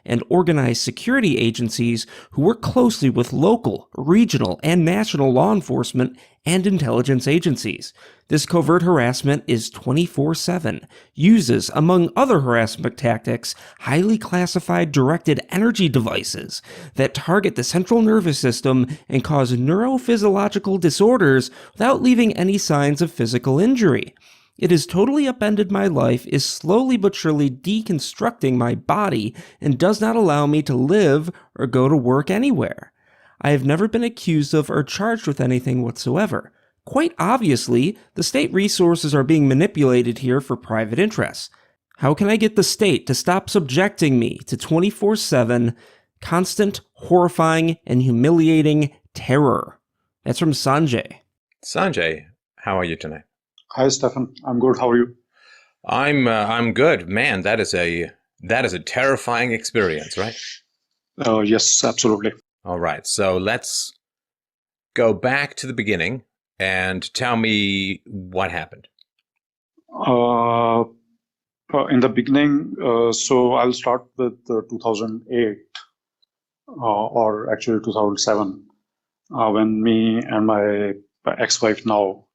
and organized security agencies who work closely with local, regional, and national law enforcement and intelligence agencies. This covert harassment is 24/7, uses, among other harassment tactics, highly classified directed energy devices that target the central nervous system and cause neurophysiological disorders without leaving any signs of physical injury. It has totally upended my life, is slowly but surely deconstructing my body, and does not allow me to live or go to work anywhere. I have never been accused of or charged with anything whatsoever. Quite obviously, the state resources are being manipulated here for private interests. How can I get the state to stop subjecting me to 24/7, constant, horrifying, and humiliating terror? That's from Sanjay. Sanjay, how are you tonight? Hi, Stefan. I'm good. How are you? I'm good. Man, that is a terrifying experience, right? Yes, absolutely. All right. So let's go back to the beginning and tell me what happened. In the beginning, so I'll start with 2008, or actually 2007, when me and my ex-wife now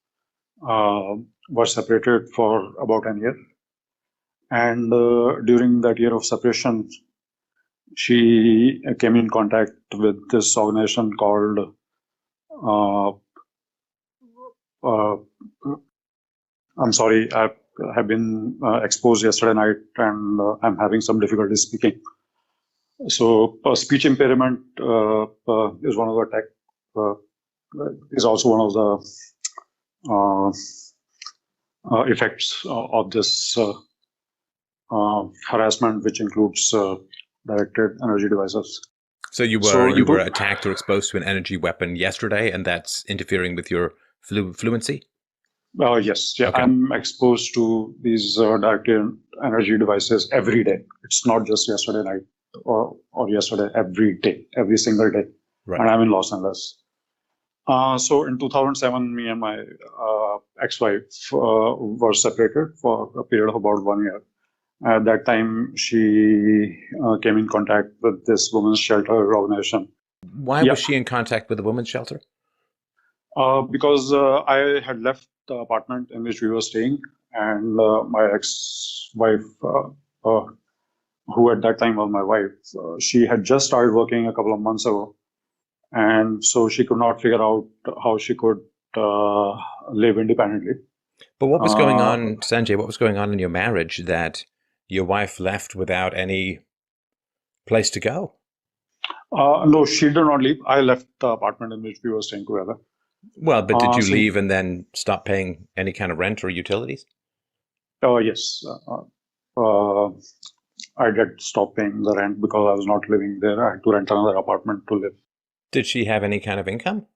were separated for about a year. And during that year of separation, she came in contact with this organization called I'm sorry, I have been exposed yesterday night, and I'm having some difficulty speaking. So speech impairment is one of the is also one of the effects of this harassment, which includes directed energy devices. So you were attacked or exposed to an energy weapon yesterday, and that's interfering with your fluency? Yes. Yeah, okay. I'm exposed to these directed energy devices every day. It's not just yesterday night or yesterday, every day, every single day. Right. And I'm in Los Angeles. So in 2007, me and my ex-wife were separated for a period of about 1 year. At that time, she came in contact with this women's shelter organization. Why was she in contact with the women's shelter? Because I had left the apartment in which we were staying, and my ex-wife, who at that time was my wife, she had just started working a couple of months ago. And so she could not figure out how she could live independently. But what was going on, Sanjay, what was going on in your marriage that your wife left without any place to go? No, she did not leave. I left the apartment in which we were staying together. Well, but did you leave and then stop paying any kind of rent or utilities? Yes. I did stop paying the rent because I was not living there. I had to rent another apartment to live. Did she have any kind of income?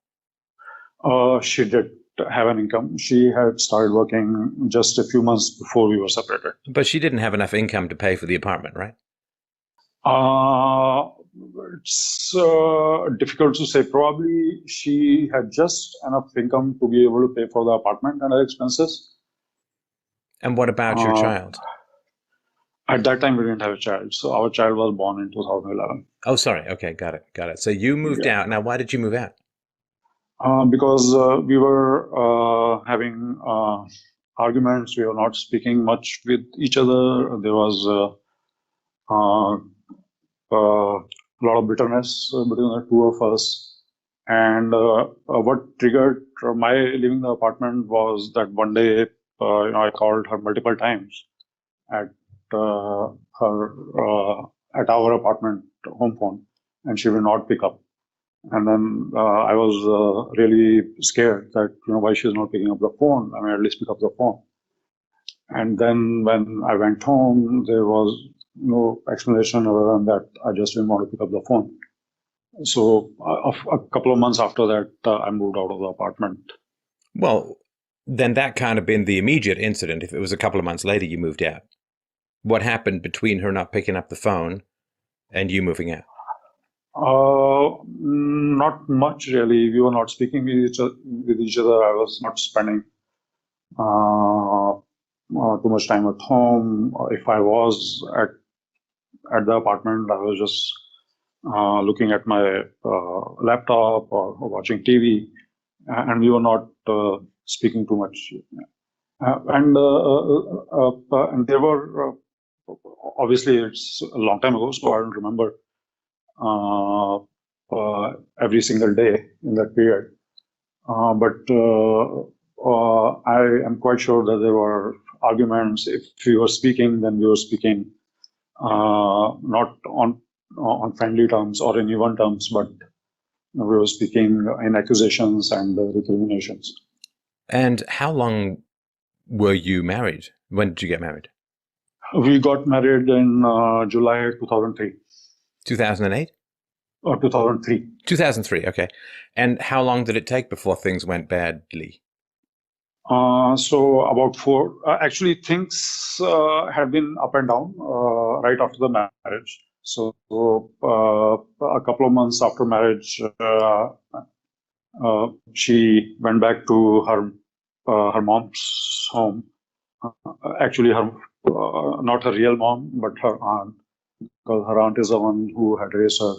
She did have an income. She had started working just a few months before we were separated. But she didn't have enough income to pay for the apartment, right? It's difficult to say. Probably she had just enough income to be able to pay for the apartment and her expenses. And what about your child? At that time, we didn't have a child. So our child was born in 2011. Oh, sorry. Okay, got it. So you moved out. Now, why did you move out? Because we were having arguments. We were not speaking much with each other. There was a lot of bitterness between the two of us. And what triggered my leaving the apartment was that one day, I called her multiple times at our apartment home phone, and she will not pick up. And then I was really scared that, why she's not picking up the phone. I mean, at least pick up the phone. And then when I went home, there was no explanation other than that I just didn't want to pick up the phone. So a couple of months after that, I moved out of the apartment. Well, then that kind of been the immediate incident. If it was a couple of months later you moved out. What happened between her not picking up the phone and you moving out? Not much, really. We were not speaking with each other. I was not spending too much time at home. If I was at the apartment. I was just looking at my laptop or watching TV, and we were not speaking too much. And there were obviously it's a long time ago, so I don't remember every single day in that period. But I am quite sure that there were arguments. If we were speaking, then we were speaking not on friendly terms or in even terms, but we were speaking in accusations and recriminations. And how long were you married? When did you get married? We got married in July 2003. 2008? Or 2003. 2003, okay. And how long did it take before things went badly? So about actually things have been up and down right after the marriage. So a couple of months after marriage, she went back to her mom's home. Actually, not her real mom, but her aunt, because her aunt is the one who had raised her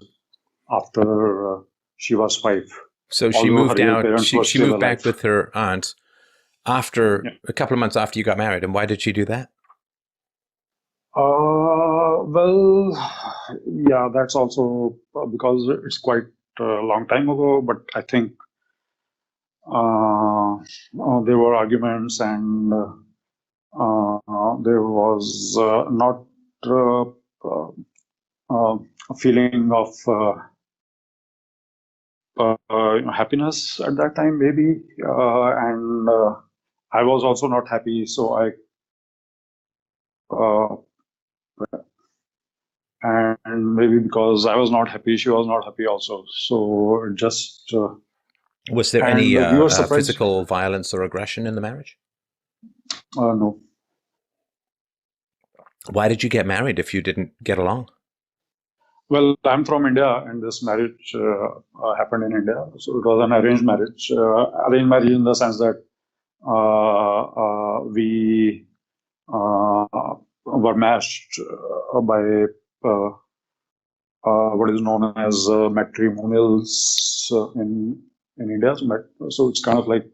after she was 5. So she moved out. She moved back with her aunt after a couple of months after you got married. And why did she do that? Well, yeah, that's also because it's quite a long time ago. But I think there were arguments, and there was not a feeling of happiness at that time, maybe, and I was also not happy. So and maybe because I was not happy, she was not happy also. So just was there any physical violence or aggression in the marriage? No. Why did you get married if you didn't get along? Well, I'm from India, and this marriage happened in India. So it was an arranged marriage. Arranged marriage in the sense that we were matched by what is known as matrimonials in India. So it's kind of like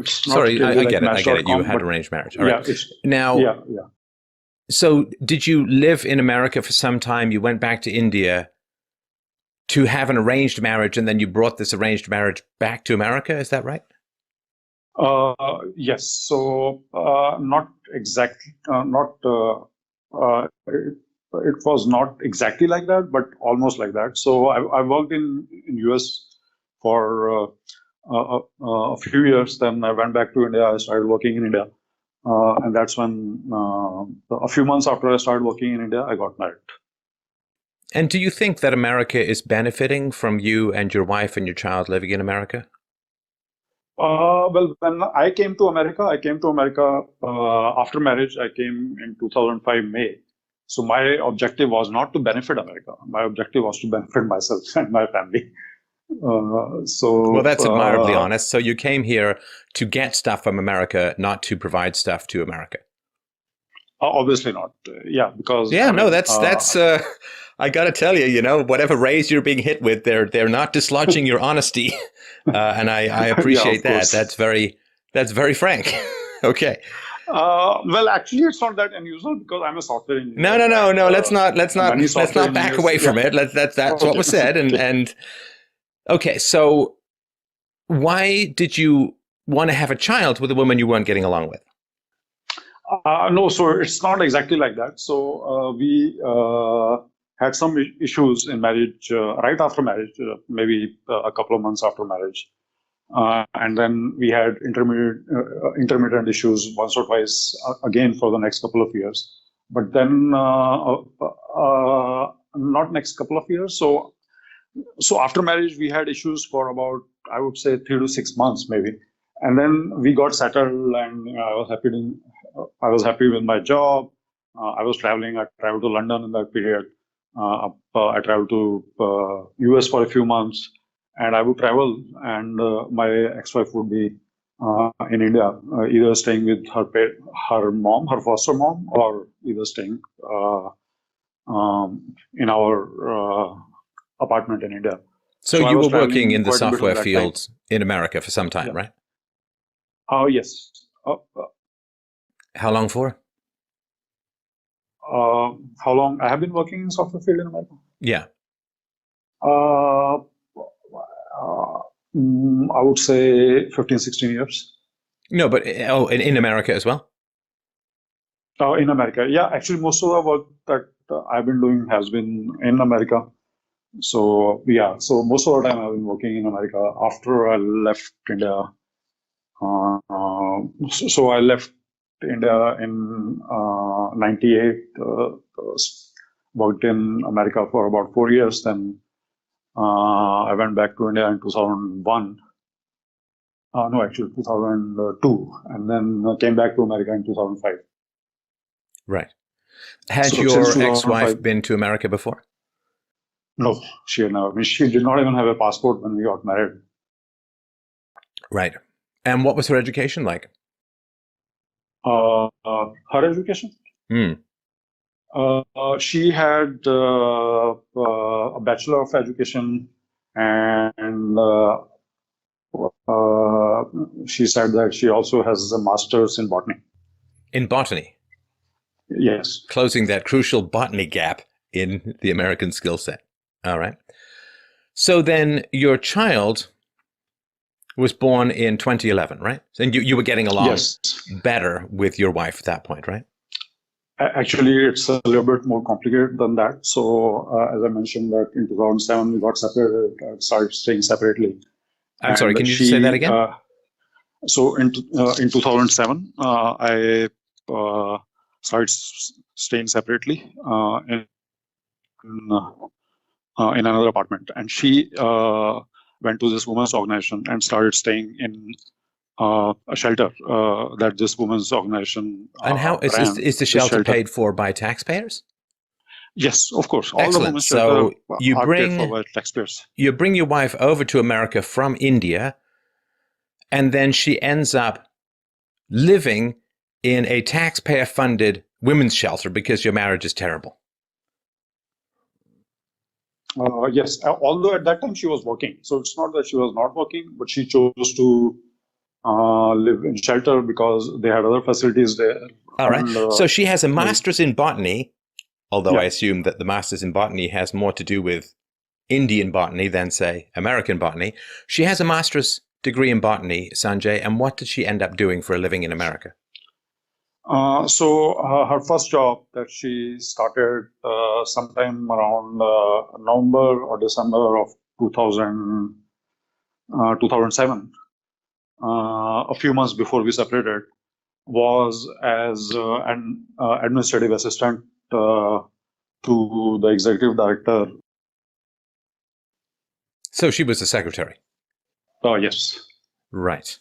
Sorry, I get it. You had arranged marriage. All right. Now, so did you live in America for some time? You went back to India to have an arranged marriage, and then you brought this arranged marriage back to America. Is that right? Yes. So not exactly, it was not exactly like that, but almost like that. So I worked in US for a few years. Then I went back to India. I started working in India. And that's when, a few months after I started working in India, I got married. And do you think that America is benefiting from you and your wife and your child living in America? Well, when I came to America after marriage. I came in 2005 May. So my objective was not to benefit America. My objective was to benefit myself and my family. Well, that's admirably honest. So you came here to get stuff from America, not to provide stuff to America. Obviously not. Yeah, because that's. I got to tell you, whatever raise you're being hit with, they're not dislodging your honesty, and I appreciate that. That's very frank. Okay. Well, actually, it's not that unusual because I'm a software engineer. No. Let's not back away from it. That's what was said, and. Okay, so why did you want to have a child with a woman you weren't getting along with? No, so it's not exactly like that. So we had some issues in marriage right after marriage, maybe a couple of months after marriage. And then we had intermittent issues once or twice again for the next couple of years. But then not next couple of years. So after marriage, we had issues for about, I would say, 3 to 6 months, maybe. And then we got settled, and I was happy with my job. I was traveling. I traveled to London in that period. I traveled to US for a few months, and I would travel, and my ex-wife would be in India, either staying with her mom, her foster mom, or either staying in our apartment in India. So you were working in the software field in America for some time, right? Yes. How long for? How long I have been working in software field in America? Yeah. I would say 15, 16 years. No, but in America as well? In America, yeah. Actually, most of the work that I've been doing has been in America. So, yeah. So, most of the time I've been working in America after I left India. So I left India in 98, worked in America for about 4 years. Then I went back to India in 2001. No, actually 2002, and then came back to America in 2005. Right. Had your ex-wife been to America before? No, she had never. I mean, she did not even have a passport when we got married. Right. And what was her education like? Her education? She had a Bachelor of Education, and she said that she also has a Master's in Botany. In Botany? Yes. Closing that crucial botany gap in the American skill set. All right. So then your child was born in 2011, right? And you were getting along better with your wife at that point, right? Actually, it's a little bit more complicated than that. So, as I mentioned, that in 2007 we got separated, started staying separately. I'm sorry, can you say that again? So in 2007, I started staying separately in another apartment, and she went to this women's organization and started staying in a shelter that this women's organization and how is the shelter paid for by taxpayers? Yes, of course. All Excellent. the women's so you bring paid for by taxpayers. You bring your wife over to America from India, and then she ends up living in a taxpayer-funded women's shelter because your marriage is terrible. Yes, although at that time she was working. So it's not that she was not working, but she chose to live in shelter because they had other facilities there. All right. So she has a master's in botany, although I assume that the master's in botany has more to do with Indian botany than, say, American botany. She has a master's degree in botany, Sanjay, and what did she end up doing for a living in America? So her first job that she started sometime around November or December of 2007, a few months before we separated, was as an administrative assistant to the executive director. So she was a secretary? Yes. Right.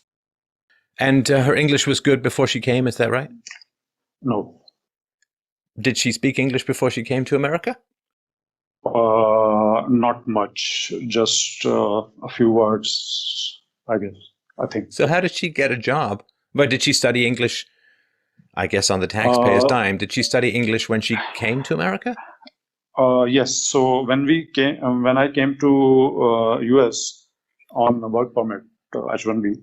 And her English was good before she came, is that right? No. Did she speak English before she came to America? Not much, just a few words, I think. So how did she get a job? But did she study English, I guess, on the taxpayer's dime? Did she study English when she came to America? Yes. So when I came to US on a work permit, H-1B,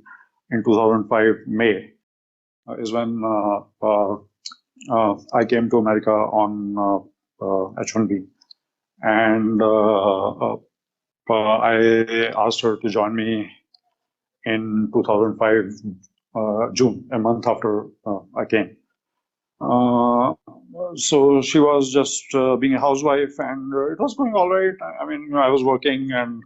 in 2005 May, is when I came to America on H-1B, and I asked her to join me in 2005 June, a month after I came. So she was just being a housewife, and it was going all right. I mean, I was working, and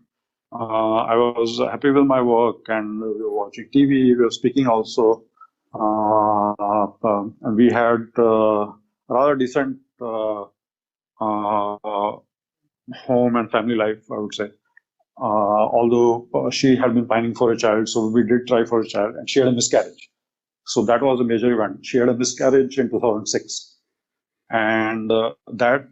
I was happy with my work, and we were watching TV, we were speaking also. And we had rather decent home and family life, I would say. Although she had been pining for a child, so we did try for a child, and she had a miscarriage. So that was a major event. She had a miscarriage in 2006. And that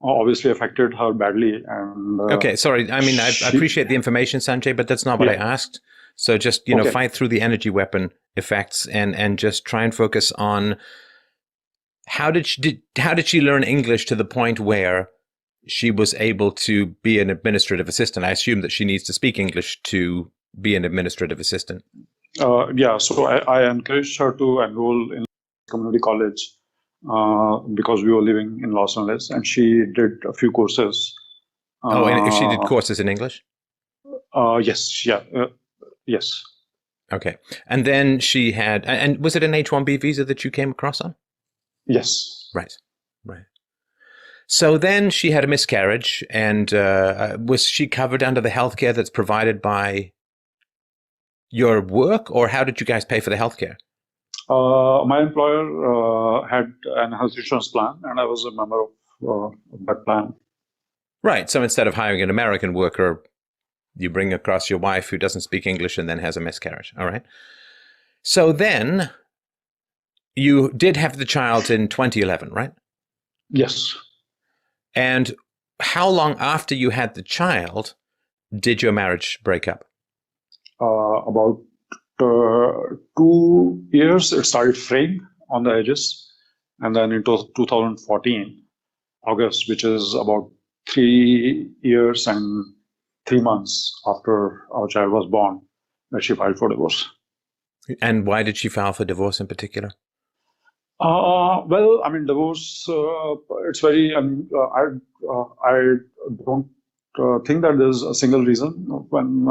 obviously affected her badly. And okay, sorry. I mean, I appreciate the information, Sanjay, but that's not what I asked. So just, fight through the energy weapon effects and just try and focus on how did she learn English to the point where she was able to be an administrative assistant? I assume that she needs to speak English to be an administrative assistant. So I encouraged her to enroll in community college because we were living in Los Angeles, and she did a few courses. And she did courses in English? Yes. Yes. Okay. And then she had, and was it an H-1B visa that you came across on? Yes. Right. So then she had a miscarriage, and was she covered under the healthcare that's provided by your work, or how did you guys pay for the healthcare? My employer had an health insurance plan, and I was a member of that plan. Right. So instead of hiring an American worker, you bring across your wife who doesn't speak English and then has a miscarriage. All right. So then you did have the child in 2011, right? Yes. And how long after you had the child did your marriage break up? About 2 years. It started fraying on the edges. And then it was 2014, August, which is about 3 years and 3 months after our child was born, that she filed for divorce. And why did she file for divorce in particular? Well, I mean, divorce, it's very, I don't think that there's a single reason when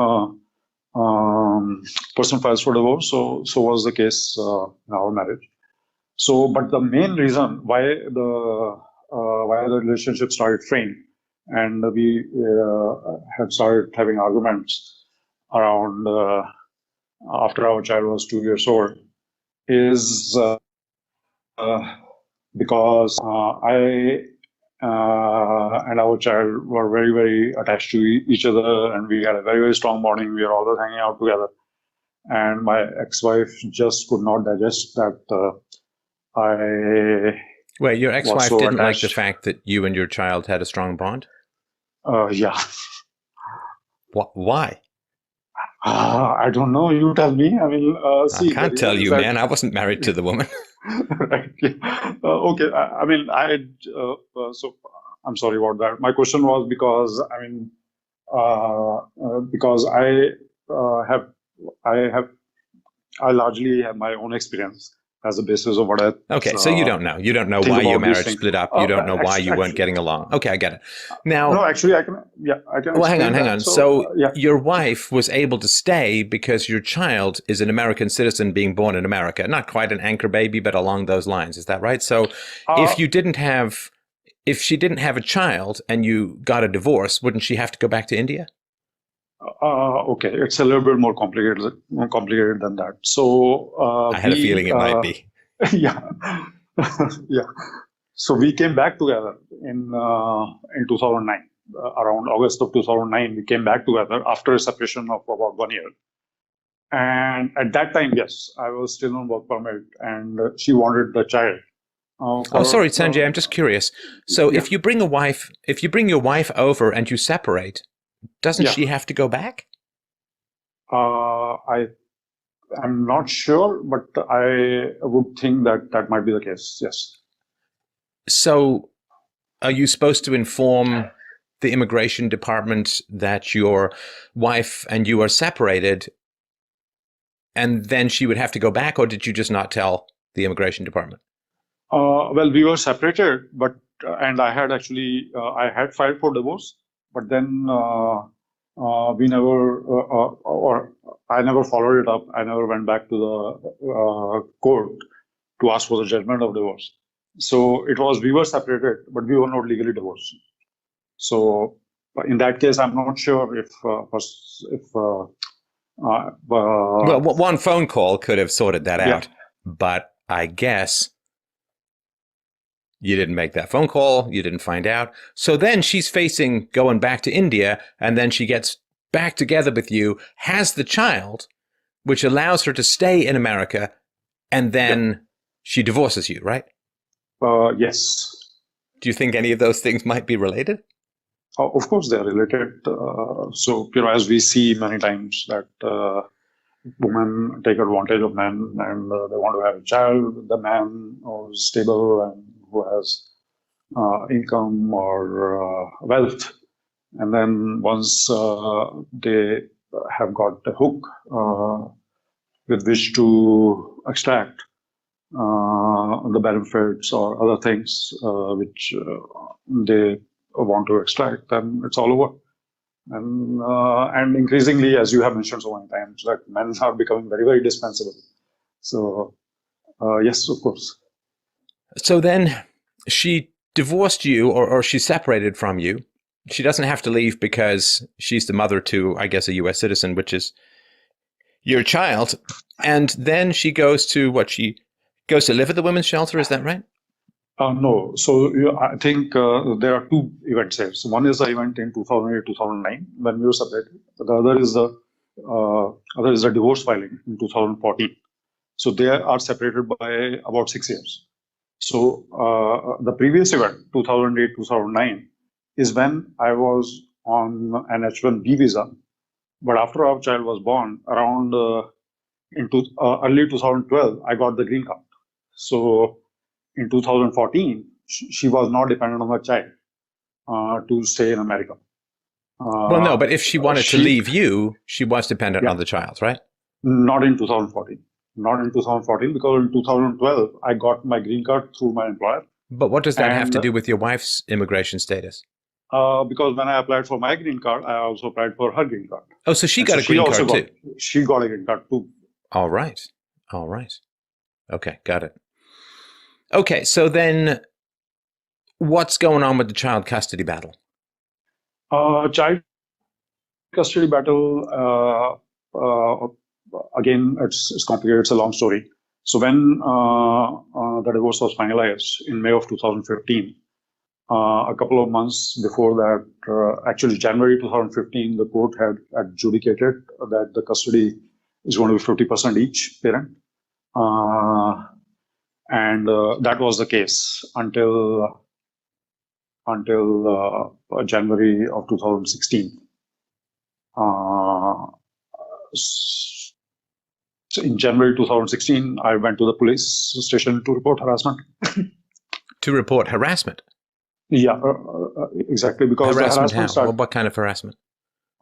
person files for divorce. So was the case in our marriage. So, but the main reason why the relationship started fraying, and we had started having arguments around after our child was 2 years old, is because I and our child were very, very attached to each other, and we had a very, very strong bonding. We were always hanging out together. And my ex-wife just could not digest that Wait, your ex-wife didn't like the fact that you and your child had a strong bond? Yeah. Why? I don't know. You tell me. I mean, I can't tell you, man. I wasn't married to the woman. Right. Okay. I mean, so I'm sorry about that. My question was because I largely have my own experience as a basis of what I. Okay, so you don't know. You don't know why your marriage split up. You don't know why you weren't getting along. Okay, I get it. Now, no, actually, I can. Yeah, I can. Well, hang on. So your wife was able to stay because your child is an American citizen being born in America. Not quite an anchor baby, but along those lines. Is that right? So if she didn't have a child and you got a divorce, wouldn't she have to go back to India? Okay, it's a little bit more complicated than that. So I had a feeling it might be. Yeah, yeah. So we came back together in 2009, around August of 2009. We came back together after a separation of about 1 year. And at that time, yes, I was still on work permit, and she wanted the child. Sorry, Sanjay. I'm just curious. So if you bring your wife over and you separate, doesn't she have to go back? I'm not sure, but I would think that might be the case. Yes. So, are you supposed to inform the immigration department that your wife and you are separated, and then she would have to go back, or did you just not tell the immigration department? Well, we were separated, but and I had actually I had filed for divorce. But then we never, or I never followed it up. I never went back to the court to ask for the judgment of divorce. So we were separated, but we were not legally divorced. So in that case, I'm not sure if well, one phone call could have sorted that out, but I guess you didn't make that phone call. You didn't find out. So then she's facing going back to India, and then she gets back together with you, has the child, which allows her to stay in America, and then she divorces you, right? Yes. Do you think any of those things might be related? Of course, they are related. So, as we see many times that women take advantage of men and they want to have a child. The man who is stable and who has income or wealth. And then once they have got a hook with which to extract the benefits or other things which they want to extract, then it's all over. And increasingly, as you have mentioned so many times, that men are becoming very, very dispensable. So, yes, of course. So then she divorced you or she separated from you. She doesn't have to leave because she's the mother to, I guess, a U.S. citizen, which is your child. And then she goes to she goes to live at the women's shelter. Is that right? No. So I think there are two events here. So one is the event in 2008, 2009 when we were separated. The other is the divorce filing in 2014. So they are separated by about 6 years. So the previous event, 2008, 2009, is when I was on an H-1B visa. But after our child was born, around early 2012, I got the green card. So in 2014, she was not dependent on her child to stay in America. Well, no, but if she wanted to leave you, she was dependent on the child, right? Not in 2014. Not in 2014, because in 2012, I got my green card through my employer. But what does that have to do with your wife's immigration status? Because when I applied for my green card, I also applied for her green card. Oh, so she got a green card too? She got a green card too. All right. Okay, got it. Okay, so then what's going on with the child custody battle? Child custody battle, again, it's complicated. It's a long story. So when the divorce was finalized in May of 2015, a couple of months before that, actually January 2015, the court had adjudicated that the custody is going to be 50% each parent. And that was the case until January of 2016. So in January 2016, I went to the police station to report harassment. To report harassment? Yeah, exactly. Because harassment started, what kind of harassment?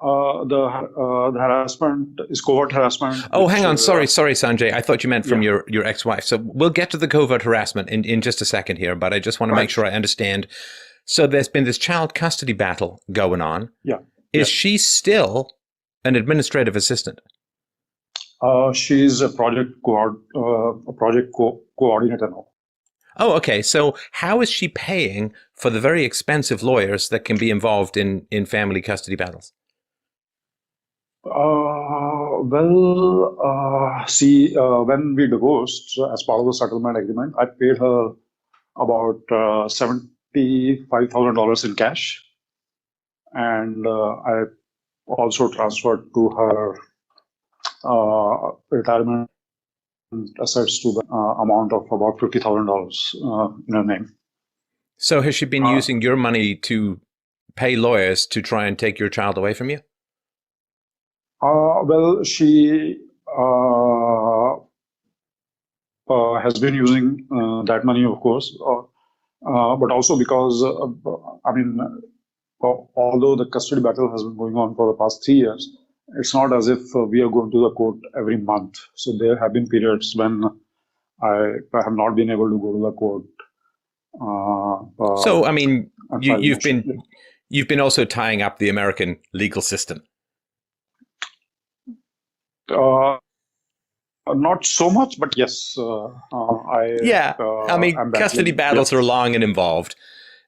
The harassment is covert harassment. Oh, hang on. Sorry, Sanjay. I thought you meant from your ex-wife. So we'll get to the covert harassment in just a second here, but I just want to make sure I understand. So there's been this child custody battle going on. Yeah. Is she still an administrative assistant? She's a project coordinator now. Oh, okay. So how is she paying for the very expensive lawyers that can be involved in family custody battles? See, when we divorced, as part of the settlement agreement, I paid her about $75,000 in cash. And I also transferred to her retirement assets to the amount of about $50,000 in her name. So has she been using your money to pay lawyers to try and take your child away from you? Well, she has been using that money, of course, but also because, although the custody battle has been going on for the past 3 years, it's not as if we are going to the court every month. So there have been periods when I have not been able to go to the court. So, I mean, you've been also tying up the American legal system. Not so much, but yes. Custody battles are long and involved.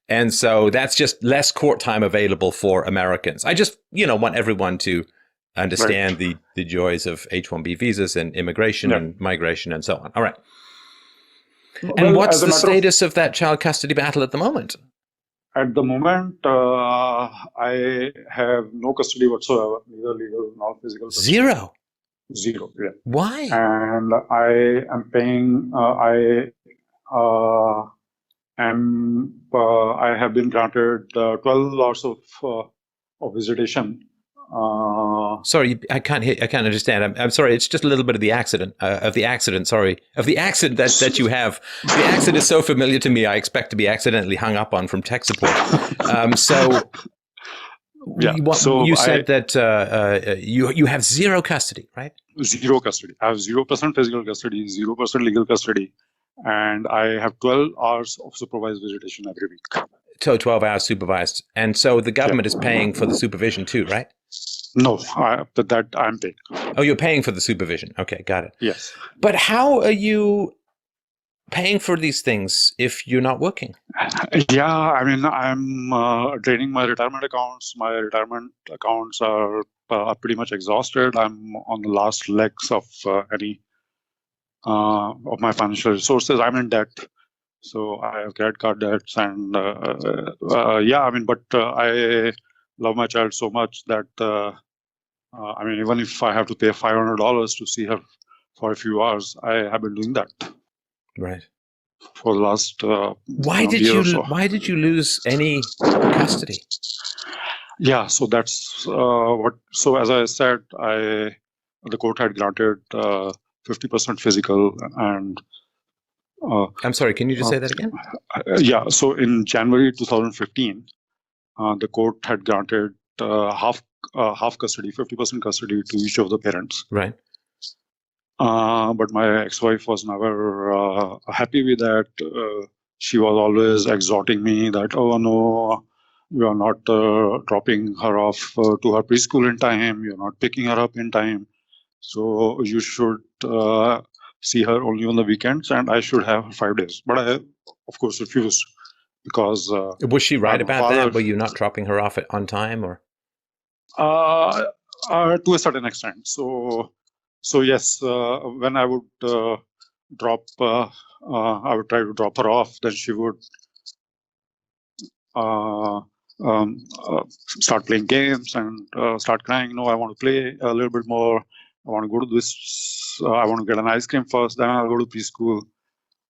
And so that's just less court time available for Americans. I just, want everyone to understand the joys of H-1B visas and immigration and migration and so on. All right. And what's the status of that child custody battle at the moment? At the moment, I have no custody whatsoever, neither legal nor physical custody. Zero? Zero, yeah. Why? And I am paying, and I have been granted 12 hours of visitation. Sorry, I can't understand. I'm sorry. It's just a little bit of the accident. Sorry, of the accident that you have. The accent is so familiar to me. I expect to be accidentally hung up on from tech support. You said that you have zero custody, right? Zero custody. I have 0% physical custody, 0% legal custody, and I have 12 hours of supervised visitation every week. So 12 hours supervised, and so the government is paying for the supervision too, right? No, that I'm paying. Oh, you're paying for the supervision. Okay, got it. Yes. But how are you paying for these things if you're not working? Yeah, I mean, I'm draining my retirement accounts. My retirement accounts are pretty much exhausted. I'm on the last legs of any of my financial resources. I'm in debt. So I have credit card debts and but I love my child so much that, even if I have to pay $500 to see her for a few hours, I have been doing that. Right. For the last why did you lose any custody? Yeah, so that's so as I said, the court had granted 50% physical and I'm sorry, can you just say that again? Yeah, so in January 2015, the court had granted half custody, 50% custody to each of the parents. Right. But my ex-wife was never happy with that. She was always exhorting me that, oh no, you are not dropping her off to her preschool in time. You're not picking her up in time. So you should see her only on the weekends, and I should have her 5 days. But I, of course, refused because... was she right about that? Were you not dropping her off on time, or? To a certain extent. So yes, when I would I would try to drop her off, then she would start playing games and start crying. No, I want to play a little bit more. I want to go to this. I want to get an ice cream first, then I'll go to preschool.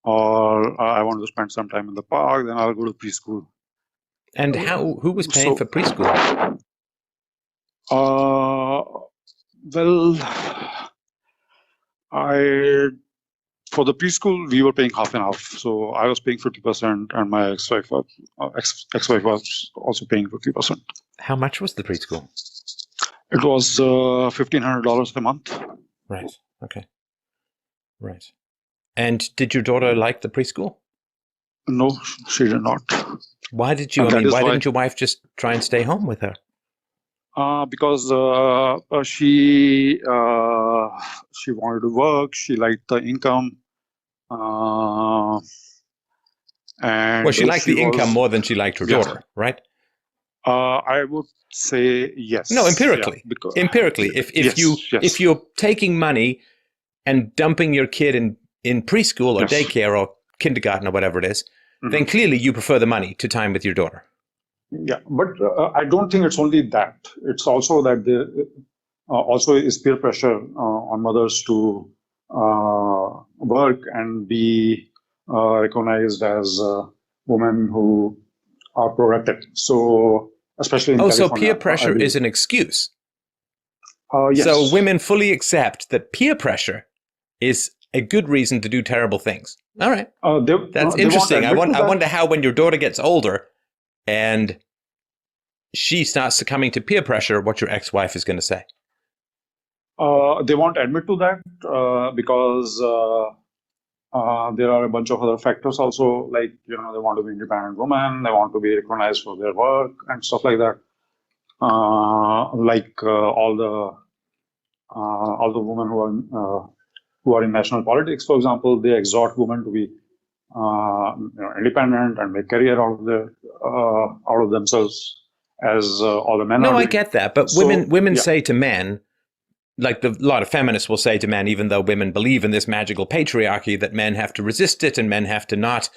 Or I want to spend some time in the park, then I'll go to preschool. And who was paying for preschool? For the preschool, we were paying half and half. So I was paying 50%, and my ex-wife was also paying 50%. How much was the preschool? It was $1,500 a month. Right. Okay. Right. And did your daughter like the preschool? No, she did not. Why did you? Why didn't your wife just try and stay home with her? Because she wanted to work. She liked the income. And she liked the income more than she liked her daughter, right? I would say yes. No, empirically. Yeah, empirically, if you're taking money and dumping your kid in preschool or daycare or kindergarten or whatever it is, then clearly you prefer the money to time with your daughter. Yeah, but I don't think it's only that. It's also that there also is peer pressure on mothers to work and be recognized as women who are pro-active. So, especially in California. So peer pressure is an excuse. Yes. So women fully accept that peer pressure is a good reason to do terrible things. All right. That's interesting. I wonder how when your daughter gets older and she starts succumbing to peer pressure, what your ex-wife is going to say. They won't admit to that because there are a bunch of other factors also, like, they want to be independent women, they want to be recognized for their work and stuff like that. All the women who are in national politics, for example, they exhort women to be independent and make career out of themselves, as all the men are. No, I get that, but women say to men, like a lot of feminists will say to men, even though women believe in this magical patriarchy, that men have to resist it and men have to not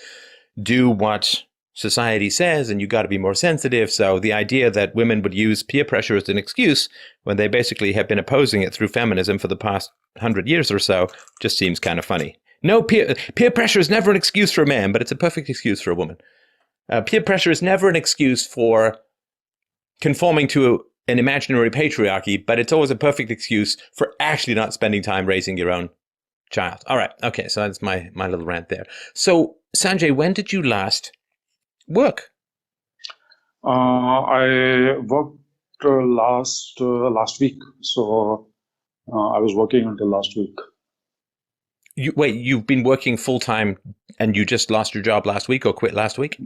do what society says, and you got to be more sensitive. So the idea that women would use peer pressure as an excuse when they basically have been opposing it through feminism for the past 100 years or so just seems kind of funny. No, peer pressure is never an excuse for a man, but it's a perfect excuse for a woman. Peer pressure is never an excuse for conforming to an imaginary patriarchy, but it's always a perfect excuse for actually not spending time raising your own child. All right. Okay. So that's my little rant there. So Sanjay, when did you last work? I worked last week. So I was working until last week. You've been working full time and you just lost your job last week or quit last week?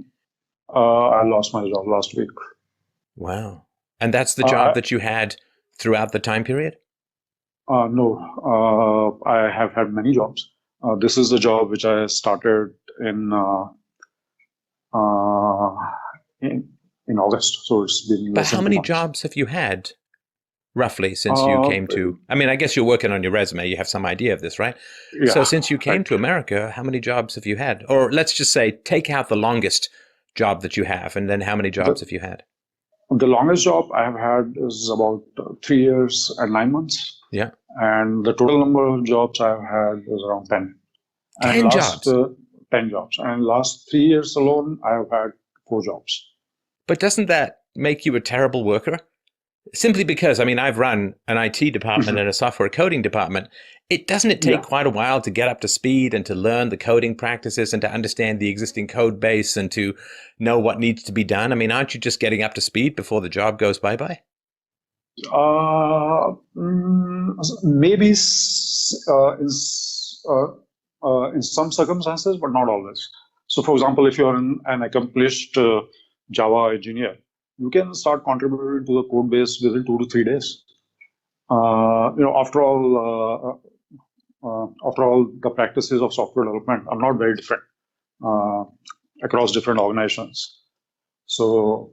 I lost my job last week. Wow. And that's the job that you had throughout the time period? No, I have had many jobs. This is the job which I started in August. So it's been. But how many jobs have you had, roughly, since you came to? I mean, I guess you're working on your resume. You have some idea of this, right? Yeah, so since you came to America, how many jobs have you had? Or let's just say, take out the longest job that you have, and then how many jobs have you had? The longest job I have had is about 3 years and 9 months. Yeah. And the total number of jobs I've had is around 10. 10 jobs? 10 jobs. And last 3 years alone, I've had 4 jobs. But doesn't that make you a terrible worker? Simply because, I mean, I've run an IT department and a software coding department. Doesn't it take quite a while to get up to speed and to learn the coding practices and to understand the existing code base and to know what needs to be done? I mean, aren't you just getting up to speed before the job goes bye-bye? Maybe in some circumstances, but not always. So, for example, if you're an accomplished Java engineer, you can start contributing to the code base within 2 to 3 days. After all, the practices of software development are not very different across different organizations. So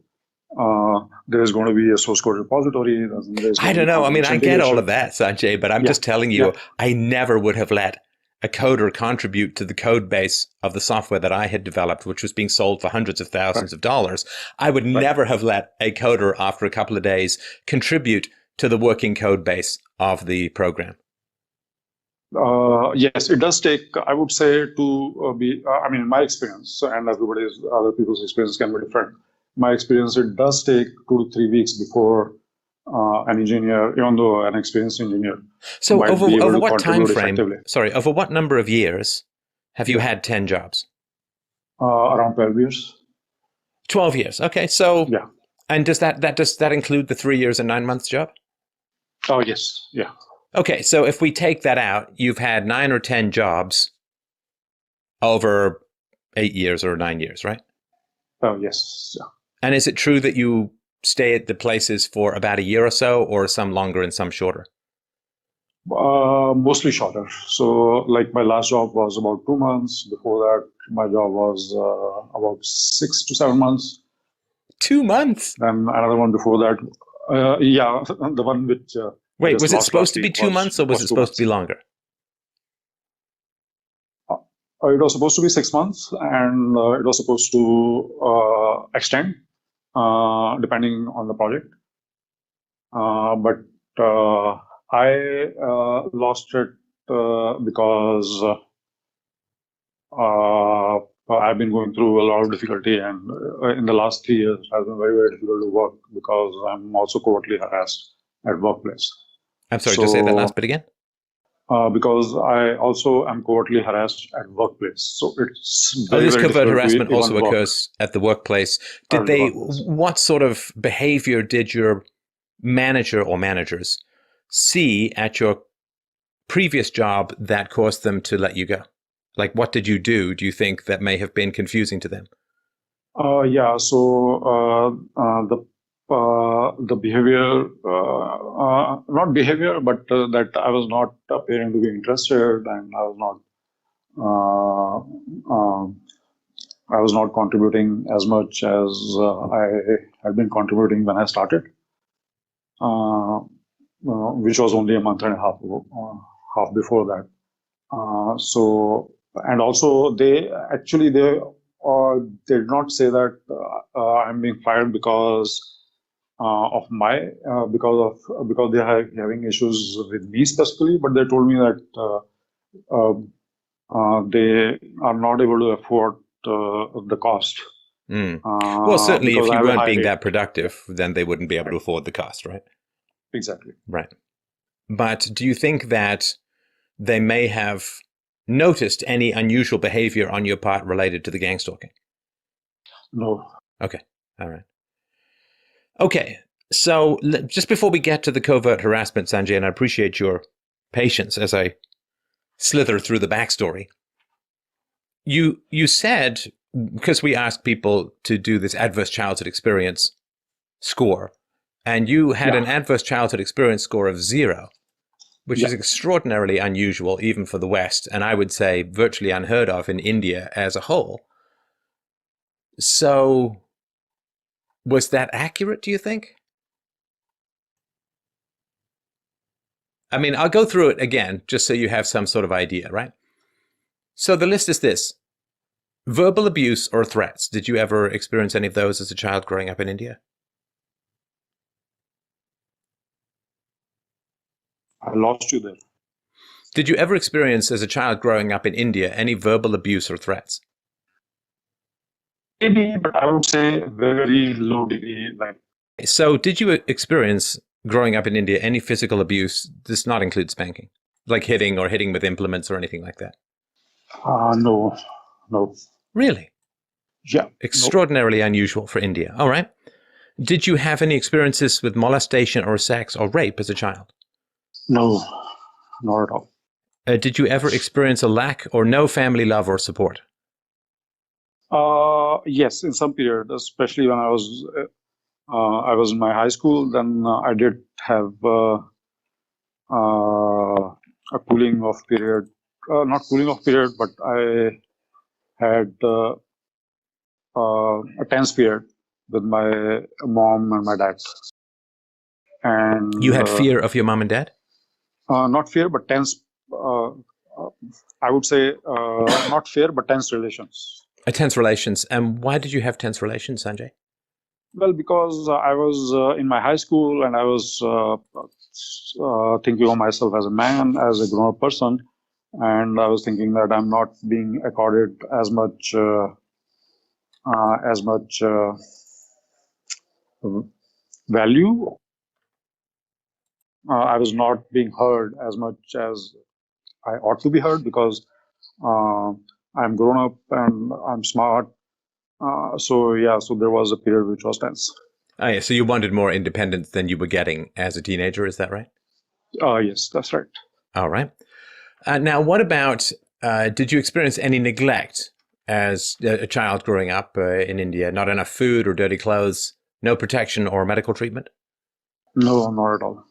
there is going to be a source code repository. I don't know. I mean, I get all of that, Sanjay, but I'm just telling you, I never would have let a coder contribute to the code base of the software that I had developed, which was being sold for hundreds of thousands of dollars. I would never have let a coder, after a couple of days, contribute to the working code base of the program. Yes, it does take, I would say, to be, in my experience, and other people's experience can be different. My experience, it does take 2 to 3 weeks before an engineer, even though an experienced engineer. So over what time frame, over what number of years have you had 10 jobs? Around 12 years. 12 years. Okay. So, yeah. And does that include the 3 years and 9 months job? Oh, yes. Yeah. Okay. So if we take that out, you've had 9 or 10 jobs over 8 years or 9 years, right? Oh, yes. Yeah. And is it true that you stay at the places for about a year or so, or some longer and some shorter? Mostly shorter. So, like, my last job was about 2 months. Before that, my job was about 6 to 7 months. 2 months? And another one before that. The one which... Wait, was it supposed to be 2 months, or was it supposed to be longer? It was supposed to be 6 months, and it was supposed to extend, depending on the project. But I lost it because I've been going through a lot of difficulty, and in the last 3 years, it has been very, very difficult to work because I'm also covertly harassed at workplace. I'm sorry, just say that last bit again. Because I also am covertly harassed at workplace. So it's very, this very covert harassment also work. Occurs at the workplace. What sort of behavior did your manager or managers see at your previous job that caused them to let you go? Like, what did you do you think, that may have been confusing to them? The behavior, not behavior, but that I was not appearing to be interested, and I was not contributing as much as I had been contributing when I started, which was only a month and a half before that. And also they did not say that I'm being fired because because they are having issues with me specifically, but they told me that they are not able to afford the cost. Well, certainly if you weren't being that productive, then they wouldn't be able to afford the cost, right? Exactly. Right. But do you think that they may have noticed any unusual behavior on your part related to the gang stalking? No. Okay. All right. Okay. So just before we get to the covert harassment, Sanjay, and I appreciate your patience as I slither through the backstory. You said, because we asked people to do this adverse childhood experience score, and you had an adverse childhood experience score of 0, which is extraordinarily unusual even for the West, and I would say virtually unheard of in India as a whole. So was that accurate, do you think? I mean, I'll go through it again, just so you have some sort of idea, right? So the list is this: verbal abuse or threats. Did you ever experience any of those as a child growing up in India? I lost you there. Did you ever experience as a child growing up in India any verbal abuse or threats? Maybe, but I would say very low degree. So did you experience growing up in India any physical abuse? Does not include spanking, like hitting or hitting with implements or anything like that? No. Really? Yeah. Extraordinarily unusual for India. All right. Did you have any experiences with molestation or sex or rape as a child? No, not at all. Did you ever experience a lack or no family love or support? Yes, in some period, especially when I was in my high school. Then I did have a cooling off period. Not cooling off period, but I had a tense period with my mom and my dad. And you had fear of your mom and dad? Not fear, but tense. I would say not fear, but tense relations. Tense relations. And why did you have tense relations, Sanjay? Well, because I was in my high school and I was thinking of myself as a man, as a grown-up person, and I was thinking that I'm not being accorded as much value. I was not being heard as much as I ought to be heard because I'm grown up and I'm smart. So there was a period which was tense. Oh, yeah. So you wanted more independence than you were getting as a teenager, is that right? Yes, that's right. All right. Now, what about, did you experience any neglect as a child growing up in India? Not enough food or dirty clothes, no protection or medical treatment? No, not at all.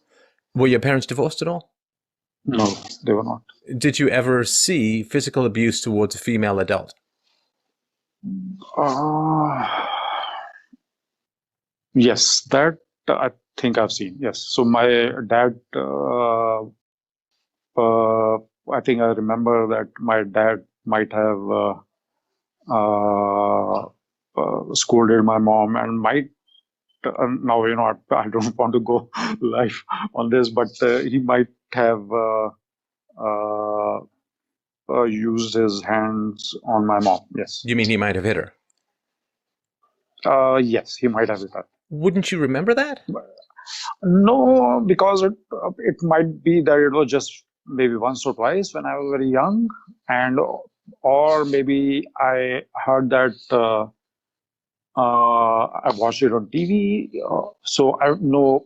Were your parents divorced at all? No, they were not. Did you ever see physical abuse towards a female adult? Yes, that I think I've seen. Yes. So my dad, I think I remember that my dad might have scolded my mom and might, now, I don't want to go live on this, but he might have used his hands on my mom. Yes. You mean he might have hit her? Yes, he might have hit her. Wouldn't you remember that? No, because it might be that it was just maybe once or twice when I was very young, or maybe I heard that I watched it on TV. So I know,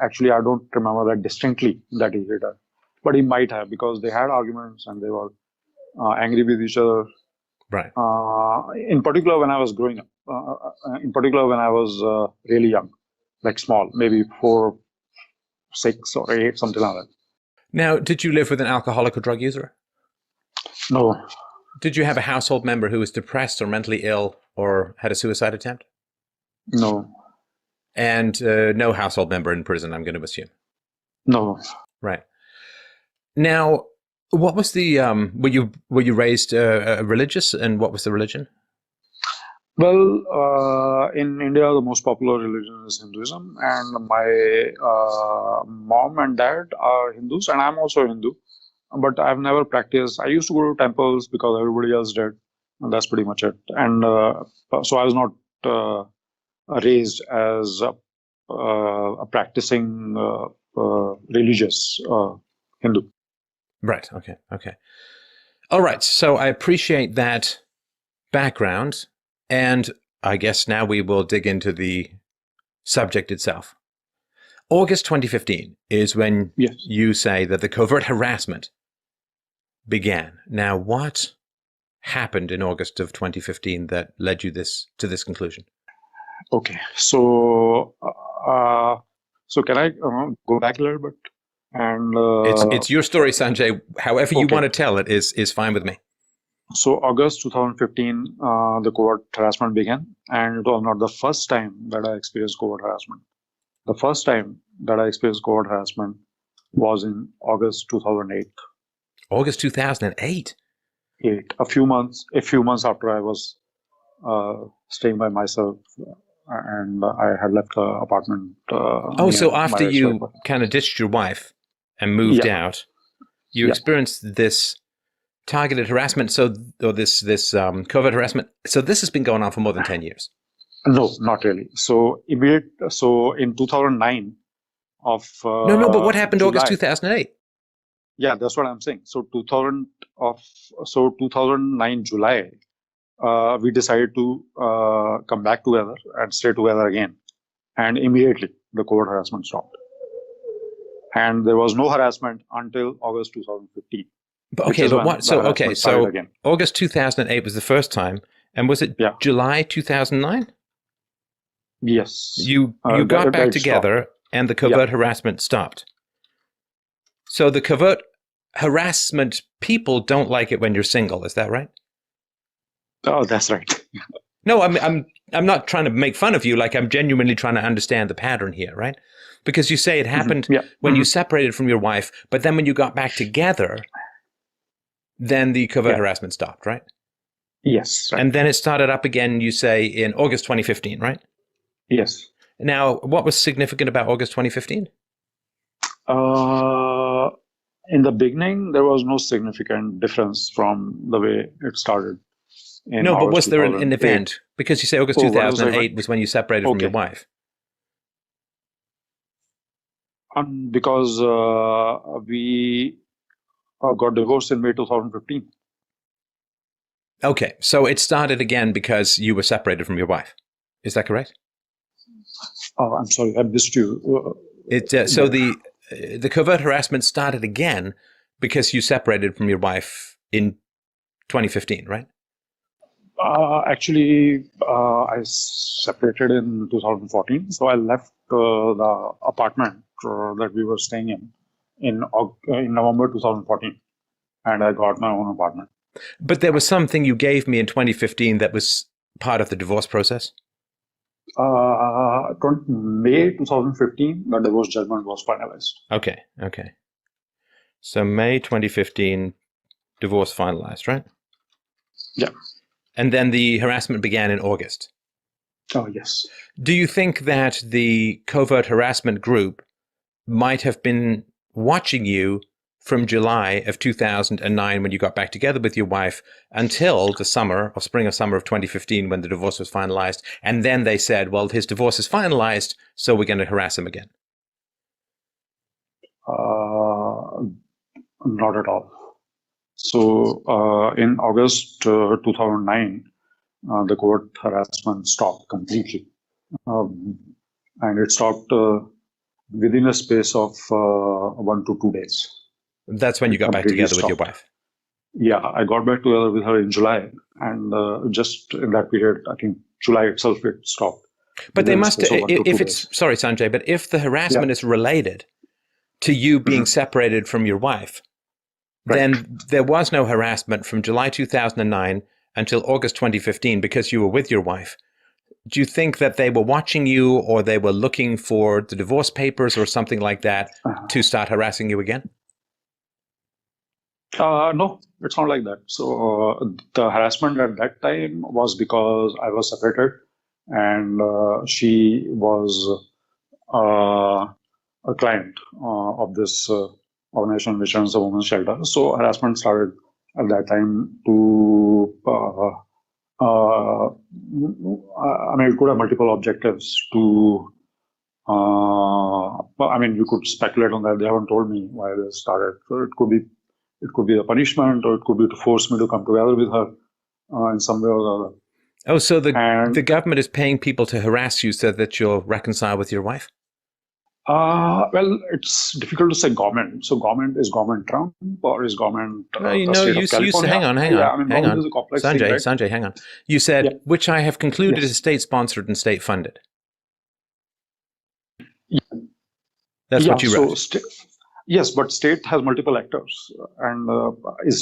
actually, I don't remember that distinctly that he hit her, but he might have, because they had arguments and they were angry with each other. Right. In particular, when I was growing up. In particular, when I was really young, like small, maybe 4, 6, or 8, something like that. Now, did you live with an alcoholic or drug user? No. Did you have a household member who was depressed or mentally ill or had a suicide attempt? No. And no household member in prison, I'm going to assume? No. Right. Now, what was the, were you raised religious, and what was the religion? Well, in India, the most popular religion is Hinduism, and my mom and dad are Hindus, and I'm also Hindu. but I've never practiced. I used to go to temples because everybody else did, and that's pretty much it. And so I was not raised as a practicing religious Hindu. Right. Okay. All right. So I appreciate that background, and I guess now we will dig into the subject itself. August 2015 is when you say that the covert harassment began. Now, what happened in August of 2015 that led you to this conclusion? Okay, so can I go back a little bit? And it's your story, Sanjay. However you want to tell it is fine with me. So August 2015, the covert harassment began, and it was not the first time that I experienced covert harassment. The first time that I experienced covert harassment was in August 2008. August 2008? A few months after I was staying by myself, and I had left the apartment. So after you kind of ditched your wife and moved out, you experienced this targeted harassment, this covert harassment. So this has been going on for more than 10 years. No, not really. So in 2009 of but what happened July, August 2008? Yeah, that's what I'm saying. So 2009 July, we decided to come back together and stay together again, and immediately the covert harassment stopped. And there was no harassment until August 2015. So August 2008 was the first time, and was it July 2009? Yes. You got back together, and the covert harassment stopped. So the covert harassment people don't like it when you're single. Is that right? Oh, that's right. No, I'm not trying to make fun of you. Like, I'm genuinely trying to understand the pattern here, right? Because you say it happened when you separated from your wife, but then when you got back together, then the covert harassment stopped, right? Yes. Right. And then it started up again, you say, in August 2015, right? Yes. Now, what was significant about August 2015? In the beginning, there was no significant difference from the way it started. But was there an event? Because you say August 2008 was when you separated from your wife. Because we got divorced in May 2015. Okay, so it started again because you were separated from your wife. Is that correct? Oh, I'm sorry, I missed you. So the covert harassment started again because you separated from your wife in 2015, right? Actually, I separated in 2014, so I left the apartment that we were staying in November 2014, and I got my own apartment. But there was something you gave me in 2015 that was part of the divorce process? May 2015, the divorce judgment was finalized. Okay. So May 2015, divorce finalized, right? Yeah. And then the harassment began in August. Oh, yes. Do you think that the covert harassment group might have been watching you from July of 2009 when you got back together with your wife until the spring or summer of 2015 when the divorce was finalized, and then they said, well, his divorce is finalized, so we're going to harass him again? Not at all. So in August 2009, the covert harassment stopped completely. And it stopped within a space of 1 to 2 days. That's when you got back together with your wife? Yeah, I got back together with her in July. And just in that period, I think July itself, it stopped. But they must, sorry, Sanjay, but if the harassment is related to you being separated from your wife, then there was no harassment from July 2009 until August 2015 because you were with your wife. Do you think that they were watching you, or they were looking for the divorce papers or something like that to start harassing you again? No, it's not like that. So the harassment at that time was because I was separated, and she was a client of this organization which runs a women's shelter. So harassment started at that time to, it could have multiple objectives to, you could speculate on that. They haven't told me why they started. So it could be a punishment, or it could be to force me to come together with her in some way or the other. Oh, so the government is paying people to harass you so that you'll reconcile with your wife? Well, it's difficult to say government. So government, is government Trump, or is government you said, hang on. Is a complex Sanjay, thing, right? Sanjay, hang on. You said, which I have concluded is state-sponsored and state-funded. That's what you wrote. So yes, but state has multiple actors. And is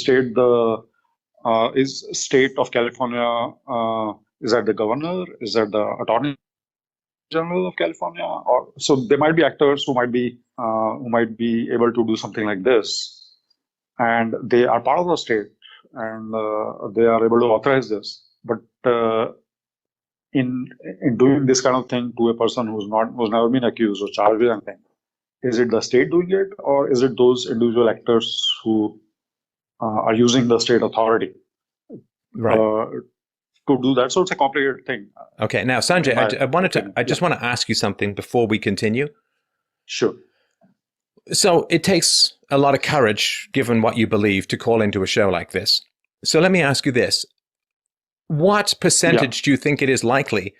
state of California, is that the governor? Is that the attorney general of California? Or so there might be actors who might be able to do something like this, and they are part of the state, and they are able to authorize this. But in doing this kind of thing to a person who's never been accused or charged with anything, is it the state doing it, or is it those individual actors who are using the state authority to do that? So it's a complicated thing. Okay, now Sanjay, I just want to ask you something before we continue. Sure. So it takes a lot of courage, given what you believe, to call into a show like this. So let me ask you this: what percentage do you think it is likely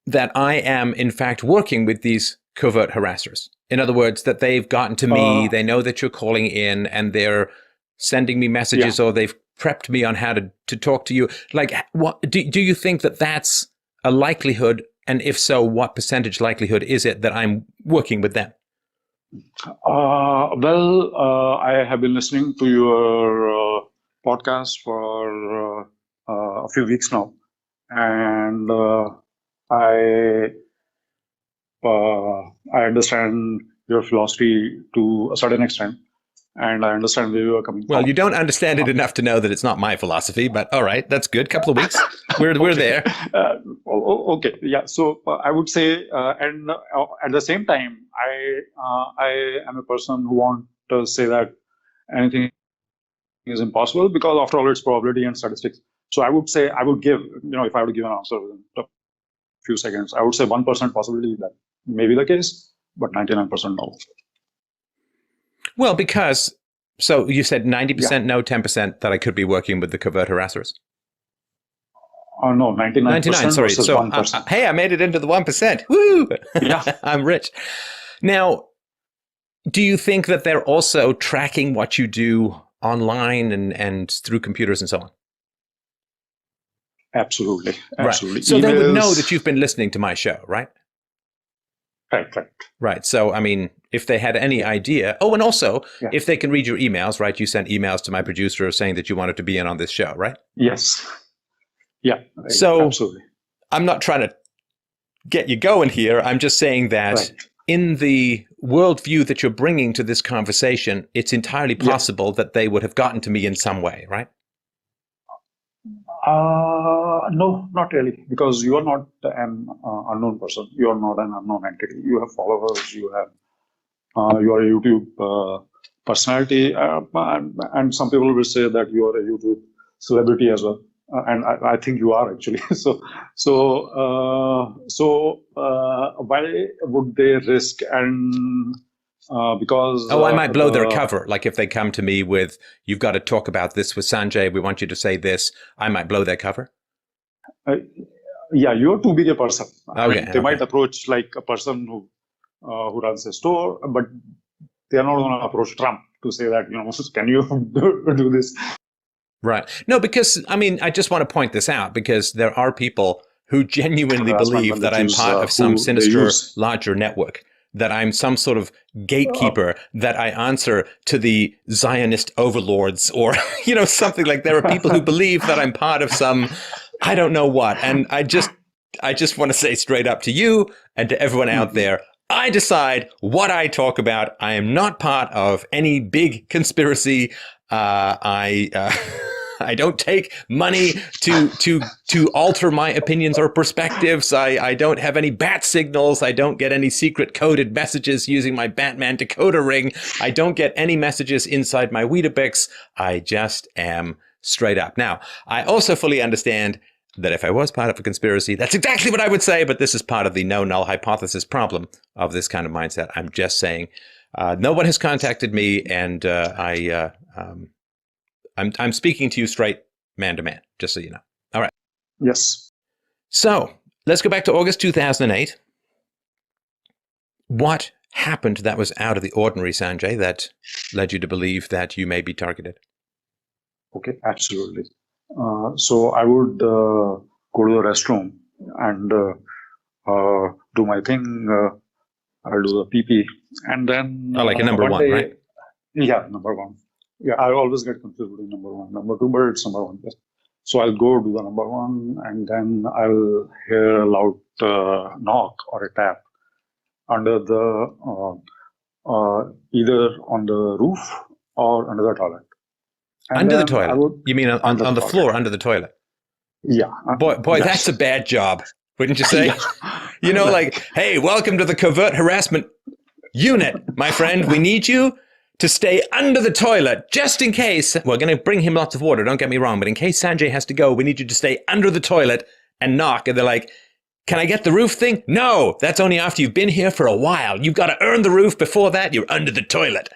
that I am in fact working with these covert harassers? In other words, that they've gotten to me, they know that you're calling in, and they're sending me messages, or they've prepped me on how to talk to you. Like, what do you think that that's a likelihood? And if so, what percentage likelihood is it that I'm working with them? I have been listening to your podcast for a few weeks now, and I understand your philosophy to a certain extent, and I understand where you are coming from. Well, you don't understand it enough to know that it's not my philosophy, but all right, that's good. Couple of weeks, we're there. Okay, yeah. So I would say, and at the same time, I am a person who wants to say that anything is impossible, because after all, it's probability and statistics. So I would say, I would give, if I were to give an answer within a few seconds, I would say 1% possibility that may be the case, but 99% no. Well, because, so you said 90% no, 10% that I could be working with the covert harassers? No, 99%. 99, sorry. So, 1%. Hey, I made it into the 1%. Woo! Yeah. I'm rich. Now, do you think that they're also tracking what you do online and through computers and so on? Absolutely. Right. So they would know that you've been listening to my show, right? Right. So, I mean, if they had any idea, and also, if they can read your emails, right? You sent emails to my producer saying that you wanted to be in on this show, right? Yes. Yeah. So, absolutely. I'm not trying to get you going here. I'm just saying that in the worldview that you're bringing to this conversation, it's entirely possible that they would have gotten to me in some way, right? No, not really, because you are not an unknown person. You are not an unknown entity. You have followers. You are a YouTube personality, and some people will say that you are a YouTube celebrity as well. And I think you are actually. So why would they risk and? Because I might blow their cover. Like if they come to me with, "You've got to talk about this with Sanjay. We want you to say this." I might blow their cover. You're too big a person. They might approach like a person who runs a store, but they are not going to approach Trump to say that, can you do this? Right. No, because I just want to point this out, because there are people who genuinely believe that I'm part of some sinister, larger network, that I'm some sort of gatekeeper, that I answer to the Zionist overlords, or, something like. There are people who believe that I'm part of some, I don't know what. And I just want to say straight up to you and to everyone out there, I decide what I talk about. I am not part of any big conspiracy. I I don't take money to alter my opinions or perspectives. I don't have any bat signals. I don't get any secret coded messages using my Batman decoder ring. I don't get any messages inside my Weetabix. I just am straight up. Now, I also fully understand that if I was part of a conspiracy, that's exactly what I would say, but this is part of the no null hypothesis problem of this kind of mindset. I'm just saying, no one has contacted me, and I'm speaking to you straight man to man, just so you know. All right. Yes. So let's go back to August 2008. What happened that was out of the ordinary, Sanjay, that led you to believe that you may be targeted? Okay, absolutely. So I would go to the restroom and do my thing. I'll do the PP, and then like a number one, day, right? Yeah, number one. Yeah, I always get confused between number one, number two, but it's number one. Yes. So I'll go do the number one, and then I'll hear a loud knock or a tap under the either on the roof or under the toilet. And under the toilet? You mean on the floor under the toilet? Yeah. Boy, yes. That's a bad job, wouldn't you say? Yeah. You know, like, hey, welcome to the covert harassment unit, my friend. We need you to stay under the toilet just in case. We're going to bring him lots of water, don't get me wrong, but in case Sanjay has to go, we need you to stay under the toilet and knock. And they're like, can I get the roof thing? No, that's only after you've been here for a while. You've got to earn the roof. Before that, you're under the toilet.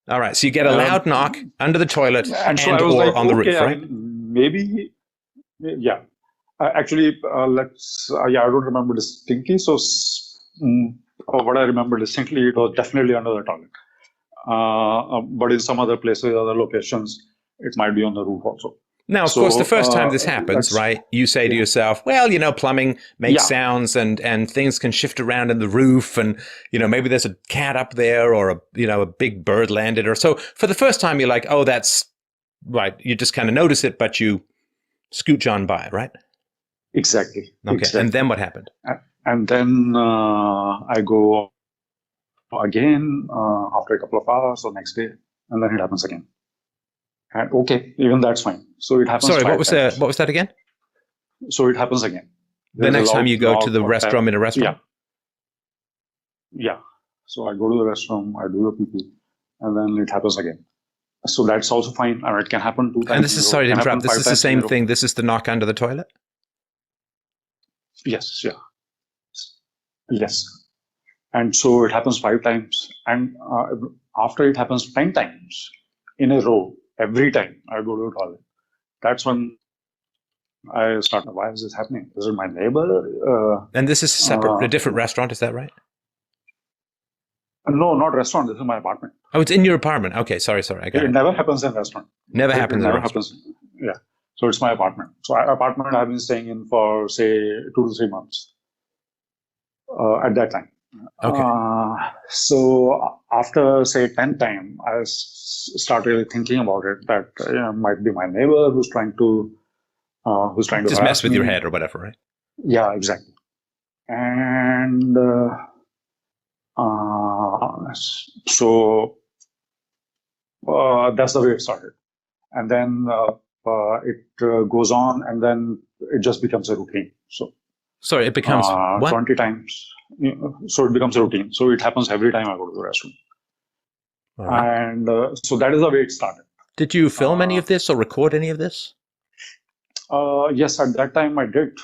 All right, so you get a loud knock under the toilet and so or like, on the roof, right? Maybe, yeah. Actually, I don't remember distinctly. So what I remember distinctly, it was definitely under the toilet. But in some other places, other locations, it might be on the roof also. Now, of course, the first time this happens, right, you say to yourself, well, you know, plumbing makes sounds and things can shift around in the roof and, you know, maybe there's a cat up there or, a big bird landed or so. For the first time, you're like, oh, that's right. You just kind of notice it, but you scooch on by, right? Exactly. Okay. Exactly. And then what happened? And then I go again after a couple of hours or next day, and then it happens again. And okay, even that's fine. So it happens. Sorry, what was that again? So it happens again. The next time you go to the restroom in a restaurant? Yeah. So I go to the restroom, I do the PP, and then it happens again. So that's also fine. It can happen 2 times. And this is, sorry to interrupt, this is the same thing. This is the knock under the toilet? Yes, yeah. Yes. And so it happens 5 times. And after it happens 10 times in a row, every time I go to the toilet, that's when I start, why is this happening? Is it my neighbor? And this is separate, a different restaurant, is that right? No, not restaurant. This is my apartment. Oh, it's in your apartment. Okay, sorry. I got it. It never happens in restaurant. Never happens in restaurant. Happens. Yeah. So it's my apartment. So apartment I've been staying in for, say, 2 to 3 months at that time. Okay. So after, say, 10 times, I started really thinking about it, that it might be my neighbor who's trying to just mess with your head or whatever, right? Yeah, exactly. And so that's the way it started. And then it goes on, and then it just becomes a routine. So sorry, it becomes what? 20 times. So it becomes a routine. So it happens every time I go to the restroom. Right. And so that is the way it started. Did you film any of this or record any of this? Yes, at that time I did.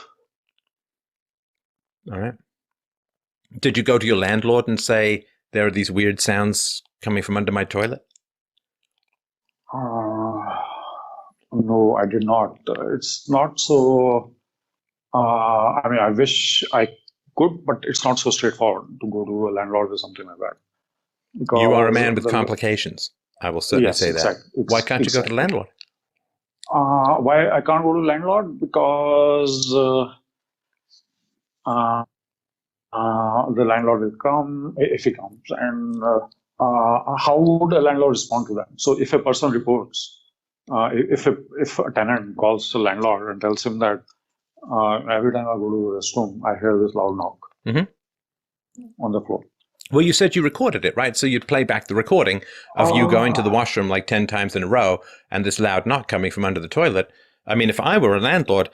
All right. Did you go to your landlord and say, there are these weird sounds coming from under my toilet? No, I did not. It's not so... I wish I could, but it's not so straightforward to go to a landlord or something like that. Because you are a man with complications. I will certainly say that. Exactly. Why can't you go to the landlord? Why I can't go to landlord? Because the landlord will come if he comes, and how would a landlord respond to that? So if a person reports, if a tenant calls the landlord and tells him that every time I go to the restroom, I hear this loud knock on the floor. Well, you said you recorded it, right? So you'd play back the recording of you going to the washroom like 10 times in a row and this loud knock coming from under the toilet. I mean, if I were a landlord,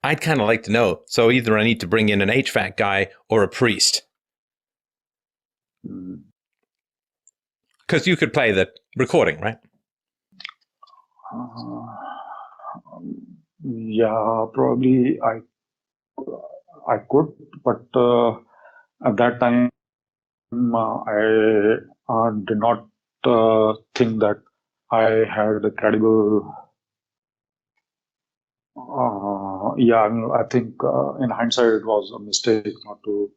I'd kind of like to know. So either I need to bring in an HVAC guy or a priest. Because you could play the recording, right? Yeah, probably I could, but at that time I did not think that I had a credible. I think in hindsight it was a mistake not to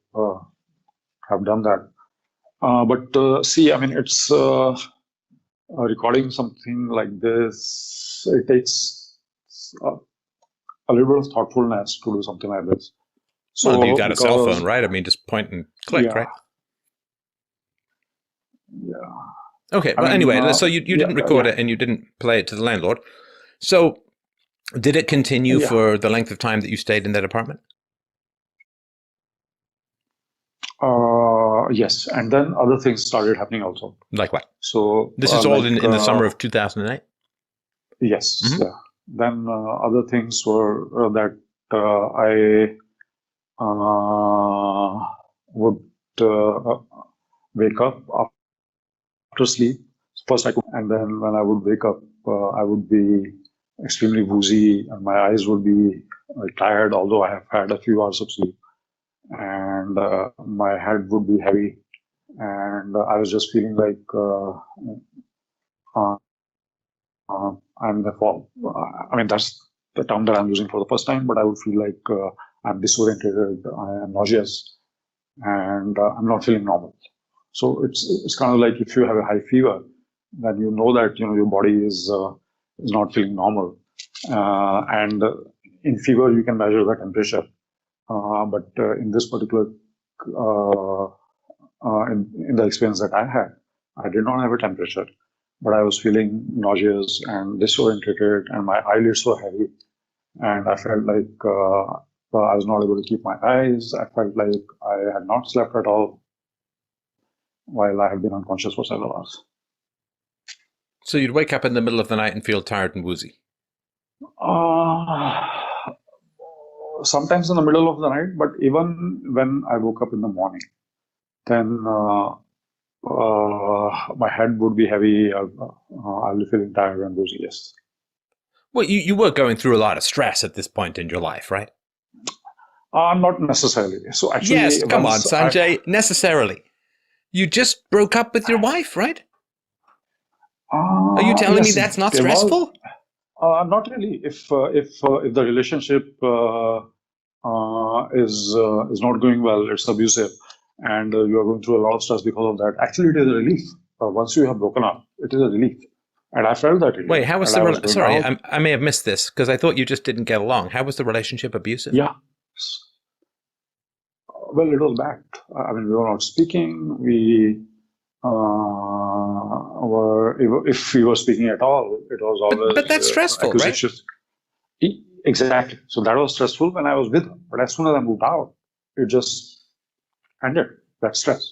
have done that. But see, I mean, it's recording something like this. It takes a little bit of thoughtfulness to do something like this. So well, you got a cell phone, right? I mean, just point and click, right? Yeah. Okay. Well, anyway, so you didn't record it and you didn't play it to the landlord. So did it continue for the length of time that you stayed in that apartment? Yes. And then other things started happening also. Like what? So this is all in the summer of 2008? Yes. Mm-hmm. Then other things were that I would wake up after sleep. First I could, and then when I would wake up, I would be extremely woozy and my eyes would be tired, although I have had a few hours of sleep. And my head would be heavy. And I was just feeling like I'm in the fall. I mean, that's the term that I'm using for the first time, but I would feel like I'm disoriented, I am nauseous, and I'm not feeling normal. So it's kind of like if you have a high fever, then you know that your body is not feeling normal, and in fever you can measure the temperature, but in this particular in the experience that I had, I did not have a temperature, but I was feeling nauseous and disoriented, and my eyelids were heavy, and I felt like I was not able to keep my eyes. I felt like I had not slept at all while I had been unconscious for several hours. So you'd wake up in the middle of the night and feel tired and woozy? Sometimes in the middle of the night, but even when I woke up in the morning, then my head would be heavy. I'll be feeling tired and woozy, yes. Well, you were going through a lot of stress at this point in your life, right? Not necessarily. So actually, yes, come on, Sanjay, necessarily. You just broke up with your wife, right? Are you telling me that's not stressful? Not really. If the relationship is not going well, it's abusive, and you are going through a lot of stress because of that. Actually, it is a relief. Once you have broken up, it is a relief. And I felt that. Wait, how was the sorry, I may have missed this because I thought you just didn't get along. How was the relationship abusive? Yeah. Well, it was bad. I mean, we were not speaking. We were, if we were speaking at all, it was always. But that's stressful, right? Exactly. So that was stressful when I was with her. But as soon as I moved out, it just ended. That stress.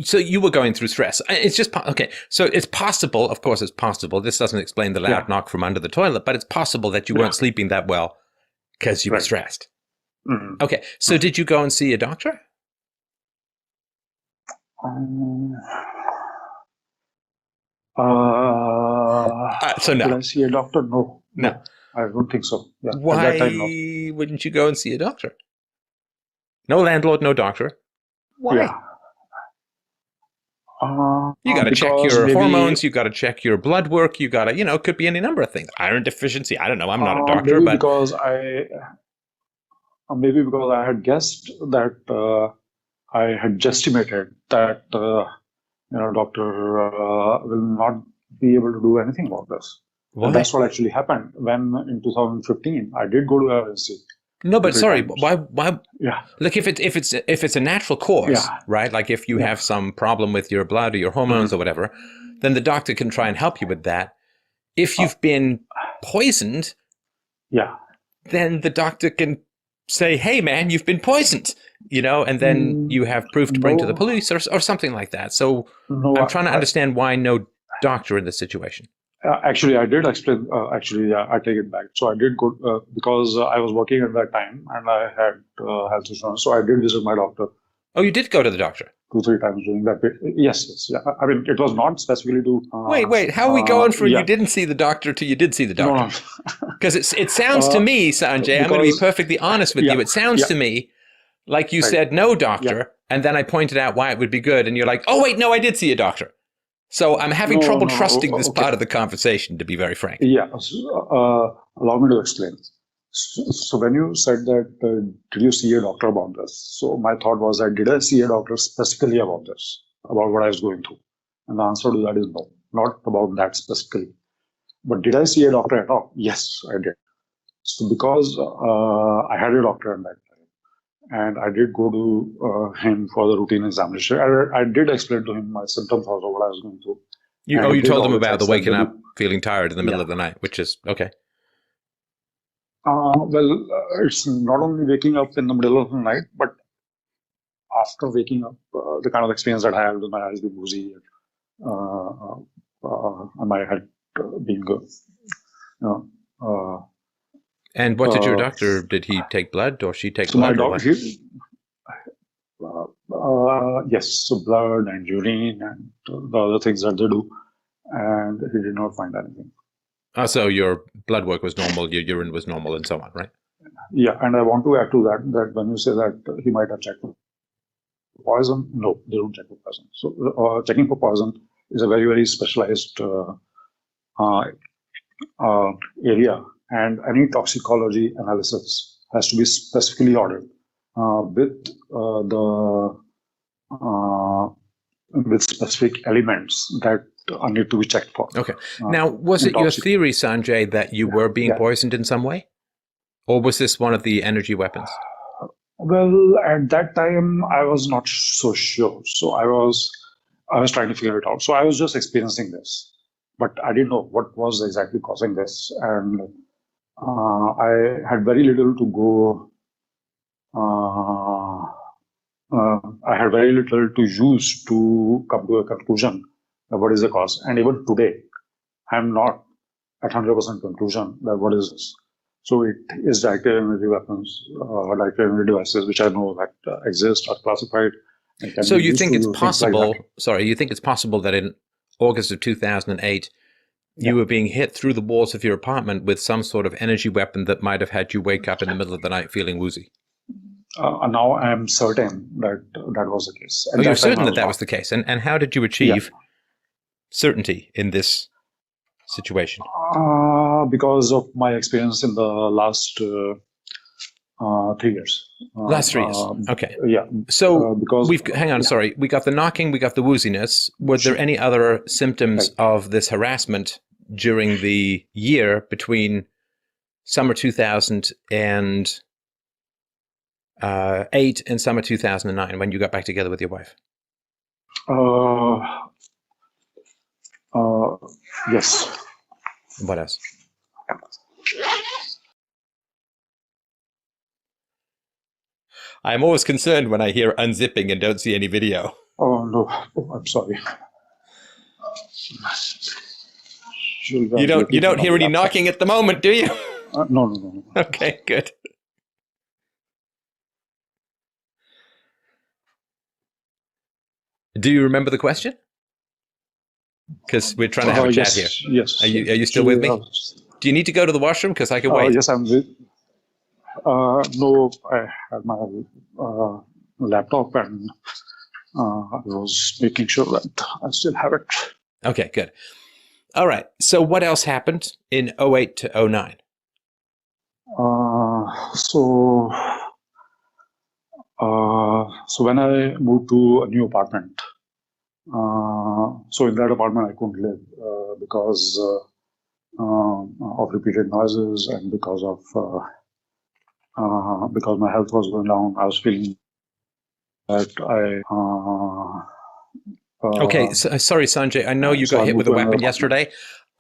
So you were going through stress. It's just, okay. So it's possible, of course it's possible. This doesn't explain the loud knock from under the toilet, but it's possible that you weren't sleeping that well because you were stressed. Mm-hmm. Okay. So did you go and see a doctor? So no. Did I see a doctor? No. I don't think so. Yeah. Why at that time, no. Wouldn't you go and see a doctor? No landlord, no doctor. Why? Yeah. You got to check your hormones. You got to check your blood work. You got to, it could be any number of things. Iron deficiency. I don't know. I'm not a doctor, maybe but because I had guessed that I had guesstimated that doctor will not be able to do anything about this. And that's what actually happened when in 2015 I did go to emergency. No, but sorry, why? Yeah. Look, if it's a natural cause, right? Like if you have some problem with your blood or your hormones or whatever, then the doctor can try and help you with that. If you've been poisoned, then the doctor can say, hey, man, you've been poisoned, and then you have proof to bring to the police or something like that. So I'm trying to understand why no doctor in this situation. Actually, I did explain. I take it back. So I did go because I was working at that time and I had health insurance. So I did visit my doctor. Oh, you did go to the doctor? 2-3 times during that period. Yes. Yeah. I mean, it was not specifically to... Wait. How are we going from you didn't see the doctor to you did see the doctor? Because it sounds to me, Sanjay, I'm going to be perfectly honest with you. It sounds to me like you said no doctor, and then I pointed out why it would be good, and you're like, oh, wait, no, I did see a doctor. So I'm having trouble trusting this part of the conversation, to be very frank. Yeah. Allow me to explain. So when you said that, did you see a doctor about this? So my thought was that, did I see a doctor specifically about this, about what I was going through? And the answer to that is no, not about that specifically. But did I see a doctor at all? Yes, I did. So because I had a doctor at that time, and I did go to him for the routine examination. I did explain to him my symptoms, also what I was going through. You told him about the waking up, feeling tired in the middle of the night, which is okay. Well, it's not only waking up in the middle of the night, but after waking up, the kind of experience that I had with my eyes being woozy, and my head being good. And what did your doctor? Did he take blood, or she take blood? My doctor, yes, so blood and urine and the other things that they do, and he did not find anything. So your blood work was normal, your urine was normal, and so on, right? Yeah, and I want to add to that when you say that he might have checked for poison, no, they don't check for poison. So checking for poison is a very, very specialized area, and any toxicology analysis has to be specifically ordered with specific elements that need to be checked for. Okay. Now, was it your theory, Sanjay, that you were being poisoned in some way? Or was this one of the energy weapons? Well, at that time, I was not so sure. So I was trying to figure it out. So I was just experiencing this. But I didn't know what was exactly causing this. And I had very little to go... I had very little to use to come to a conclusion of what is the cause. And even today, I'm not at 100% conclusion that what is this. So it is directed energy weapons, directed energy devices, which I know that exist, are classified. So you think it's possible, you think it's possible that in August of 2008, you were being hit through the walls of your apartment with some sort of energy weapon that might have had you wake up in the middle of the night feeling woozy? Now I am certain that was the case. Oh, you're certain that was the case. And how did you achieve certainty in this situation? Because of my experience in the last 3 years. Last 3 years. Okay. Yeah. So hang on, sorry. We got the knocking, we got the wooziness. Were there any other symptoms of this harassment during the year between summer 2008 and summer 2009 when you got back together with your wife? Yes. What else? I'm always concerned when I hear unzipping and don't see any video. Oh, no. Oh, I'm sorry. You don't hear any knocking at the moment, do you? No. Okay, good. Do you remember the question? Because we're trying to have a chat here. Yes. Are you still with me? Do you need to go to the washroom? Because I can wait. Yes, I'm with. No, I had my laptop and I was making sure that I still have it. Okay, good. All right. So what else happened in 08 to 09? So when I moved to a new apartment, so in that apartment I couldn't live because of repeated noises and because my health was going down. I was feeling that okay, sorry, Sanjay. I know you got hit with a weapon yesterday.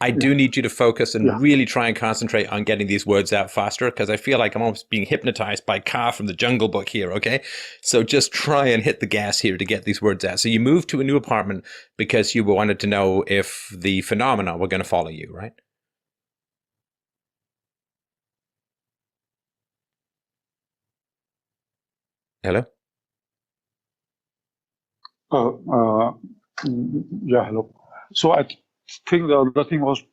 I do need you to focus and really try and concentrate on getting these words out faster, because I feel like I'm almost being hypnotized by Kaa from the Jungle Book here, okay? So just try and hit the gas here to get these words out. So you moved to a new apartment because you wanted to know if the phenomena were going to follow you, right? Hello? Yeah, hello. So I think the other thing was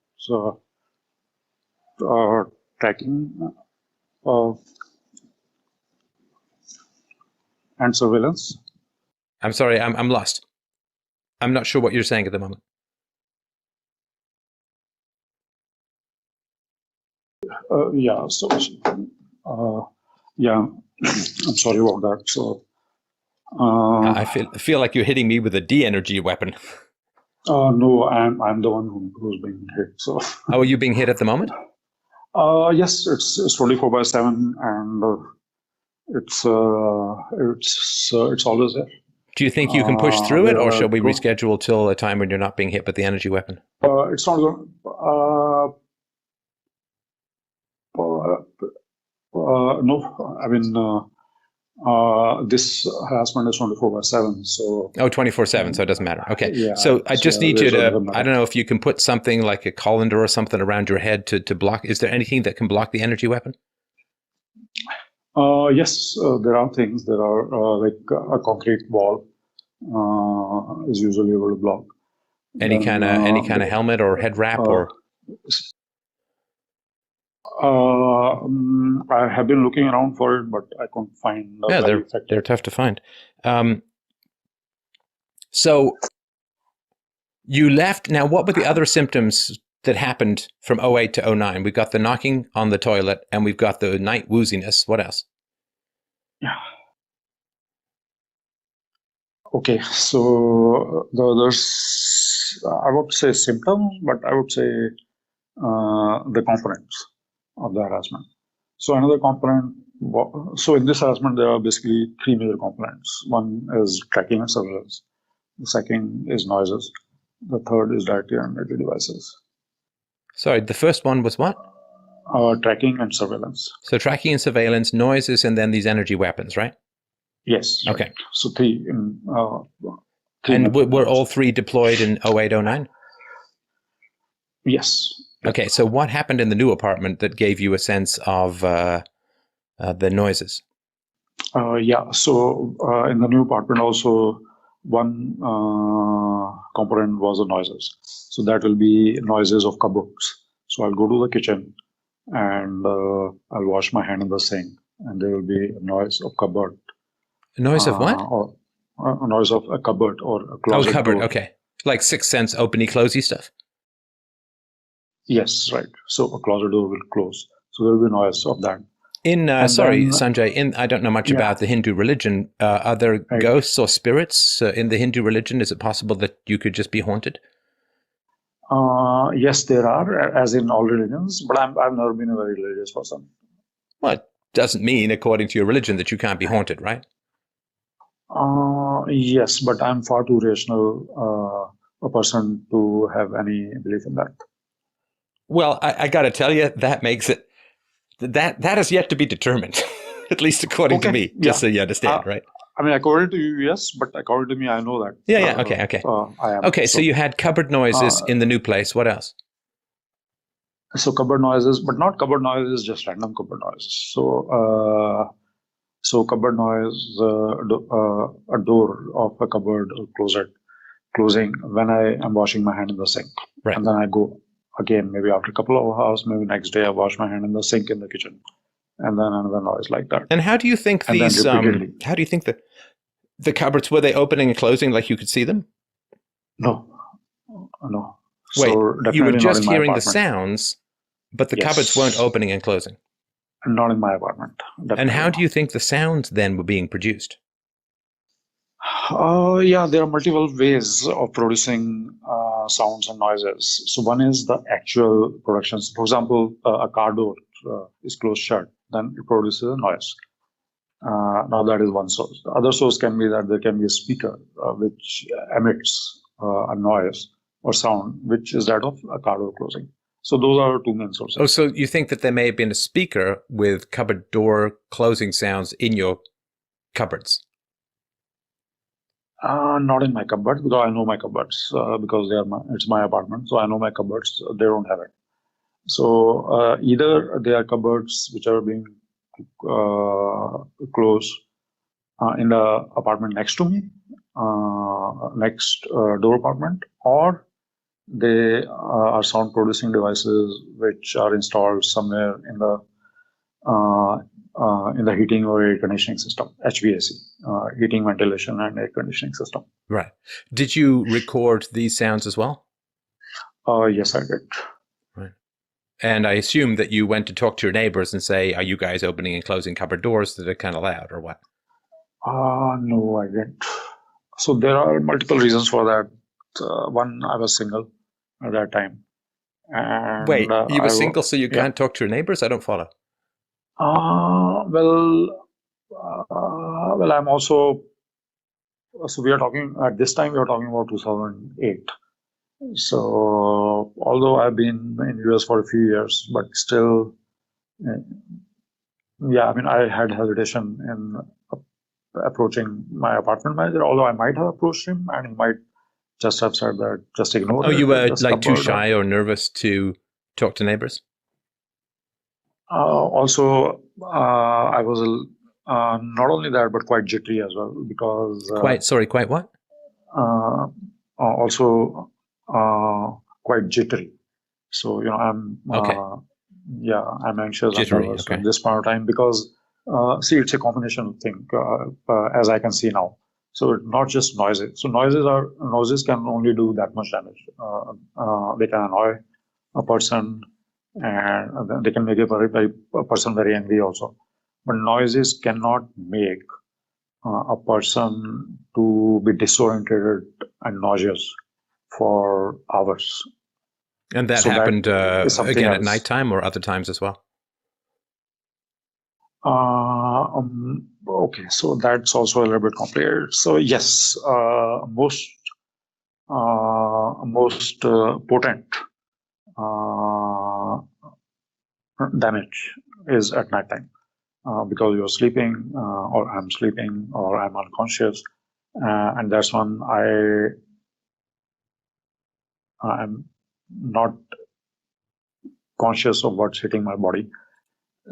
tracking and surveillance. I'm sorry, I'm lost. I'm not sure what you're saying at the moment. Yeah, so yeah, I'm sorry about that. So I feel like you're hitting me with a D-energy weapon. No, I'm the one who's being hit. So. Oh, are you being hit at the moment? Yes, it's 24/7, and it's always there. Do you think you can push through it, or shall we reschedule till a time when you're not being hit with the energy weapon? It's not going. No, I mean. This harassment is 24/7, so... Oh, 24/7, so it doesn't matter. Okay, yeah, so I just need you to, I don't know if you can put something like a colander or something around your head to block. Is there anything that can block the energy weapon? Yes, there are things. There are like a concrete wall is usually able to block. Any kind of helmet or head wrap or... I have been looking around for it, but I couldn't find. They're tough to find. So you left. Now, what were the other symptoms that happened from 08 to 09? We've got the knocking on the toilet, and we've got the night wooziness. What else? Yeah. Okay, so the others, I would say symptoms, but I would say the components of the harassment. So another component, so in this harassment, there are basically three major components. One is tracking and surveillance. The second is noises. The third is directly unrelated devices. Sorry, the first one was what? Tracking and surveillance. So tracking and surveillance, noises, and then these energy weapons, right? Yes. Okay. Right. So three. And were all three deployed in 08, 09? Yes. Okay, so what happened in the new apartment that gave you a sense of the noises? Yeah, so in the new apartment also, one component was the noises. So that will be noises of cupboards. So I'll go to the kitchen and I'll wash my hand in the sink, and there will be a noise of cupboard. A noise of what? Or a noise of a cupboard or a closet. Oh, cupboard, door. Okay. Like Sixth Sense, openy, closey stuff? Yes, right. So a closet door will close. So there will be noise of that. Sanjay, I don't know much about the Hindu religion. Are there ghosts or spirits in the Hindu religion? Is it possible that you could just be haunted? Yes, there are, as in all religions, but I've never been a very religious person. Well, it doesn't mean, according to your religion, that you can't be haunted, right? Yes, but I'm far too rational a person to have any belief in that. Well, I got to tell you, that makes it, that has yet to be determined, at least according to me, just so you understand, right? I mean, according to you, yes, but according to me, I know that. Okay. I am. Okay, so you had cupboard noises in the new place. What else? So cupboard noises, but not cupboard noises, just random cupboard noises. So cupboard noise, a door of a cupboard or closet closing when I am washing my hand in the sink. Right. And then I go again, maybe after a couple of hours, maybe next day I wash my hand in the sink in the kitchen. And then another noise like that. And how do you think these, how do you think the cupboards, were they opening and closing like you could see them? No. Wait, so you were just hearing the sounds, but the cupboards weren't opening and closing? Not in my apartment. And how do you think the sounds then were being produced? Yeah, there are multiple ways of producing sounds and noises. So one is the actual productions. For example, a car door is closed shut, then it produces a noise. Now that is one source. The other source can be that there can be a speaker which emits a noise or sound, which is that of a car door closing. So those are two main sources. Oh, so you think that there may have been a speaker with cupboard door closing sounds in your cupboards? Not in my cupboards, because I know my cupboards, because it's my apartment, so I know my cupboards. They don't have it. So either they are cupboards which are being closed in the apartment next to me, next door apartment, or they are sound producing devices which are installed somewhere in the heating or air conditioning system, HVAC, heating, ventilation, and air conditioning system. Right. Did you record these sounds as well? Yes, I did. Right. And I assume that you went to talk to your neighbors and say, are you guys opening and closing cupboard doors that are kind of loud, or what? No, I didn't. So there are multiple reasons for that. One, I was single at that time. And, wait, you were single, so you can't talk to your neighbors? I don't follow. Well, I'm also, so we are talking, at this time, we are talking about 2008. So, although I've been in the US for a few years, but still, I had hesitation in approaching my apartment manager, although I might have approached him and he might just have said that, just ignore it. Oh, you were like too shy or nervous to talk to neighbors? Also, I was not only that, but quite jittery as well, because... quite what? Also, quite jittery. So, I'm... Okay. I'm anxious jittery, and nervous at this point of time, because, it's a combination thing, as I can see now. So not just noises. So noises can only do that much damage. They can annoy a person, and they can make a person very angry also. But noises cannot make a person to be disoriented and nauseous for hours. And that happened again at nighttime or other times as well? Okay, so that's also a little bit complicated. So yes, most potent damage is at night time, because you're sleeping, or I'm sleeping, or I'm unconscious, and that's when I'm not conscious of what's hitting my body.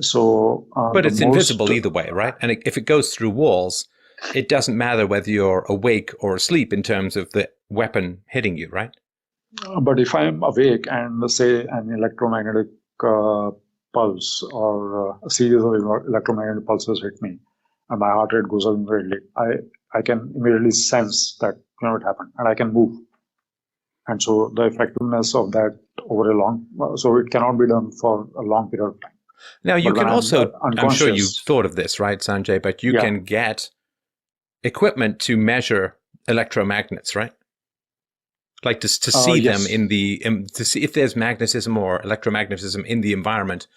So, but it's invisible either way, right? And if it goes through walls, it doesn't matter whether you're awake or asleep in terms of the weapon hitting you, right? But if I'm awake and say an electromagnetic pulse or a series of electromagnetic pulses hit me, and my heart rate goes up immediately, I can immediately sense that it happened, and I can move. And so the effectiveness of that over so it cannot be done for a long period of time. Now, you can also, I'm sure you've thought of this, right, Sanjay, but you can get equipment to measure electromagnets, right? Like to see them to see if there's magnetism or electromagnetism in the environment.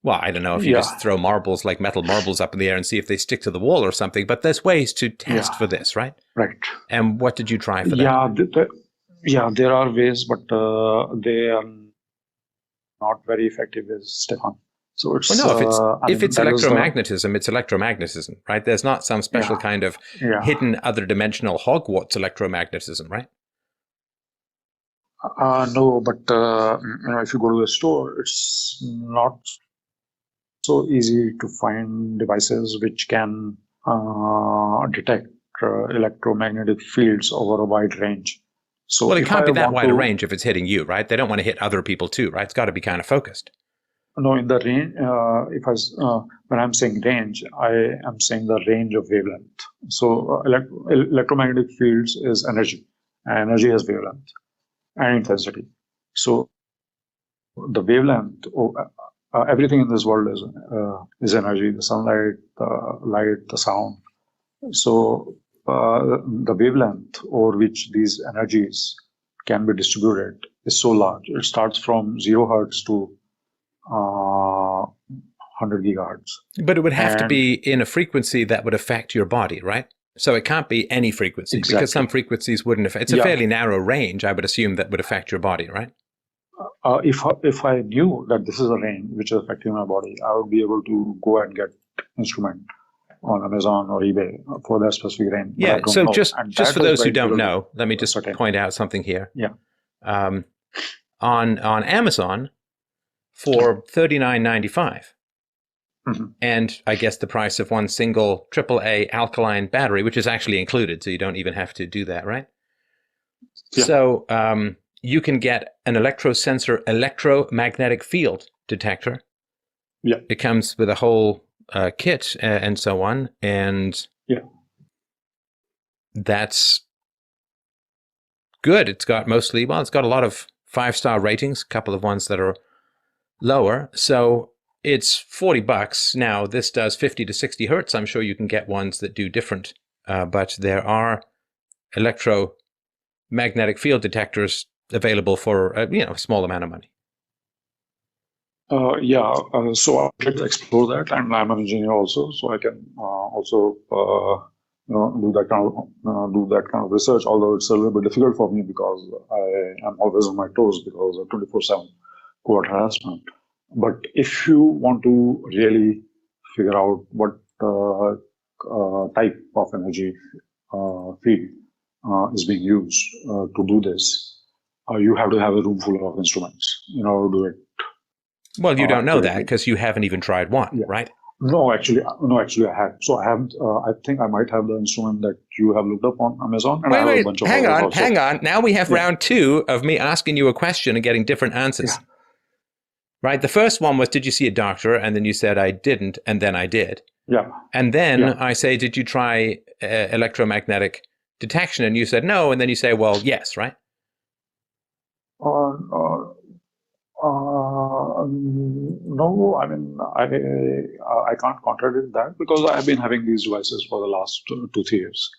Well, I don't know if you just throw marbles, like metal marbles up in the air and see if they stick to the wall or something, but there's ways to test for this, right? Right. And what did you try for that? There are ways, but they are not very effective, Stefan. So it's, if it's electromagnetism, it's electromagnetism, right? There's not some special kind of hidden other dimensional Hogwarts electromagnetism, right? No, but if you go to the store, it's not so easy to find devices which can detect electromagnetic fields over a wide range. So well, it can't be that wide a range if it's hitting you, right? They don't want to hit other people too, right? It's got to be kind of focused. No, in the range, when I'm saying range, I am saying the range of wavelength. So electromagnetic fields is energy, and energy has wavelength and intensity. So the wavelength, everything in this world is energy: the sunlight, the light, the sound. So the wavelength over which these energies can be distributed is so large. It starts from 0 hertz to 100 gigahertz. But it would have to be in a frequency that would affect your body, right? So it can't be any frequency because some frequencies wouldn't affect. It's a fairly narrow range, I would assume, that would affect your body, right? If I knew that this is a range which is affecting my body, I would be able to go and get instrument on Amazon or eBay for that specific range. Yeah. So just for those who don't know, let me just point out something here. Yeah. On Amazon for $39.95. Mm-hmm. And I guess the price of one single AAA alkaline battery, which is actually included, so you don't even have to do that, right? Yeah. So you can get an electrosensor electromagnetic field detector. Yeah. It comes with a whole kit and so on. And that's good. It's got it's got a lot of 5-star ratings, a couple of ones that are lower. So it's $40. Now, this does 50 to 60 hertz. I'm sure you can get ones that do different, but there are electromagnetic field detectors available for a small amount of money. So I'll try to explore that, and I'm an engineer also, so I can also do that kind of research. Although it's a little bit difficult for me because I am always on my toes because of 24/7 covert harassment. But if you want to really figure out what type of energy field is being used to do this, you have to have a room full of instruments in order to do it. Well, you don't know that because you haven't even tried one, right? No, actually, I have. So I have. I think I might have the instrument that you have looked up on Amazon. And wait, hang on. Now we have round 2 of me asking you a question and getting different answers. Yeah. Right. The first one was, did you see a doctor? And then you said, I didn't. And then I did. Yeah. And then I say, did you try electromagnetic detection? And you said no. And then you say, well, yes, right? No, I mean, I can't contradict that because I have been having these devices for the last 2-3 years.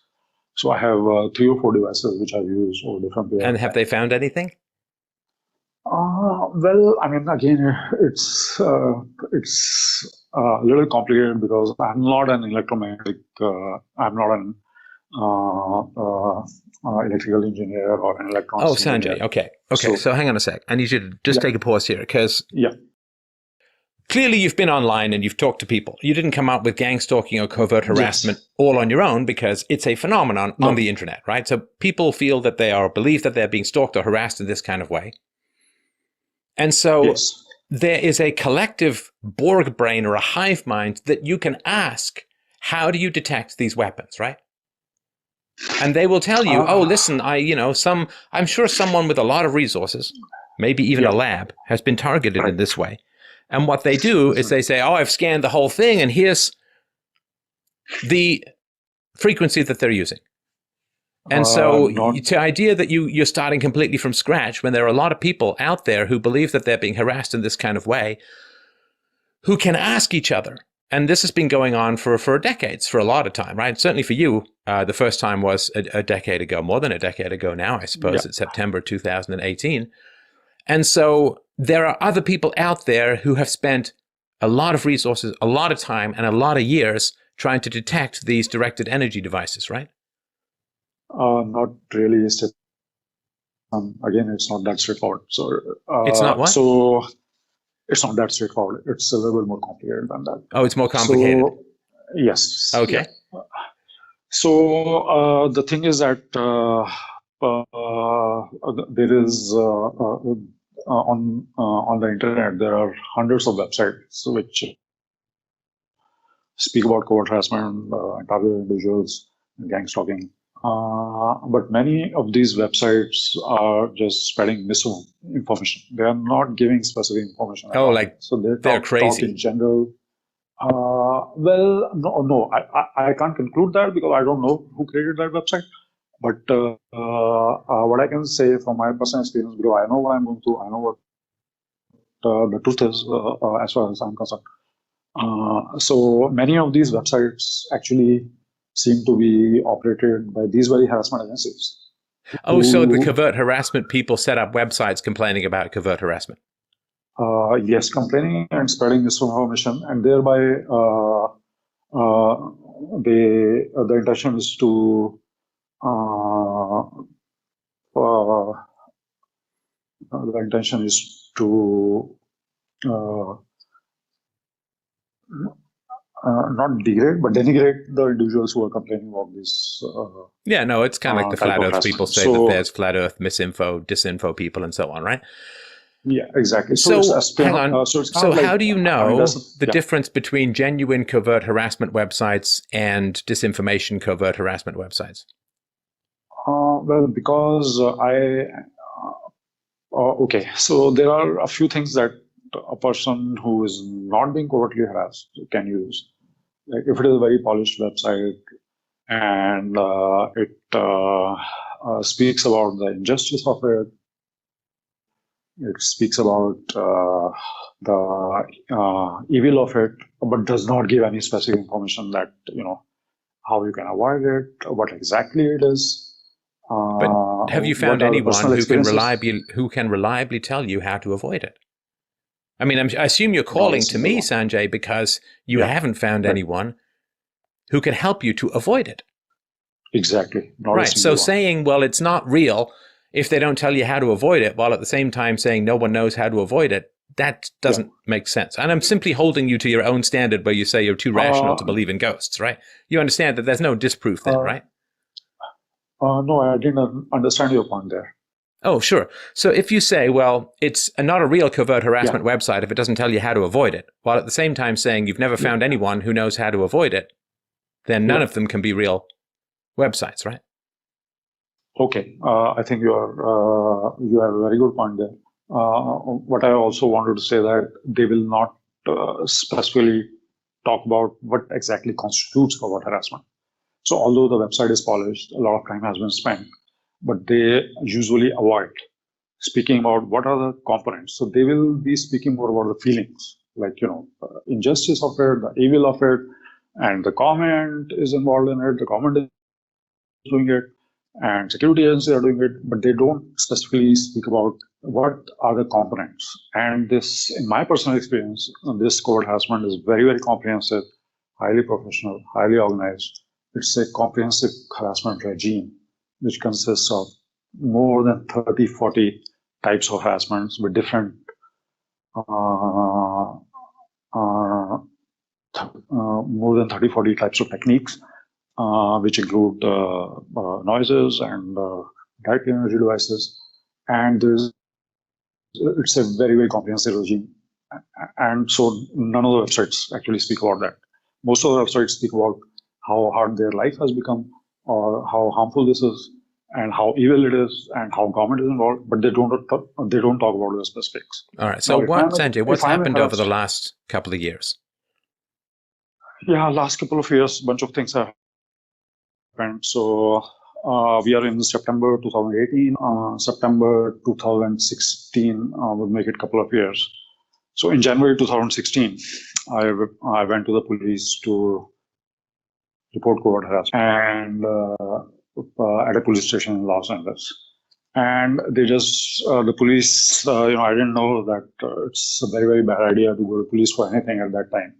So I have 3 or 4 devices which I've used over different periods. And have they found anything? Well, I mean, again, it's a little complicated because I'm not an electromagnetic. I'm not an electrical engineer or an electronics engineer. Sanjay. Okay. So hang on a sec. I need you to just take a pause here because clearly you've been online and you've talked to people. You didn't come up with gang stalking or covert harassment all on your own because it's a phenomenon on the internet, right? So people feel that believe that they're being stalked or harassed in this kind of way. And so there is a collective Borg brain or a hive mind that you can ask, how do you detect these weapons, right? And they will tell you, oh, listen, I'm sure someone with a lot of resources, maybe even a lab, has been targeted in this way. And what they do is they say, oh, I've scanned the whole thing, and here's the frequency that they're using. And so the idea that you're starting completely from scratch when there are a lot of people out there who believe that they're being harassed in this kind of way, who can ask each other. And this has been going on for decades, for a lot of time, right? Certainly for you, the first time was a decade ago, more than a decade ago now, I suppose. It's September 2018. And so there are other people out there who have spent a lot of resources, a lot of time, and a lot of years trying to detect these directed energy devices, right? Not really. Again, it's not that straightforward. So it's not what? So it's not that straightforward. It's a little bit more complicated than that. Oh, it's more complicated. So, yes. Okay. Yeah. So the thing is that there is on the internet there are hundreds of websites which speak about covert harassment, targeted individuals, gang stalking. But many of these websites are just spreading misinformation. They are not giving specific information. So they're crazy in general. Well, no, I can't conclude that because I don't know who created that website. But what I can say from my personal experience, because I know what I'm going through, I know what the truth is as far as I'm concerned. So many of these websites actually seem to be operated by these very harassment agencies. So the covert harassment people set up websites complaining about covert harassment? Yes, complaining and spreading misinformation, and thereby the intention is to not degrade, but denigrate the individuals who are complaining about this. It's kind of like the flat earth people say that there's flat earth misinfo, disinfo people, and so on, right? Yeah, exactly. So hang on. So how do you know the difference between genuine covert harassment websites and disinformation covert harassment websites? Well, because okay, so there are a few things that a person who is not being covertly harassed can use. Like if it is a very polished website and it speaks about the injustice of it, it speaks about the evil of it, but does not give any specific information that, how you can avoid it, what exactly it is. But have you found anyone who can reliably tell you how to avoid it? I mean, I assume you're calling to me, Sanjay, because you haven't found anyone who can help you to avoid it. Exactly. Right. So saying, well, it's not real if they don't tell you how to avoid it, while at the same time saying no one knows how to avoid it, that doesn't make sense. And I'm simply holding you to your own standard where you say you're too rational to believe in ghosts, right? You understand that there's no disproof there, right? No, I didn't understand your point there. Oh, sure. So if you say, well, it's not a real covert harassment website if it doesn't tell you how to avoid it, while at the same time saying you've never found anyone who knows how to avoid it, then none of them can be real websites, right? Okay. I think you have a very good point there. What I also wanted to say that they will not specifically talk about what exactly constitutes covert harassment. So although the website is polished, a lot of time has been spent, but they usually avoid speaking about what are the components. So they will be speaking more about the feelings, like, injustice of it, the evil of it, and the government is involved in it, the government is doing it, and security agencies are doing it, but they don't specifically speak about what are the components. And this, in my personal experience, this covert harassment is very, very comprehensive, highly professional, highly organized. It's a comprehensive harassment regime, which consists of more than 30, 40 types of harassments with different more than 30, 40 types of techniques, which include noises and direct energy devices. And it's a very, very comprehensive regime. And so none of the websites actually speak about that. Most of the websites speak about how hard their life has become, or how harmful this is, and how evil it is, and how government is involved, but they don't talk about the specifics. All right. So Sanjay, what's happened over the last couple of years? Yeah, last couple of years, a bunch of things have happened. So we are in September 2018. September 2016 will make it a couple of years. So in January 2016, I went to the police to report covert harassment, and at a police station in Los Angeles. And they just, the police, I didn't know that it's a very, very bad idea to go to police for anything at that time.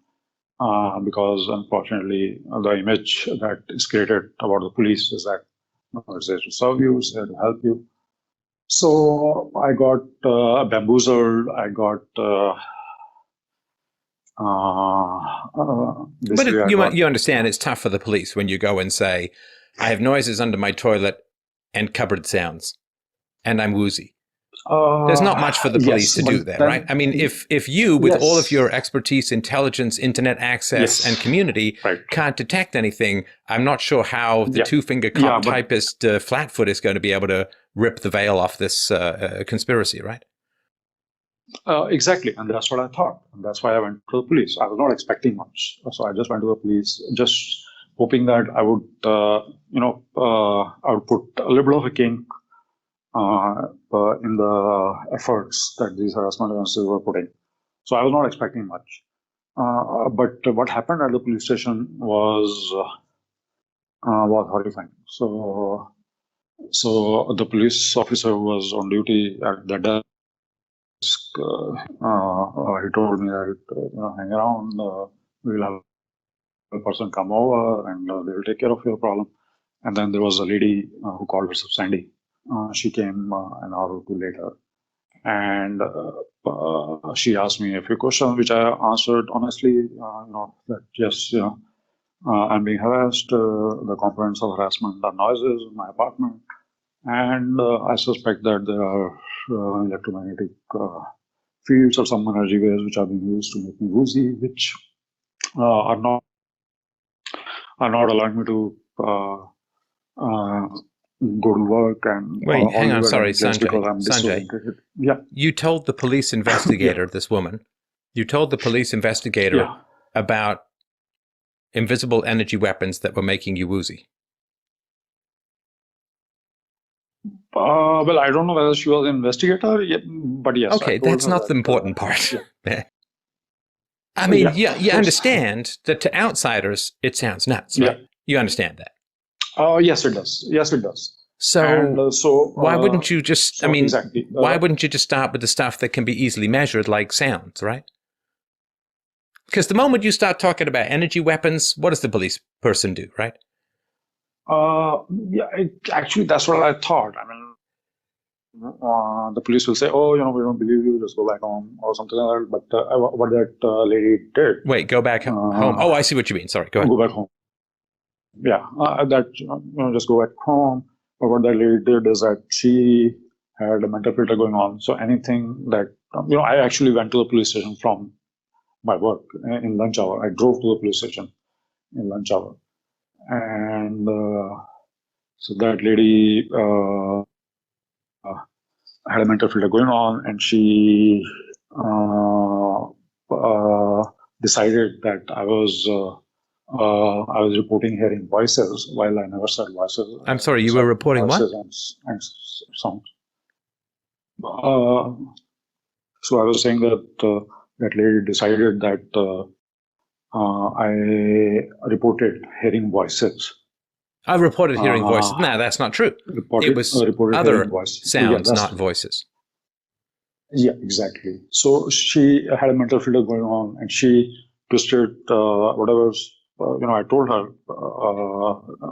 Because unfortunately, the image that is created about the police is that it's there to serve you, it's there to help you. So I got bamboozled, I got... but you understand it's tough for the police when you go and say, I have noises under my toilet and cupboard sounds, and I'm woozy. There's not much for the police to do there, right? I mean, if you, with all of your expertise, intelligence, internet access, and community, can't detect anything, I'm not sure how the two-finger cop typist Flatfoot is going to be able to rip the veil off this conspiracy, right? Exactly, and that's what I thought. And that's why I went to the police. I was not expecting much, so I just went to the police, just hoping that I would, I would put a little bit of a kink in the efforts that these harassment agencies were putting. So I was not expecting much. But what happened at the police station was horrifying. So the police officer was on duty at the desk. He told me that hang around, we'll have person come over and they will take care of your problem. And then there was a lady who called herself Sandy. She came an hour or two later, and she asked me a few questions, which I answered honestly. That yes, I'm being harassed. The components of harassment are noises in my apartment, and I suspect that there are electromagnetic fields or some energy waves which are being used to make me woozy, which are not allowing me to go to work and wait, hang on, sorry, Sanjay. Yeah, you told the police investigator, this woman, you told the police investigator about invisible energy weapons that were making you woozy. Well, I don't know whether she was an investigator, but yes. Okay, that's not the important part. Yeah. I mean, you understand that to outsiders, it sounds nuts, right? Yeah. You understand that? Yes, it does. Yes, it does. So, why wouldn't you just, exactly. Why wouldn't you just start with the stuff that can be easily measured, like sounds, right? Because the moment you start talking about energy weapons, what does the police person do, right? Actually, that's what I thought. I mean, the police will say, "Oh, we don't believe you. Just go back home," or something like that. But what that lady did? Wait, go back home. Oh, I see what you mean. Sorry, go ahead. Go back home. Yeah, just go back home. But what that lady did is that she had a mental filter going on. So anything that I actually went to the police station from my work in lunch hour. I drove to the police station in lunch hour, and so that lady had a mental filter going on, and she decided that I was reporting hearing voices while I never said voices. I'm sorry, you were reporting what? And sounds. So I was saying that that lady decided that I reported hearing voices. I reported hearing voices. No, that's not true. It was other sounds, not voices. Yeah, exactly. So she had a mental filter going on, and she twisted whatever I told her.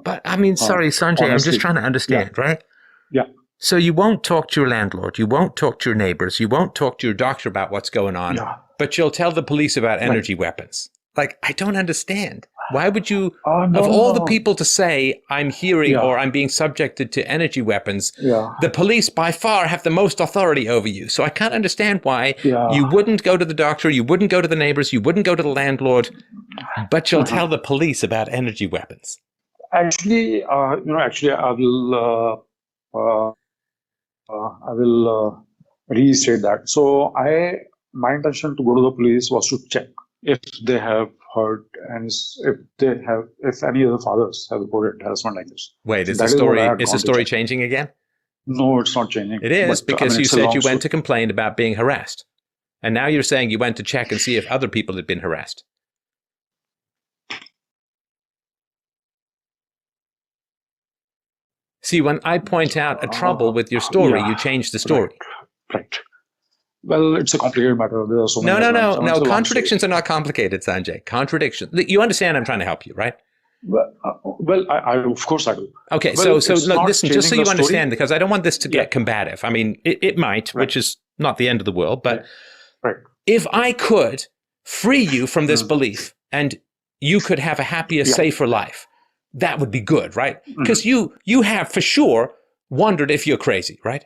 But I mean, sorry, Sanjay, honestly, I'm just trying to understand, right? Yeah. So you won't talk to your landlord, you won't talk to your neighbors, you won't talk to your doctor about what's going on, but you'll tell the police about energy weapons. Like, I don't understand. Why would you, the people to say, I'm hearing or I'm being subjected to energy weapons, the police by far have the most authority over you. So I can't understand why you wouldn't go to the doctor, you wouldn't go to the neighbors, you wouldn't go to the landlord, but you'll tell the police about energy weapons. Actually, I will restate that. So my intention to go to the police was to check if they have heard and if any of the fathers have reported harassment like this. Wait, is the story changing again? No, it's not changing. It is, because you said you went to complain about being harassed. And now you're saying you went to check and see if other people had been harassed. See, when I point out a trouble with your story, you change the story. Right. Well, it's a complicated matter. There are so many No. Contradictions are not complicated, Sanjay. Contradictions. You understand I'm trying to help you, right? Well, I of course I do. Okay, so look, listen, just so you understand, because I don't want this to get combative. I mean, it might, which is not the end of the world, but if I could free you from this belief and you could have a happier, safer life, that would be good, right? Because you have for sure wondered if you're crazy, right?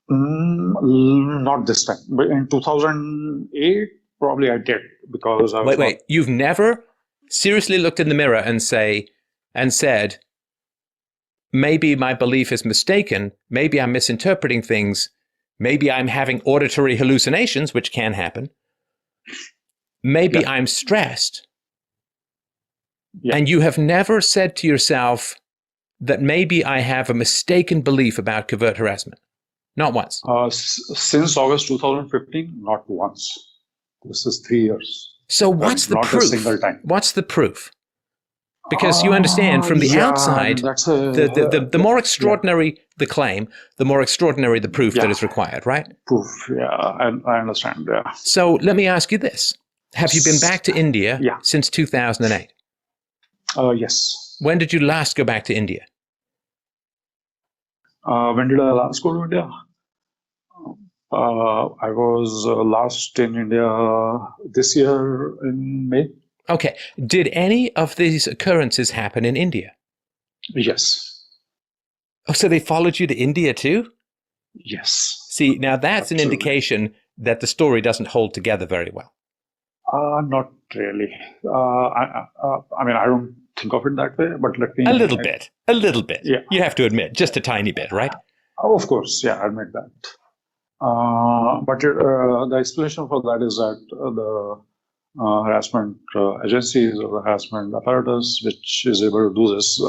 Not this time, but in 2008, probably I did, because I was wait. You've never seriously looked in the mirror and said, maybe my belief is mistaken, maybe I'm misinterpreting things, maybe I'm having auditory hallucinations, which can happen, maybe I'm stressed. And you have never said to yourself that maybe I have a mistaken belief about covert harassment? Not once. Since August 2015, not once. This is 3 years. So what's the proof? Not a single time. What's the proof? Because you understand, from the outside, the more extraordinary the claim, the more extraordinary the proof that is required, right? Proof, I understand, So let me ask you this. Have you been back to India since 2008? Yes. When did you last go back to India? When did I last go to India? I was last in India this year in May. Okay. Did any of these occurrences happen in India? Yes. Oh, so they followed you to India too? Yes. See, now that's an indication that the story doesn't hold together very well. Not really. I mean, I don't think of it that way, but let me... A little bit. Yeah. You have to admit, just a tiny bit, right? Of course, yeah, I admit that. But the explanation for that is that the harassment agencies or the harassment apparatus, which is able to do this,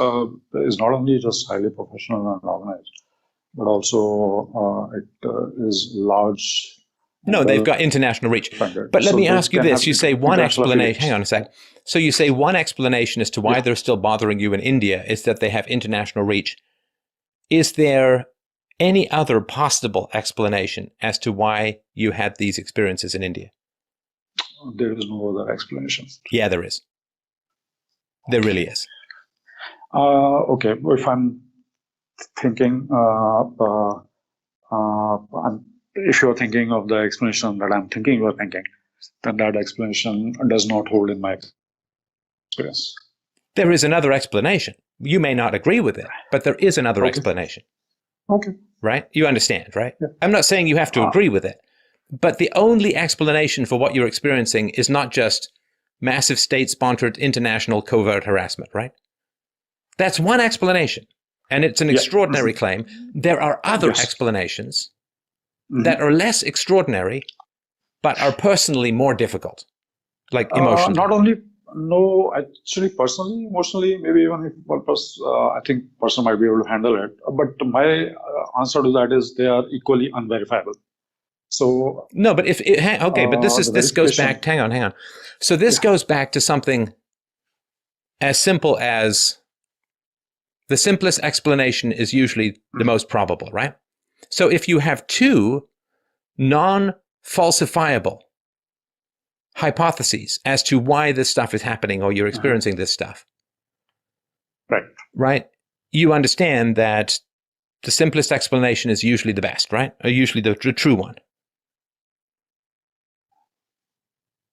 is not only just highly professional and organized, but also it is large. No, they've got international reach. But let me ask you this. You say one explanation. Hang on a sec. So you say one explanation as to why they're still bothering you in India is that they have international reach. Is there any other possible explanation as to why you had these experiences in India? There is no other explanation. Yeah, there is. There really is. Okay. If I'm thinking, if you're thinking of the explanation that I'm thinking you're thinking, then that explanation does not hold in my experience. There is another explanation. You may not agree with it, but there is another explanation. Okay. Right? You understand, right? Yeah. I'm not saying you have to agree with it, but the only explanation for what you're experiencing is not just massive state-sponsored international covert harassment, right? That's one explanation, and it's an extraordinary claim. There are other explanations that are less extraordinary, but are personally more difficult, like emotionally. Not only, no, actually personally, emotionally, maybe even if one person, I think person might be able to handle it. But my answer to that is they are equally unverifiable. So no, but but this goes back. Hang on. So this goes back to something as simple as the simplest explanation is usually the most probable, right? So if you have two non-falsifiable hypotheses as to why this stuff is happening or you're experiencing this stuff, right? You understand that the simplest explanation is usually the best, right? Or usually the true one.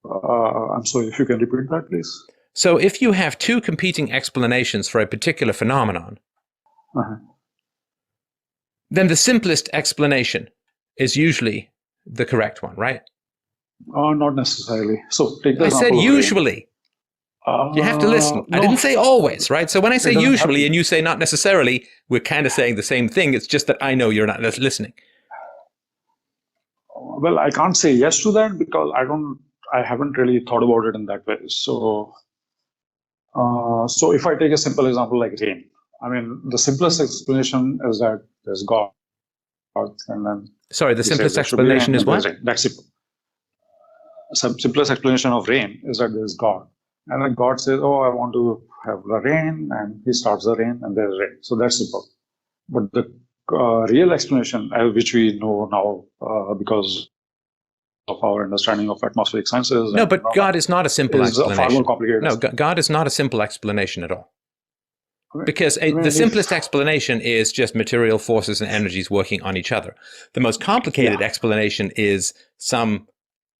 I'm sorry, if you can repeat that, please. So if you have two competing explanations for a particular phenomenon, then the simplest explanation is usually the correct one, right? Not necessarily. So take the I said usually. You have to listen. No. I didn't say always, right? So when I say usually and you say not necessarily, we're kind of saying the same thing. It's just that I know you're not listening. Well, I can't say yes to that because I haven't really thought about it in that way. So if I take a simple example like rain, I mean, the simplest explanation is that there's God. And then sorry, the simplest explanation is what? That's simple. Simplest explanation of rain is that there's God. And then God says, oh, I want to have the rain, and he starts the rain, and there's rain. So that's simple. But the real explanation, which we know now because of our understanding of atmospheric sciences. No, but God is not a simple explanation. Far more complicated. No, God is not a simple explanation at all. Because the simplest explanation is just material forces and energies working on each other. The most complicated explanation is some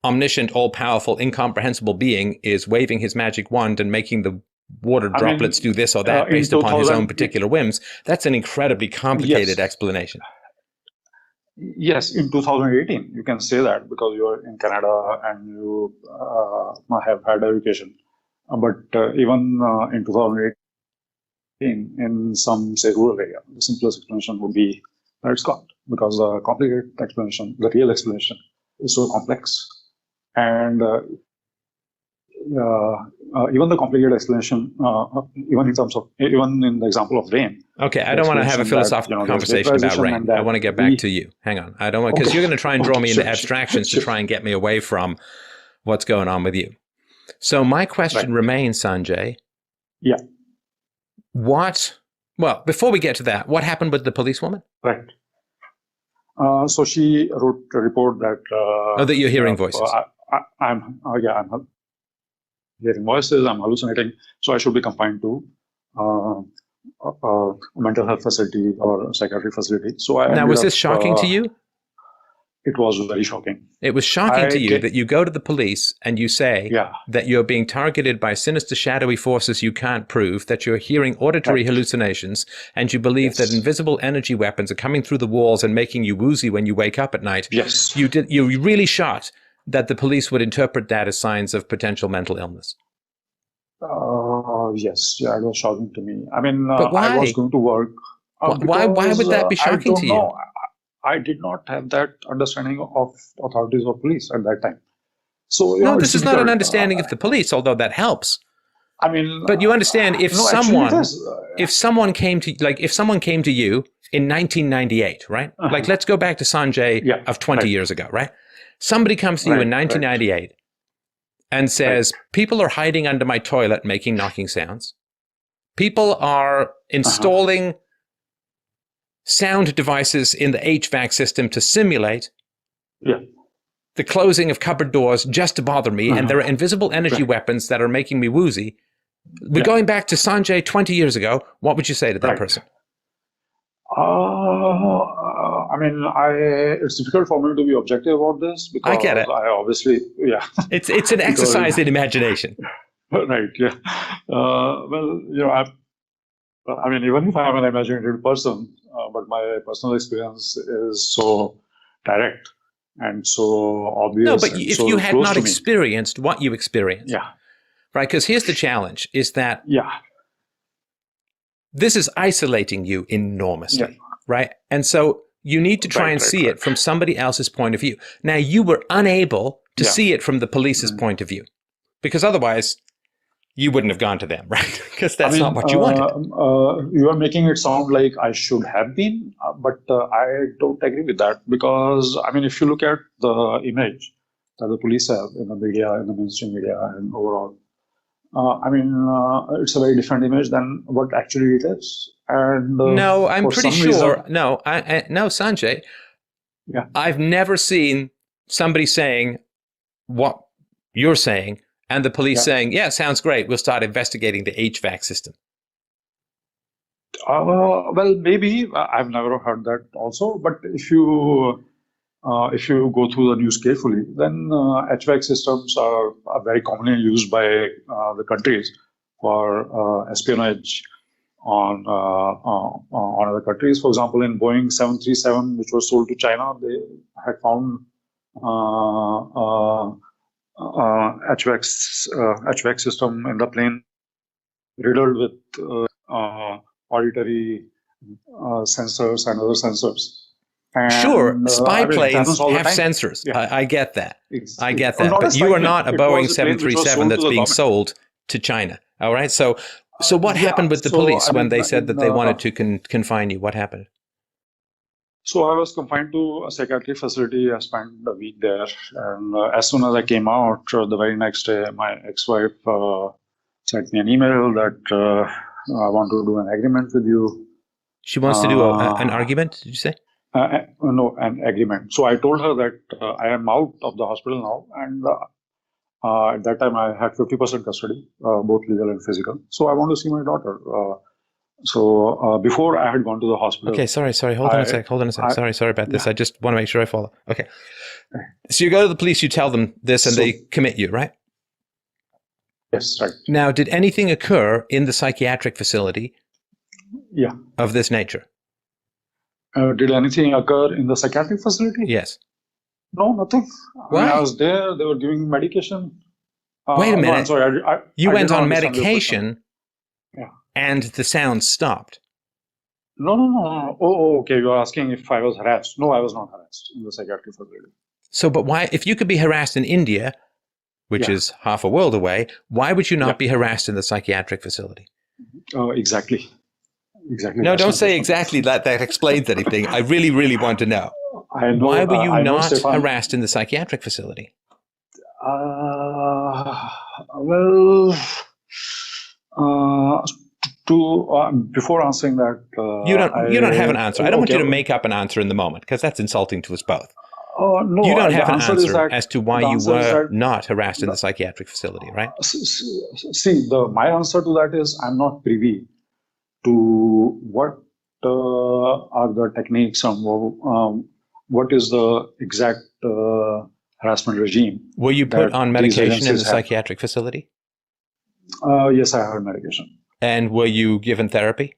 omniscient, all-powerful, incomprehensible being is waving his magic wand and making the water droplets do this or that based upon his own particular whims. That's an incredibly complicated explanation. Yes, in 2018, you can say that because you're in Canada and you have had education. But even in 2018, in some, say, rural area, the simplest explanation would be that it's God, because the complicated explanation, the real explanation, is so complex. And even the complicated explanation, even in the example of rain. Okay, I don't want to have a philosophical conversation about rain. I want to get back to you. Hang on. I don't want, because you're going to try and draw me into abstractions to try and get me away from what's going on with you. So my question remains, Sanjay. Yeah. Well, before we get to that, what happened with the policewoman? Right. So she wrote a report that... that you're hearing voices. I'm hearing voices, I'm hallucinating, so I should be confined to a mental health facility or a psychiatric facility. So now, was this shocking to you? It was very shocking. It was shocking to you that you go to the police and you say that you're being targeted by sinister, shadowy forces you can't prove, that you're hearing auditory hallucinations, and you believe that invisible energy weapons are coming through the walls and making you woozy when you wake up at night. Yes. You're really shocked that the police would interpret that as signs of potential mental illness. Yes, it was shocking to me. I mean, but why? I was going to work. Why would that be shocking to you? I did not have that understanding of authorities or police at that time. So no, this is not an understanding of the police, although that helps. I mean, but you understand if someone came to you in 1998, right? Like, let's go back to Sanjay of 20 years ago, right? Somebody comes to you in 1998 and says, people are hiding under my toilet making knocking sounds. People are installing sound devices in the HVAC system to simulate the closing of cupboard doors just to bother me, and there are invisible energy weapons that are making me woozy. We're going back to Sanjay 20 years ago. What would you say to that person? I mean, it's difficult for me to be objective about this because I get it. I obviously, It's an exercise in imagination. Right, yeah. Well, I mean, even if I'm an imaginative person, but my personal experience is so direct and so obvious. No, but if you had not experienced what you experienced, right? Because here's the challenge: is that this is isolating you enormously, right? And so you need to try and see it from somebody else's point of view. Now, you were unable to see it from the police's point of view, because otherwise you wouldn't have gone to them, right? Because that's not what you wanted. You are making it sound like I should have been, but I don't agree with that because, I mean, if you look at the image that the police have in the media, in the mainstream media, and overall, I mean, it's a very different image than what actually it is. And no, I'm pretty sure. No, no, Sanjay. Yeah, I've never seen somebody saying what you're saying, and the police saying, "Yeah, sounds great. We'll start investigating the HVAC system." Well, maybe I've never heard that also. But if you go through the news carefully, then HVAC systems are very commonly used by the countries for espionage on other countries. For example, in Boeing 737, which was sold to China, they had found HVAC system in the plane riddled with auditory sensors and other sensors. And, sure, spy planes have sensors. Yeah. I get that. I get that. But you are not a Boeing 737 that's being sold to China. All right. So what happened with the police when they said that they wanted to confine you? What happened? So I was confined to a psychiatric facility. I spent a week there. And as soon as I came out, the very next day, my ex-wife sent me an email that I want to do an agreement with you. She wants to do an argument, did you say? No, an agreement. So I told her that I am out of the hospital now. And at that time, I had 50% custody, both legal and physical. So I want to see my daughter. So before I had gone to the hospital. Okay, sorry. Hold on a sec. Sorry about this. I just want to make sure I follow. Okay. So you go to the police, you tell them this, and they commit you, right? Yes, right. Now, did anything occur in the psychiatric facility of this nature? Did anything occur in the psychiatric facility? Yes. No, nothing. Why? When I was there, they were giving medication. Wait a minute. No, I'm sorry. You went on medication and the sound stopped. No. Oh, okay. You're asking if I was harassed. No, I was not harassed in the psychiatric facility. So, but why, if you could be harassed in India, which is half a world away, why would you not be harassed in the psychiatric facility? Exactly. No, don't say exactly that explains anything. I really, really want to know. Why were you not harassed in the psychiatric facility? Before answering that, you don't have an answer. I don't want you to make up an answer in the moment because that's insulting to us both. No, you don't have an answer as to why you were that, not harassed in the psychiatric facility, right? See, my answer to that is I'm not privy to what are the techniques and what is the exact harassment regime. Were you put on medication in the psychiatric facility? Yes, I had medication. And were you given therapy?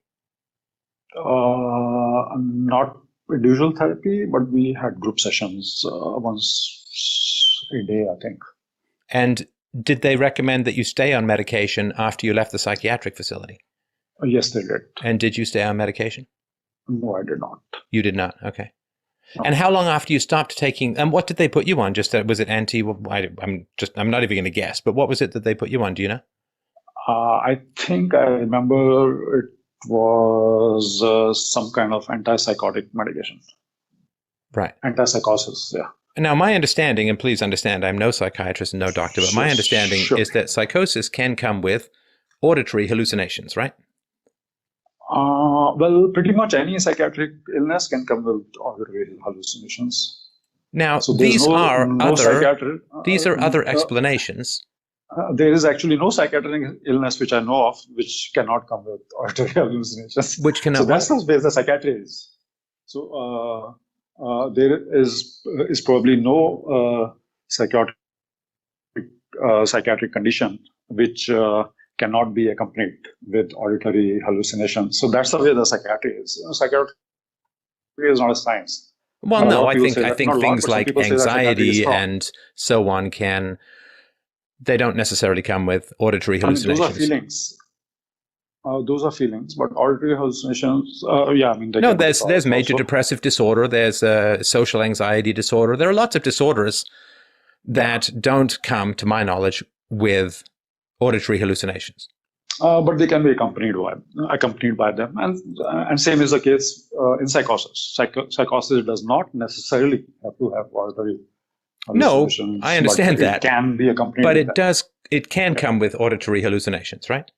Not individual therapy, but we had group sessions once a day, I think. And did they recommend that you stay on medication after you left the psychiatric facility? Yes, they did. And did you stay on medication? No, I did not. You did not? Okay. No. And how long after you stopped taking, and what did they put you on? Was it I'm not even going to guess, but what was it that they put you on? Do you know? I think I remember it was some kind of antipsychotic medication. Right. Antipsychosis, yeah. Now, my understanding, and please understand, I'm no psychiatrist and no doctor, but my understanding is that psychosis can come with auditory hallucinations, right? Well, pretty much any psychiatric illness can come with auditory hallucinations. Now, so these are other explanations. There is actually no psychiatric illness which I know of which cannot come with auditory hallucinations. Which cannot. So that's how the psychiatry is. So there is probably no psychiatric condition which cannot be accompanied with auditory hallucinations. So that's the way the psychiatry is. Psychiatry is not a science. Well, no, I think things like anxiety and so on they don't necessarily come with auditory hallucinations. Those are feelings. Those are feelings, but auditory hallucinations, there's major depressive disorder. There's social anxiety disorder. There are lots of disorders that don't come, to my knowledge, with auditory hallucinations. But they can be accompanied by them, and same is the case in psychosis. Psychosis does not necessarily have to have auditory hallucinations. No, I understand that. It can be accompanied. But it can come with auditory hallucinations, right?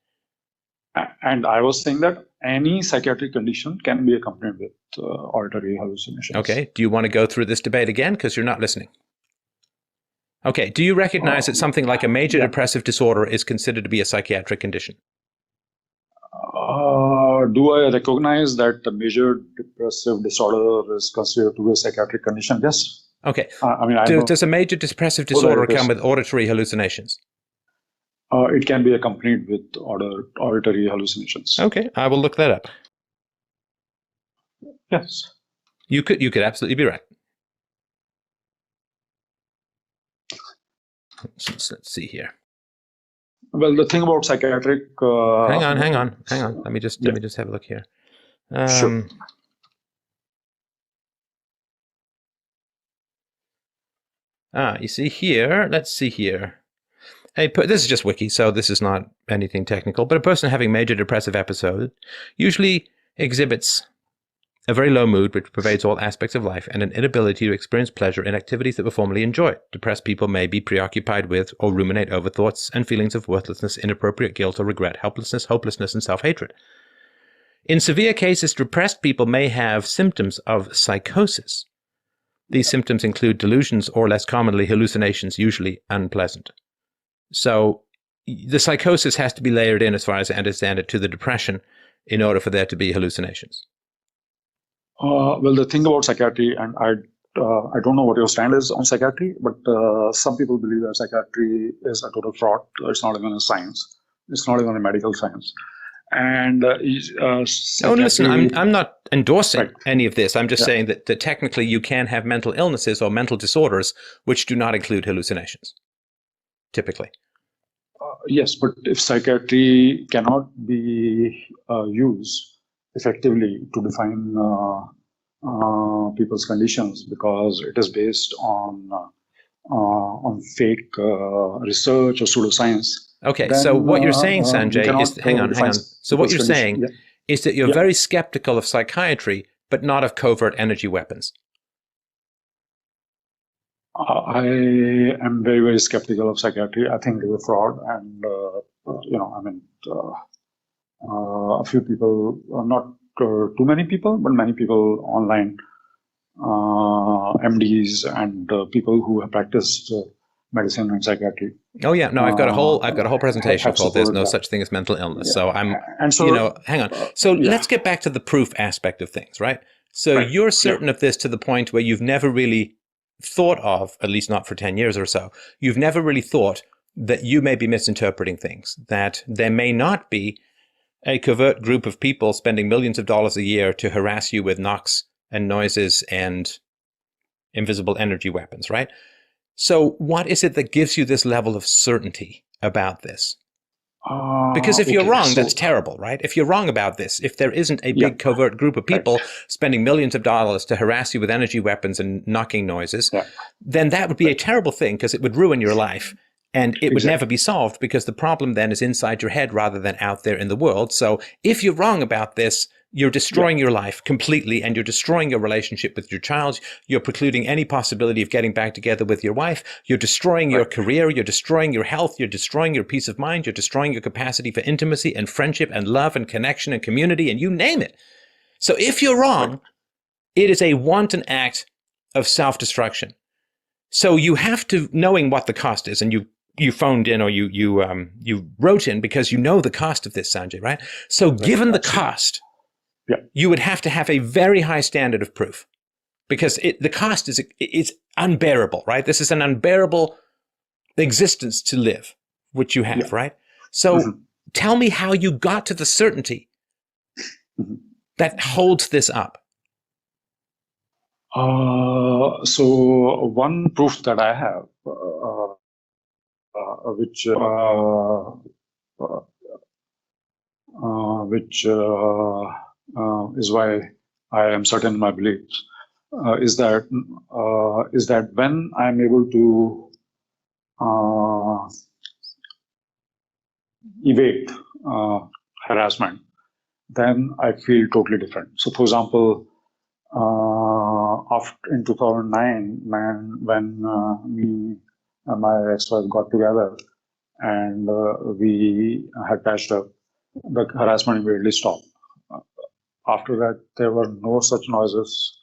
And I was saying that any psychiatric condition can be accompanied with auditory hallucinations. Okay. Do you want to go through this debate again? Because you're not listening. Okay. Do you recognize that something like a major depressive disorder is considered to be a psychiatric condition? Do I recognize that a major depressive disorder is considered to be a psychiatric condition? Yes. Okay. Does a major depressive disorder come with auditory hallucinations? It can be accompanied with auditory hallucinations. Okay, I will look that up. Yes. You could absolutely be right. Let's see here. Well, the thing about psychiatric... Hang on. Let me just have a look here. Sure. You see here, let's see here. This is just wiki, so this is not anything technical, but a person having major depressive episode usually exhibits a very low mood which pervades all aspects of life and an inability to experience pleasure in activities that were formerly enjoyed. Depressed people may be preoccupied with or ruminate over thoughts and feelings of worthlessness, inappropriate guilt or regret, helplessness, hopelessness, and self-hatred. In severe cases, depressed people may have symptoms of psychosis. These symptoms include delusions or, less commonly, hallucinations, usually unpleasant. So the psychosis has to be layered in, as far as I understand it, to the depression in order for there to be hallucinations. Well, the thing about psychiatry, and I don't know what your stand is on psychiatry, but some people believe that psychiatry is a total fraud. It's not even a science. It's not even a medical science. And listen, I'm not endorsing any of this. I'm just saying that technically you can have mental illnesses or mental disorders which do not include hallucinations, typically. Yes, but if psychiatry cannot be used effectively to define people's conditions because it is based on fake research or pseudoscience. Okay, so what you're saying, Sanjay, is hang on. So what you're saying is that you're very skeptical of psychiatry, but not of covert energy weapons. I am very, very skeptical of psychiatry. I think it's a fraud, and a few people, not too many people, but many people online MDs and people who have practiced medicine and psychiatry. Oh yeah, no, I've got a whole presentation called "There's No Such Thing as Mental Illness." Yeah. So hang on. So let's get back to the proof aspect of things, right? So you're certain of this to the point where you've never really thought of, at least not for 10 years or so, you've never really thought that you may be misinterpreting things, that there may not be a covert group of people spending millions of dollars a year to harass you with knocks and noises and invisible energy weapons, right? So what is it that gives you this level of certainty about this? Because if you're wrong, that's terrible, right? If you're wrong about this, if there isn't a big covert group of people spending millions of dollars to harass you with energy weapons and knocking noises, then that would be a terrible thing because it would ruin your life. And it would never be solved because the problem then is inside your head rather than out there in the world. So if you're wrong about this, you're destroying your life completely and you're destroying your relationship with your child. You're precluding any possibility of getting back together with your wife. You're destroying your career. You're destroying your health. You're destroying your peace of mind. You're destroying your capacity for intimacy and friendship and love and connection and community and you name it. So if you're wrong, it is a wanton act of self-destruction. So you have to, knowing what the cost is, and you phoned in or you wrote in because you know the cost of this, Sanjay, right? So given the cost, you would have to have a very high standard of proof because the cost is unbearable, right? This is an unbearable existence to live, which you have, right? So tell me how you got to the certainty that holds this up. So one proof that I have, which is why I am certain in my beliefs, is that when I am able to evade harassment, then I feel totally different. So, for example, in 2009, when me and my ex-wife got together and we had patched up, the harassment immediately stopped. After that, there were no such noises,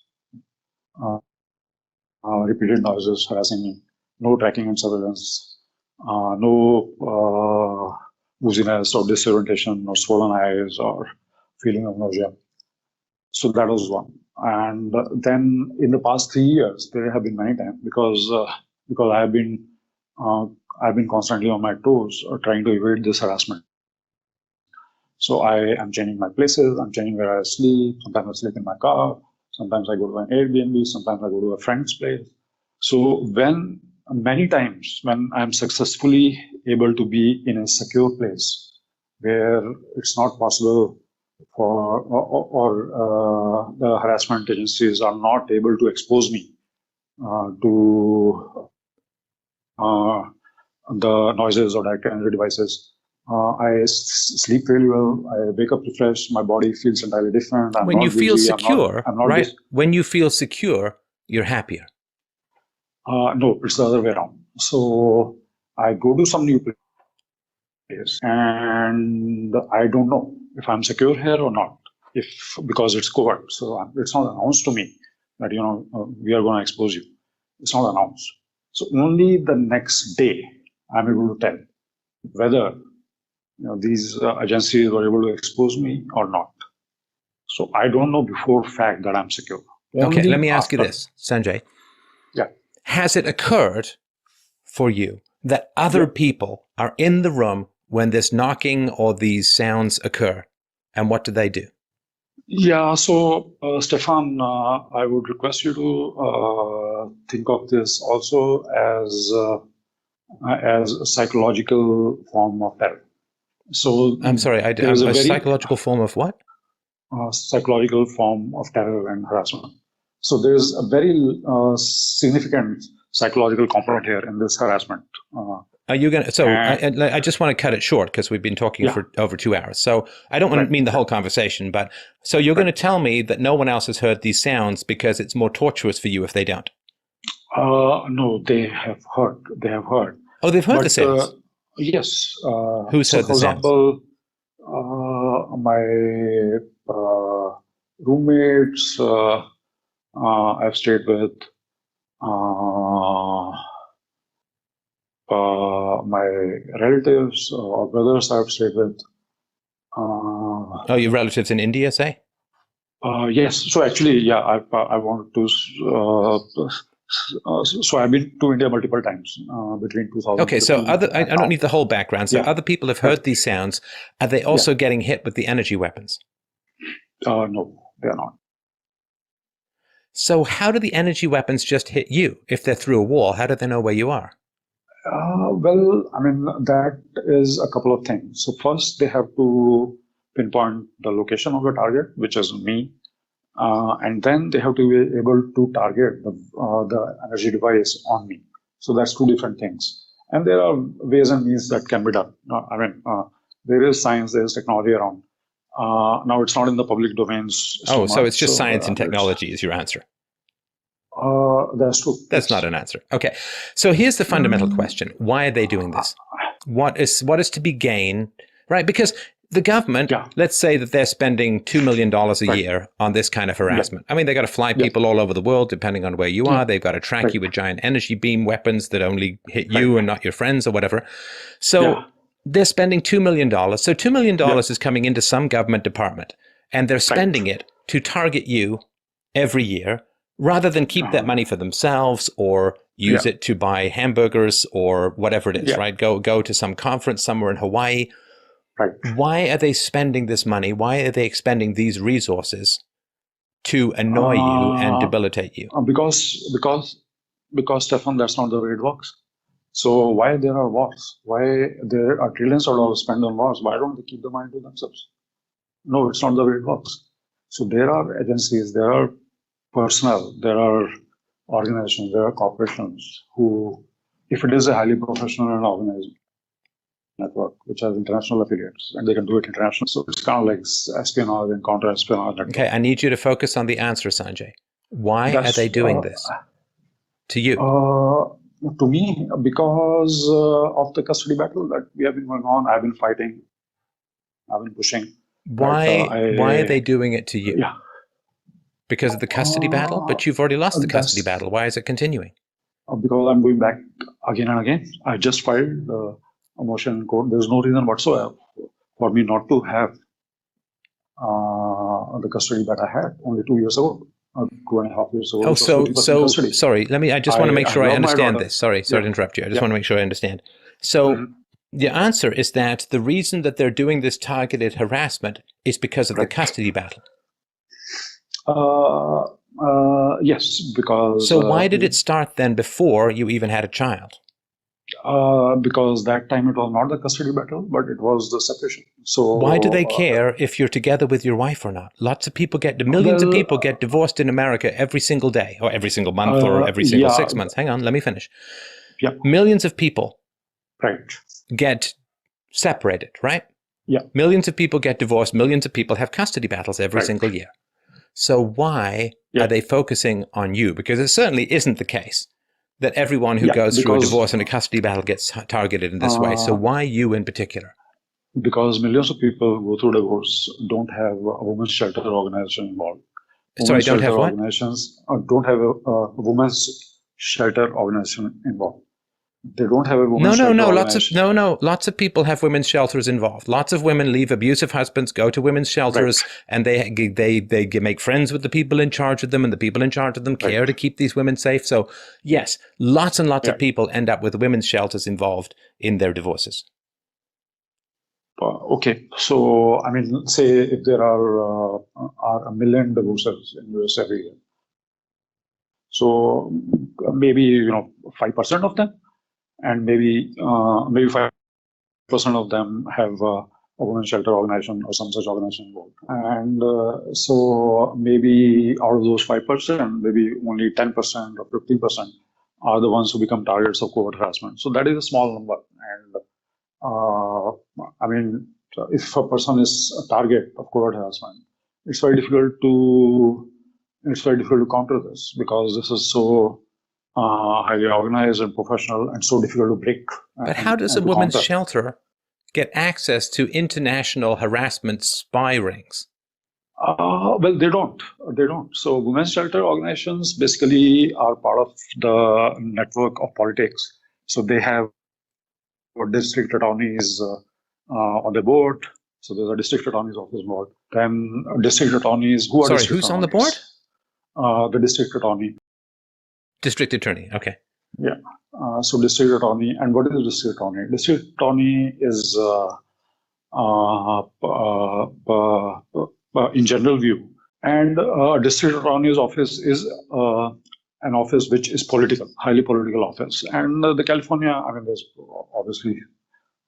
repeated noises harassing me, no tracking and surveillance, no wooziness or disorientation or swollen eyes or feeling of nausea. So that was one. And then in the past 3 years, there have been many times because I've been constantly on my toes trying to evade this harassment. So I am changing my places. I'm changing where I sleep. Sometimes I sleep in my car. Sometimes I go to an Airbnb. Sometimes I go to a friend's place. So many times when I'm successfully able to be in a secure place where it's not possible for or the harassment agencies are not able to expose me to the noises or direct energy devices. I sleep really well. I wake up refreshed. My body feels entirely different. When you feel secure, right? When you feel secure, you're happier. No, it's the other way around. So I go to some new place and I don't know if I'm secure here or not, because it's covert. So it's not announced to me that, we are going to expose you. It's not announced. So only the next day I'm able to tell whether these agencies were able to expose me or not. So I don't know before fact that I'm secure. Okay, let me ask you this, Sanjay. Yeah. Has it occurred for you that other people are in the room when this knocking or these sounds occur? And what do they do? Yeah, so Stefan, I would request you to think of this also as a psychological form of terror. So I'm sorry, a psychological form of what? Psychological form of terror and harassment. So there's a very significant psychological component here in this harassment. Are you going to? So I just want to cut it short because we've been talking for over 2 hours. So I don't want to mean the whole conversation, but so you're going to tell me that no one else has heard these sounds because it's more torturous for you if they don't. No, they have heard. They have heard. Oh, they've heard the sounds. Yes. Who's heard the sounds? For example, my roommates, I've stayed with my relatives or brothers. I've stayed with. Your relatives in India, say? Yes. So actually, yeah, I wanted to. So I've been to India multiple times between 2000. Okay, so I don't need the whole background. So other people have heard these sounds. Are they also getting hit with the energy weapons? No, they are not. So how do the energy weapons just hit you? If they're through a wall, how do they know where you are? Well, I mean, that is a couple of things. So first, they have to pinpoint the location of the target, which is me. And then they have to be able to target the energy device on me. So that's two different things. And there are ways and means that can be done. There is science, there is technology around. Now it's not in the public domains. So it's just science and technology is your answer. That's true. That's not an answer. Okay. So here's the fundamental question. Why are they doing this? What is to be gained, right? Because the government, let's say that they're spending $2 million a year on this kind of harassment. I mean, they got to fly people all over the world, depending on where you are. They've got to track you with giant energy beam weapons that only hit you and not your friends or whatever. So they're spending $2 million. So $2 million is coming into some government department, and they're spending it to target you every year, rather than keep that money for themselves or use it to buy hamburgers or whatever it is, right? Go to some conference somewhere in Hawaii. Right. Why are they spending this money? Why are they expending these resources to annoy you and debilitate you? Because Stefan, that's not the way it works. So why there are wars? Why there are trillions of dollars spent on wars? Why don't they keep the money to themselves? No, it's not the way it works. So there are agencies, there are personnel, there are organizations, there are corporations who, if it is a highly professional and organized network which has international affiliates, and they can do it international. So it's kind of like espionage and counter-espionage. Okay, I need you to focus on the answer, Sanjay. Why are they doing this to you? To me, because of the custody battle that we have been going on. I've been fighting. I've been pushing. Why are they doing it to you? Yeah. Because of the custody battle? But you've already lost the custody battle. Why is it continuing? Because I'm going back again and again. I just filed a motion in court. There's no reason whatsoever for me not to have the custody that I had only 2 years ago, 2.5 years ago. So sorry. I just want to make sure I understand this. Sorry to interrupt you. I just want to make sure I understand. So the answer is that the reason that they're doing this targeted harassment is because of the custody battle. Yes, because. So why did it start then before you even had a child? Because that time it was not the custody battle, but it was the separation. So why do they care if you're together with your wife or not? Millions of people get divorced in America every single day, or every single month, or every single 6 months. Hang on, let me finish. Yeah. Millions of people right. get separated, right? Yeah. Millions of people get divorced. Millions of people have custody battles every single year. So why are they focusing on you? Because it certainly isn't the case that everyone who goes through a divorce and a custody battle gets targeted in this way. So why you in particular? Because millions of people who go through divorce don't have a women's shelter organization involved. Sorry, don't have what? Organizations don't have a women's shelter organization involved. They don't have a women's shelter organization. Lots of people have women's shelters involved. Lots of women leave abusive husbands, go to women's shelters, and they make friends with the people in charge of them, and the people in charge of them care to keep these women safe. So yes, lots and lots of people end up with women's shelters involved in their divorces. Okay, so I mean, say if there are 1 million divorces in US every year, so maybe 5% of them. And maybe 5% of them have a women's shelter organization or some such organization involved. And so maybe out of those 5%, maybe only 10% or 15% are the ones who become targets of covert harassment. So that is a small number. And I mean, if a person is a target of covert harassment, it's very difficult to counter this, because this is so highly organized and professional and so difficult to break. But how does a women's shelter get access to international harassment spy rings? Well, they don't. They don't. So women's shelter organizations basically are part of the network of politics. So they have district attorneys on the board. So there's a district attorney's office board. Then district attorneys who are Sorry, who's on the board? The district attorney. District attorney. Okay. Yeah. So district attorney, and what is the district attorney? District attorney is in general view, and district attorney's office is an office which is political, highly political office. And the California, I mean, there's obviously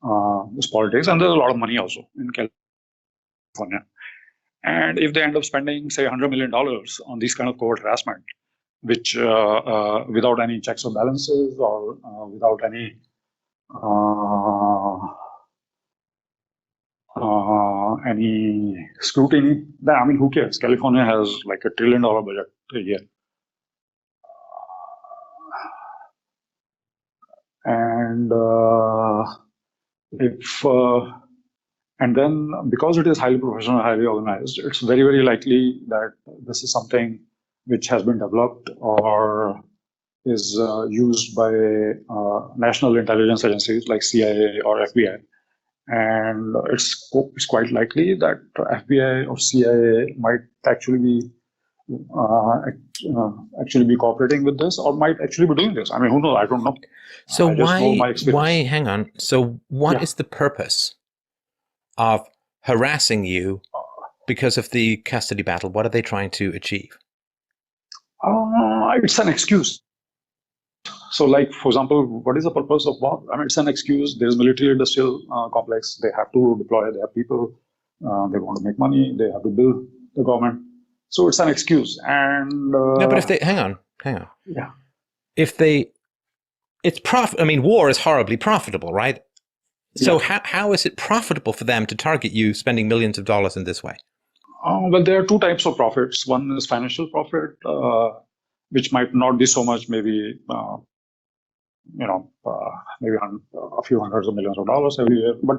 there's politics, and there's a lot of money also in California. And if they end up spending, say, $100 million on these kind of covert harassment, which without any checks or balances or without any scrutiny, then, I mean, who cares? California has like $1 trillion budget a year. And and then because it is highly professional, highly organized, it's very, very likely that this is something which has been developed or is used by national intelligence agencies like CIA or FBI. And it's quite likely that FBI or CIA might actually be cooperating with this, or might actually be doing this. I mean, who knows? I don't know. So why? Hang on. So what is the purpose of harassing you because of the custody battle? What are they trying to achieve? It's an excuse. So, like, for example, what is the purpose of war? I mean, it's an excuse. There's military-industrial complex. They have to deploy their people. They want to make money. They have to build the government. So it's an excuse. And no, but if they hang on. Yeah. I mean, war is horribly profitable, right? So how is it profitable for them to target you, spending millions of dollars in this way? Well, there are two types of profits. One is financial profit, which might not be so much, maybe maybe a few hundreds of millions of dollars every year. But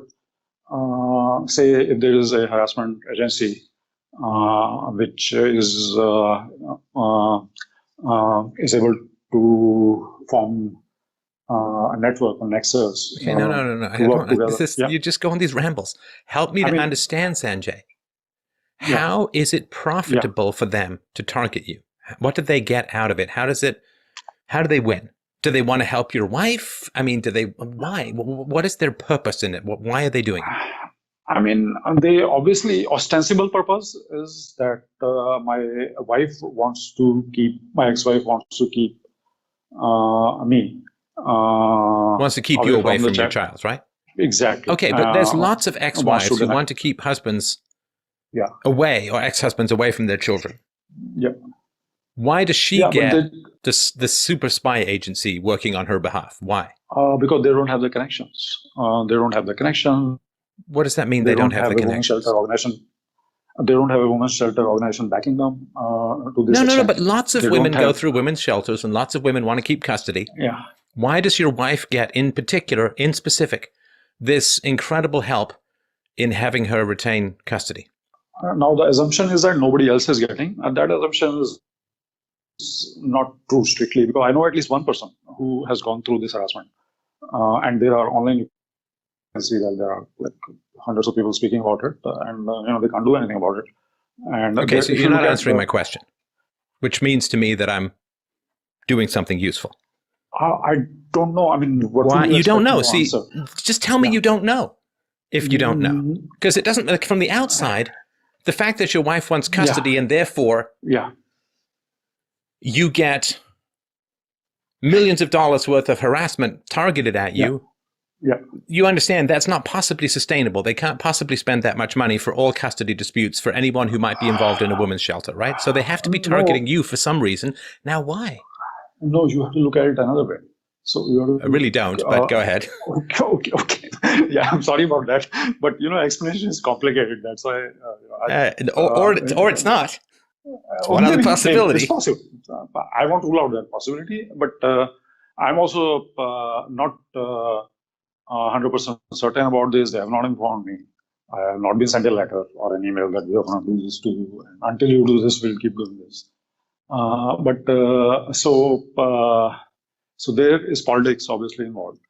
say if there is a harassment agency which is able to form a network, a nexus. Okay, no. I don't, you just go on these rambles. Help me to understand, Sanjay. How is it profitable for them to target you? What do they get out of it? How do they win? Do they want to help your wife? I mean, why? What is their purpose in it? Why are they doing it? I mean, they obviously, ostensible purpose is that my ex-wife wants to keep me. Wants to keep you away from your child, right? Exactly. Okay, but there's lots of ex-wives who want to keep husbands away, or ex-husbands away from their children. Yeah. Why does she get the super spy agency working on her behalf? Why? Because they don't have the connections. They don't have the connection. What does that mean? They don't have the connections. They don't have a women's shelter organization backing them to this extent. No, but lots of women go through women's shelters, and lots of women want to keep custody. Yeah. Why does your wife get, in specific, this incredible help in having her retain custody? Now, the assumption is that nobody else is getting, and that assumption is not true strictly, because I know at least one person who has gone through this harassment, and there are online. You can see that there are like hundreds of people speaking about it, and they can't do anything about it. And okay, so you're not answering my question, which means to me that I'm doing something useful. I don't know. I mean, why you don't know? See, just tell me you don't know. If you don't know, because it doesn't, like, from the outside, the fact that your wife wants custody and therefore you get millions of dollars worth of harassment targeted at you. You understand that's not possibly sustainable. They can't possibly spend that much money for all custody disputes for anyone who might be involved in a women's shelter, right? So they have to be targeting you for some reason. Now, why? No, you have to look at it another way. So you have to, I really don't, but go ahead. Okay. Yeah, I'm sorry about that. But, explanation is complicated. That's why. Or it's not. It's one other possibility. It's possible. I won't rule out that possibility, but I'm also not 100% certain about this. They have not informed me. I have not been sent a letter or an email that we are going to do this to you. And until you do this, we'll keep doing this. So there is politics obviously involved.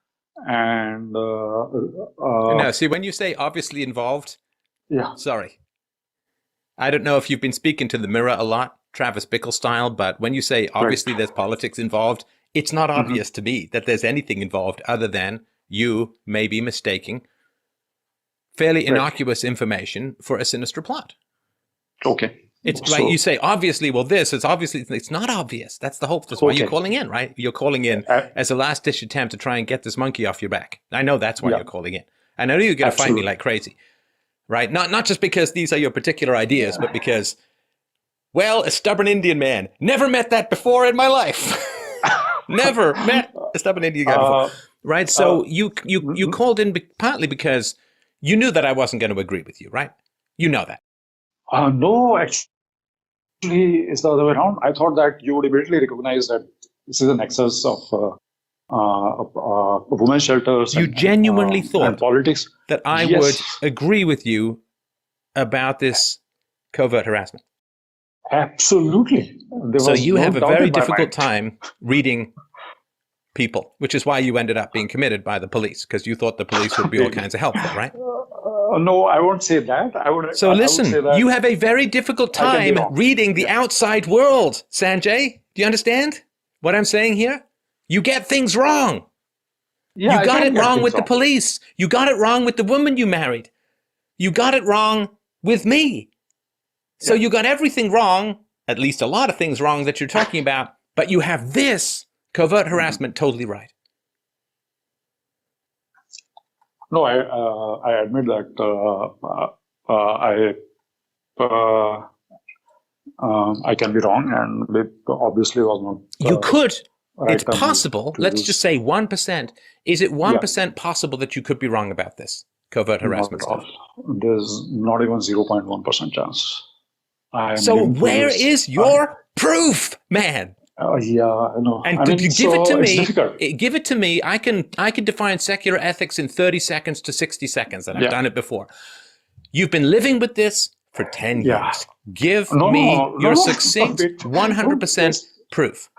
And now, see, when you say obviously involved, sorry, I don't know if you've been speaking to the mirror a lot, Travis Bickle style, but when you say obviously there's politics involved, it's not obvious to me that there's anything involved other than you may be mistaking fairly innocuous information for a sinister plot. Okay. It's like you say, obviously, well, it's not obvious. That's the hope. That's why you're calling in, right? You're calling in as a last-ditch attempt to try and get this monkey off your back. I know that's why you're calling in. I know you're going to fight me like crazy, right? Not just because these are your particular ideas, but because, well, a stubborn Indian man. Never met that before in my life. Never met a stubborn Indian guy before, right? So you called in partly because you knew that I wasn't going to agree with you, right? You know that. No, actually, it's the other way around. I thought that you would immediately recognize that this is an excess of women's shelters. You genuinely thought politics that I would agree with you about this covert harassment. Absolutely. So you have a very difficult time reading people, which is why you ended up being committed by the police, because you thought the police would be all kinds of helpful, right? No, I won't say that. So listen, you have a very difficult time reading the outside world, Sanjay. Do you understand what I'm saying here? You get things wrong. Yeah, you got it wrong with the police. You got it wrong with the woman you married. You got it wrong with me. So you got everything wrong, at least a lot of things wrong that you're talking about, but you have this covert harassment totally right. No, I admit that I can be wrong, and it obviously was not. You could. Right, it's possible. Let's just say 1%. Is it 1% possible that you could be wrong about this covert harassment stuff? There's not even 0.1% chance. So where is your proof, man? Yeah, I know. And could you give it to me? Give it to me. I can define secular ethics in 30 seconds to 60 seconds, and I've done it before. You've been living with this for 10 years. Give me your succinct 100% proof.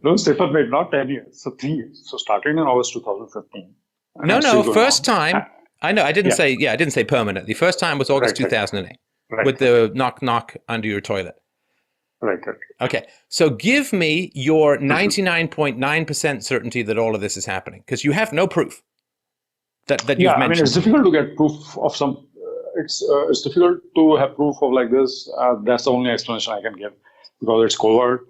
No, Stefan, wait, not 10 years. So 3 years. So starting in August 2015. No, first time. I know. I didn't say permanently. First time was August 2008 with the knock under your toilet. Right. Okay, so give me your 99.9% certainty that all of this is happening, because you have no proof that you've mentioned. I mean, it's difficult to get proof of some. It's difficult to have proof of like this. That's the only explanation I can give, because it's covert.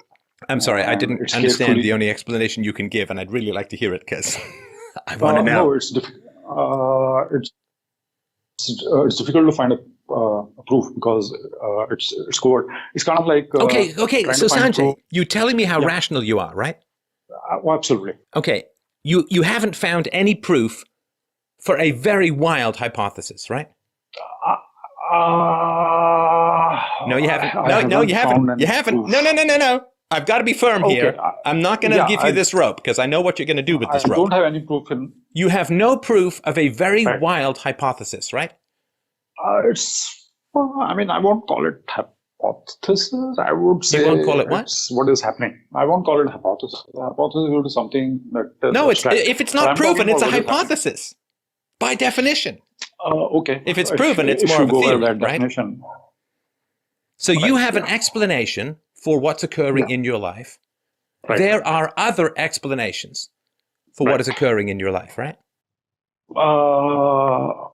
I'm sorry, I didn't understand the only explanation you can give, and I'd really like to hear it because I want to know. No, it's difficult to find a proof because it's covert. It's kind of like okay. So Sanjay, you're telling me how rational you are, right? Absolutely. Okay, you haven't found any proof for a very wild hypothesis, right? No, you haven't. No, you haven't. You haven't. No. I've got to be firm here. I'm not going to give you this rope because I know what you're going to do with this rope. I don't have any proof. You have no proof of a very wild hypothesis, right? I mean, I won't call it hypothesis. I would say. You won't call it what? What is happening. I won't call it hypothesis. Hypothesis will be something that. No, if it's not proven, it's a hypothesis by definition. Okay. If it's proven, it's more of a theory, right? So you have an explanation for what's occurring in your life. Right. There are other explanations for what is occurring in your life, right? There are.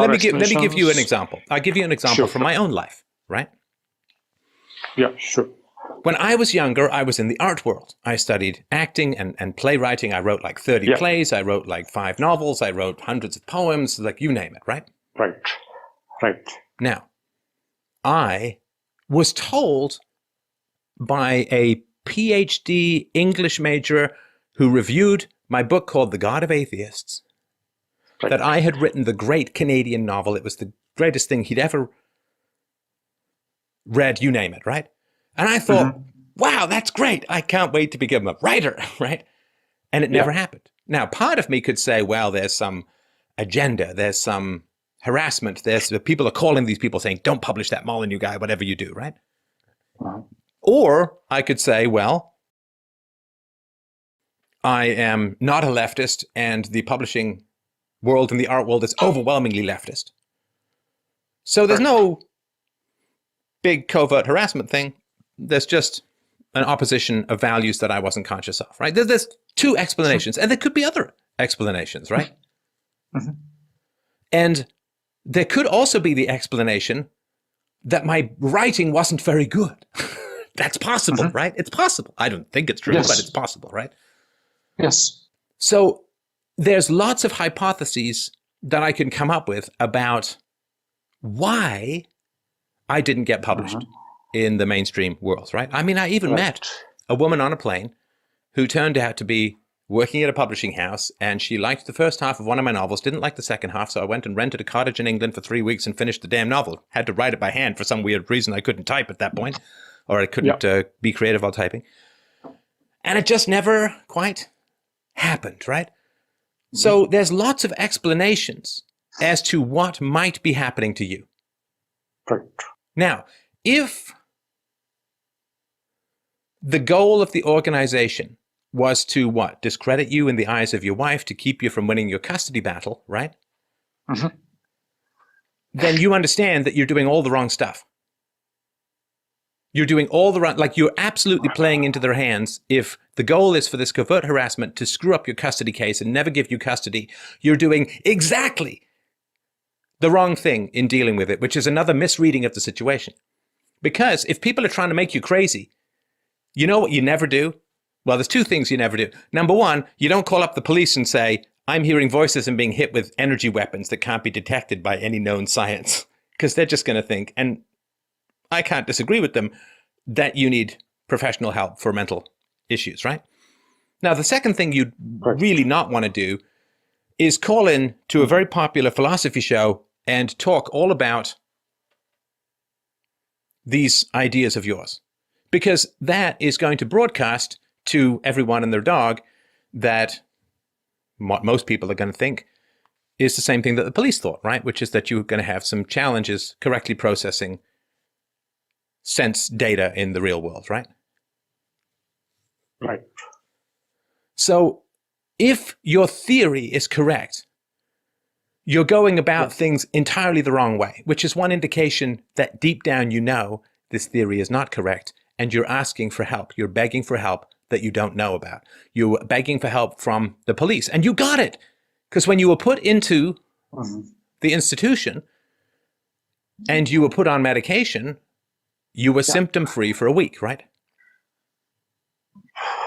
Let me give you an example. I'll give you an example from my own life, right? Yeah, sure. When I was younger, I was in the art world. I studied acting and playwriting. I wrote like 30 plays. I wrote like 5 novels. I wrote hundreds of poems, like you name it, right? Right. Now, I was told by a PhD English major who reviewed my book called The God of Atheists that I had written the great Canadian novel. It was the greatest thing he'd ever read, you name it, right? And I thought, wow, that's great. I can't wait to become a writer, right? And it never happened. Now, part of me could say, well, there's some agenda. There's some harassment. People are calling these people saying, don't publish that Molyneux guy, whatever you do, right? Uh-huh. Or I could say, well, I am not a leftist and the publishing world and the art world is overwhelmingly leftist. So there's no big covert harassment thing. There's just an opposition of values that I wasn't conscious of, right? There's two explanations, and there could be other explanations, right? Mm-hmm. And there could also be the explanation that my writing wasn't very good. That's possible, Mm-hmm. right? It's possible. I don't think it's true, Yes. but it's possible, right? Yes. So there's lots of hypotheses that I can come up with about why I didn't get published in the mainstream world, right? I mean, I even met a woman on a plane who turned out to be working at a publishing house, and she liked the first half of one of my novels, didn't like the second half, so I went and rented a cottage in England for 3 weeks and finished the damn novel. Had to write it by hand for some weird reason. I couldn't type at that point, or I couldn't be creative while typing. And it just never quite happened, right? So there's lots of explanations as to what might be happening to you. Right. Now, if the goal of the organization was to what? Discredit you in the eyes of your wife to keep you from winning your custody battle, right? Mm-hmm. Then you understand that you're doing all the wrong stuff. You're doing all the wrong, like you're absolutely playing into their hands. If the goal is for this covert harassment to screw up your custody case and never give you custody, you're doing exactly the wrong thing in dealing with it, which is another misreading of the situation. Because if people are trying to make you crazy, you know what you never do? Well, there's two things you never do. Number one, you don't call up the police and say, I'm hearing voices and being hit with energy weapons that can't be detected by any known science. Because they're just going to think, and I can't disagree with them, that you need professional help for mental issues, right? Now, the second thing you'd really not want to do is call in to a very popular philosophy show and talk all about these ideas of yours. Because that is going to broadcast to everyone and their dog that what most people are going to think is the same thing that the police thought, right? Which is that you're going to have some challenges correctly processing sense data in the real world, right? Right. So if your theory is correct, you're going about things entirely the wrong way, which is one indication that deep down you know this theory is not correct, and you're asking for help. You're begging for help that you don't know about. You're begging for help from the police, and you got it. Because when you were put into the institution and you were put on medication, you were symptom-free for a week, right?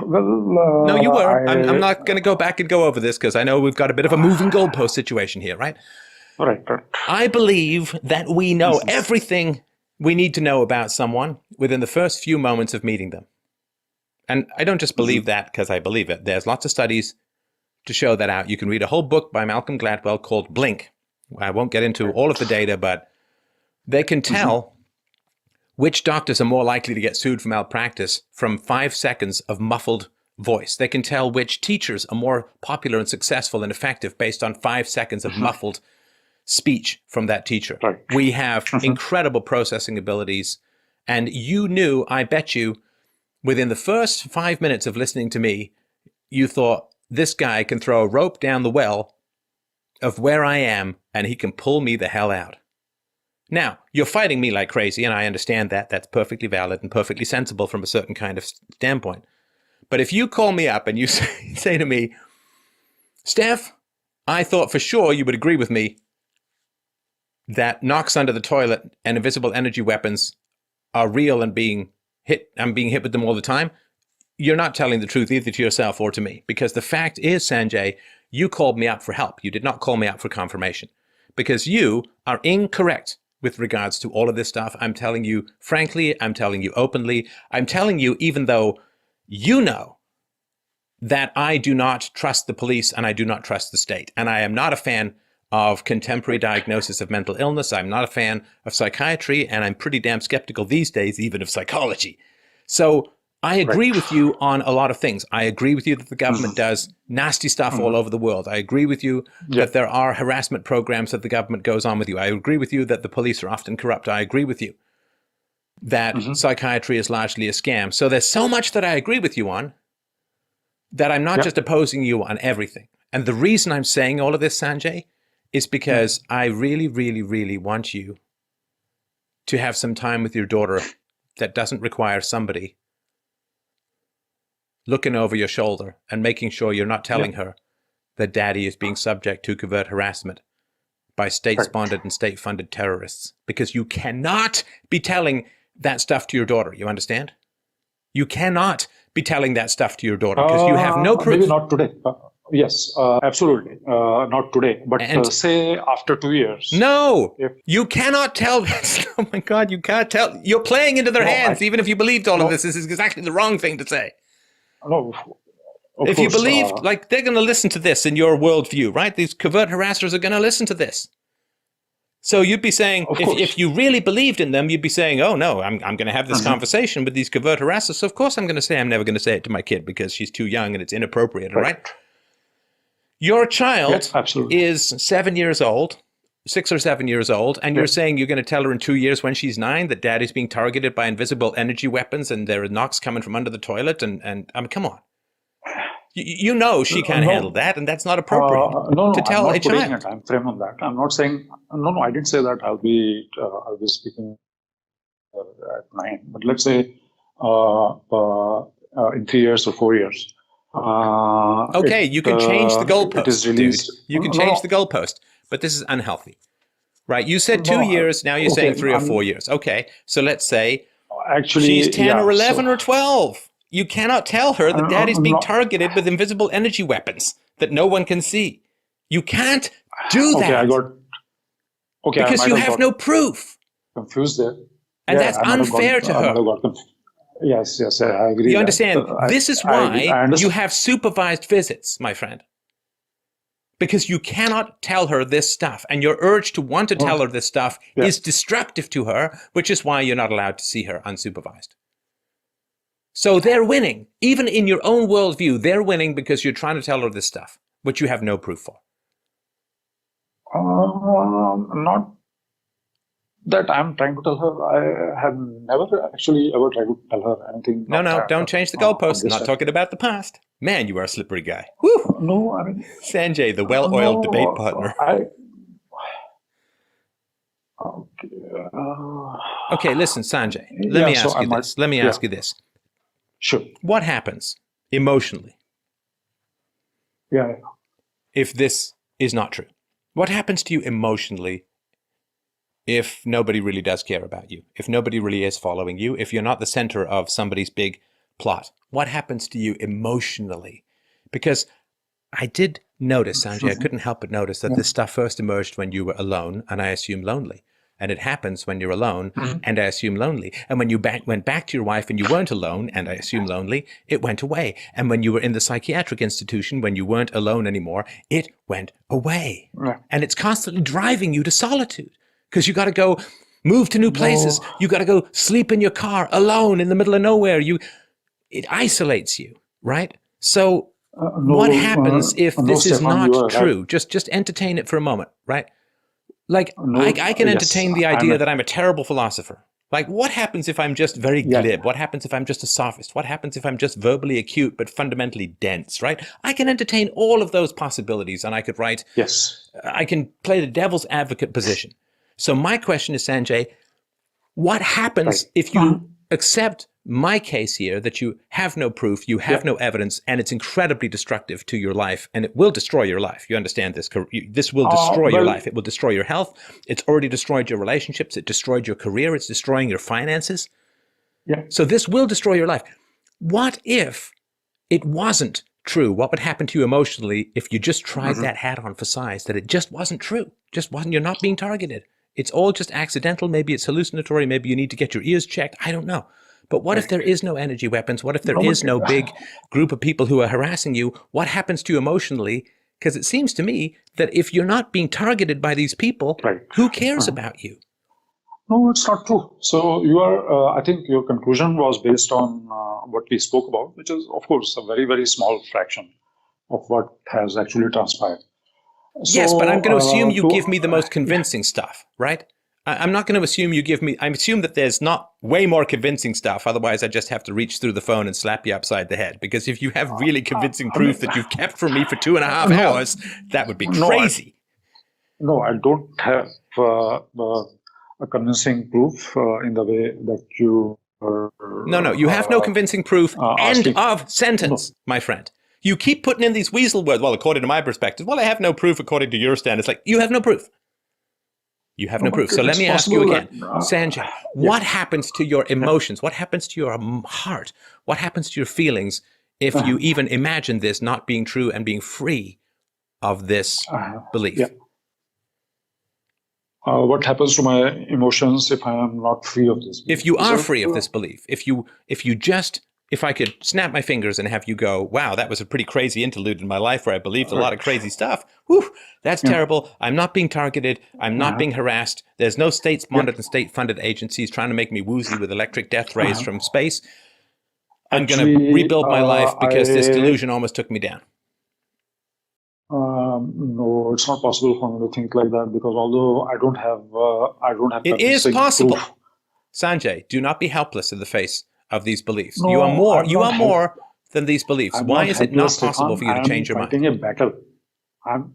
Well, no, you were. I'm not going to go back and go over this because I know we've got a bit of a moving goalpost situation here, right? Right. I believe that we know everything we need to know about someone within the first few moments of meeting them. And I don't just believe that because I believe it. There's lots of studies to show that out. You can read a whole book by Malcolm Gladwell called Blink. I won't get into all of the data, but they can tell which doctors are more likely to get sued for malpractice from 5 seconds of muffled voice. They can tell which teachers are more popular and successful and effective based on 5 seconds of muffled speech from that teacher. Right. We have incredible processing abilities. And you knew, I bet you, within the first 5 minutes of listening to me, you thought, this guy can throw a rope down the well of where I am and he can pull me the hell out. Now, you're fighting me like crazy, and I understand that. That's perfectly valid and perfectly sensible from a certain kind of standpoint. But if you call me up and you say to me, Steph, I thought for sure you would agree with me that knocks under the toilet and invisible energy weapons are real and I'm being hit with them all the time, you're not telling the truth either to yourself or to me. Because the fact is, Sanjay, you called me up for help. You did not call me up for confirmation. Because you are incorrect with regards to all of this stuff. I'm telling you frankly, I'm telling you openly, I'm telling you even though you know that I do not trust the police and I do not trust the state. And I am not a fan of contemporary diagnosis of mental illness. I'm not a fan of psychiatry, and I'm pretty damn skeptical these days even of psychology. So I agree with you on a lot of things. I agree with you that the government does nasty stuff all over the world. I agree with you that there are harassment programs that the government goes on with you. I agree with you that the police are often corrupt. I agree with you that psychiatry is largely a scam. So there's so much that I agree with you on that I'm not just opposing you on everything. And the reason I'm saying all of this, Sanjay, is because I really, really, really want you to have some time with your daughter that doesn't require somebody looking over your shoulder and making sure you're not telling her that daddy is being subject to covert harassment by state-sponsored and state-funded terrorists. Because you cannot be telling that stuff to your daughter, you understand? You cannot be telling that stuff to your daughter because you have no proof. Maybe not today. Yes, absolutely. Not today, but say after 2 years. No, you cannot tell. Oh my God, you can't tell. You're playing into their hands, even if you believed all of this. This is exactly the wrong thing to say. No, if you believe, like, they're going to listen to this in your worldview, right? These covert harassers are going to listen to this. So you'd be saying, if you really believed in them, you'd be saying, oh no, I'm going to have this conversation with these covert harassers. So of course I'm going to say I'm never going to say it to my kid because she's too young and it's inappropriate, right? Your child is 7 years old, 6 or 7 years old, and you're saying you're going to tell her in 2 years when she's 9 that daddy's being targeted by invisible energy weapons and there are knocks coming from under the toilet. And I mean, come on. You know she can't handle that, and that's not appropriate to tell a child. I'm not putting a time frame on that. I'm not saying, no, I didn't say that I'll be speaking at 9. But let's say in 3 years or 4 years. Okay, you can change the goalpost, dude. You can change the goalpost, but this is unhealthy, right? You said 2 years, now you're saying 3 or 4 years. Okay, so let's say she's 10 or 11 or 12. You cannot tell her that daddy's being targeted with invisible energy weapons that no one can see. You can't do that. Because you have no proof. Confused there. And that's unfair to her. Yes, I agree. You understand? This is why you have supervised visits, my friend. Because you cannot tell her this stuff. And your urge to want to tell her this stuff is destructive to her, which is why you're not allowed to see her unsupervised. So they're winning. Even in your own worldview, they're winning because you're trying to tell her this stuff, which you have no proof for. Not that I'm trying to tell her. I have never actually ever tried to tell her anything. No, don't change the goalposts. I'm not talking about the past. Man, you are a slippery guy. Woo! No, I mean... Sanjay, the well-oiled debate partner. Okay, listen, Sanjay. Let me ask you this. Let me ask you this. Sure. What happens emotionally if this is not true? What happens to you emotionally if nobody really does care about you? If nobody really is following you? If you're not the center of somebody's big plot? What happens to you emotionally? Because I did notice, Sanjay, I couldn't help but notice that this stuff first emerged when you were alone, and I assume lonely. And it happens when you're alone, and I assume lonely. And when you went back to your wife and you weren't alone, and I assume lonely, it went away. And when you were in the psychiatric institution, when you weren't alone anymore, it went away. Right. And it's constantly driving you to solitude because you got to go move to new places. You got to go sleep in your car alone in the middle of nowhere. It isolates you, right? So what happens if this is not true? Just entertain it for a moment, right? Like, I can entertain the idea that I'm a terrible philosopher. Like, what happens if I'm just very glib? What happens if I'm just a sophist? What happens if I'm just verbally acute but fundamentally dense, right? I can entertain all of those possibilities, and I could write... Yes. I can play the devil's advocate position. So my question is, Sanjay, what happens if you accept my case here, that you have no proof, you have no evidence, and it's incredibly destructive to your life, and it will destroy your life. You understand this? This will destroy your life. It will destroy your health. It's already destroyed your relationships. It destroyed your career. It's destroying your finances. Yeah. So this will destroy your life. What if it wasn't true? What would happen to you emotionally if you just tried that hat on for size, that it just wasn't true? You're not being targeted. It's all just accidental. Maybe it's hallucinatory. Maybe you need to get your ears checked. I don't know. But what if there is no energy weapons? What if there is no big group of people who are harassing you? What happens to you emotionally? Because it seems to me that if you're not being targeted by these people, who cares about you? No, it's not true. So you are, I think your conclusion was based on what we spoke about, which is, of course, a very, very small fraction of what has actually transpired. So, yes, but I'm going to assume you give me the most convincing stuff, right? I'm not going to assume you give me, I assume that there's not way more convincing stuff. Otherwise, I just have to reach through the phone and slap you upside the head. Because if you have really convincing proof that you've kept from me for 2.5 hours, that would be crazy. No, I don't have a convincing proof in the way that you are. No, you have no convincing proof. End of sentence, my friend. You keep putting in these weasel words. Well, according to my perspective, well, I have no proof according to your standards. Like, you have no proof. You have no proof. So let me ask you again, Sanjay, what happens to your emotions? What happens to your heart? What happens to your feelings if you even imagine this not being true and being free of this belief? Yeah. What happens to my emotions if I am not free of this belief? If you are free of this belief, if I could snap my fingers and have you go, wow, that was a pretty crazy interlude in my life where I believed a lot of crazy stuff. Whew, that's terrible. I'm not being targeted. I'm not being harassed. There's no state-sponsored and state-funded agencies trying to make me woozy with electric death rays from space. I'm going to rebuild my life because this delusion almost took me down. No, it's not possible for me to think like that because although I don't have. It is possible. Proof. Sanjay, do not be helpless in the face of these beliefs. No, you are more than these beliefs. Why is it not possible for you to change your mind? I'm fighting a battle. I'm